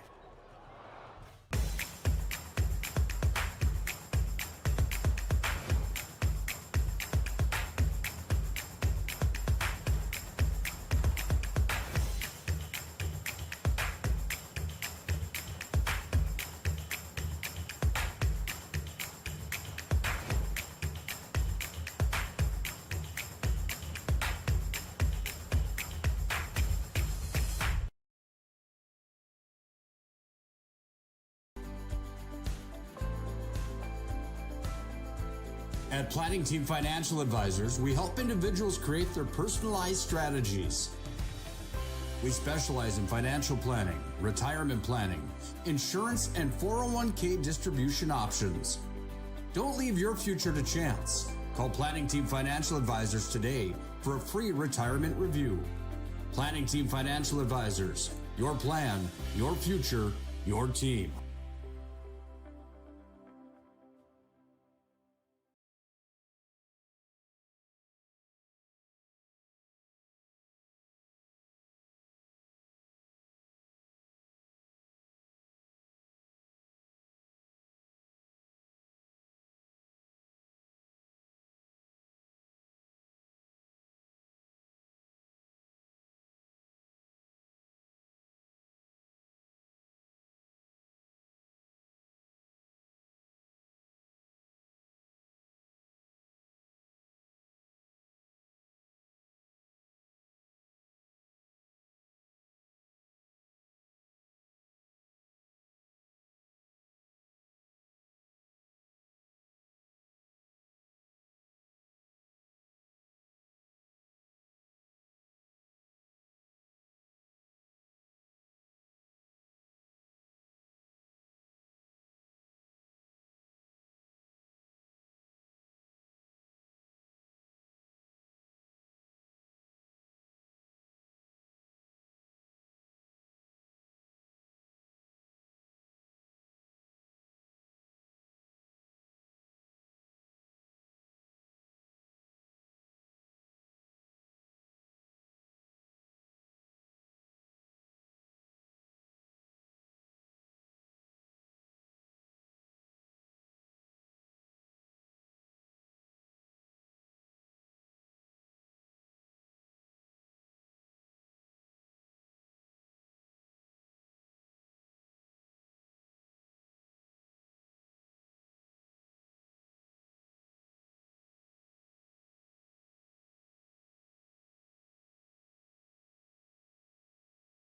At Planning Team Financial Advisors, we help individuals create their personalized strategies. We specialize in financial planning, retirement planning, insurance, and 401k distribution options. Don't leave your future to chance. Call Planning Team Financial Advisors today for a free retirement review. Planning Team Financial Advisors. Your plan, your future, your team.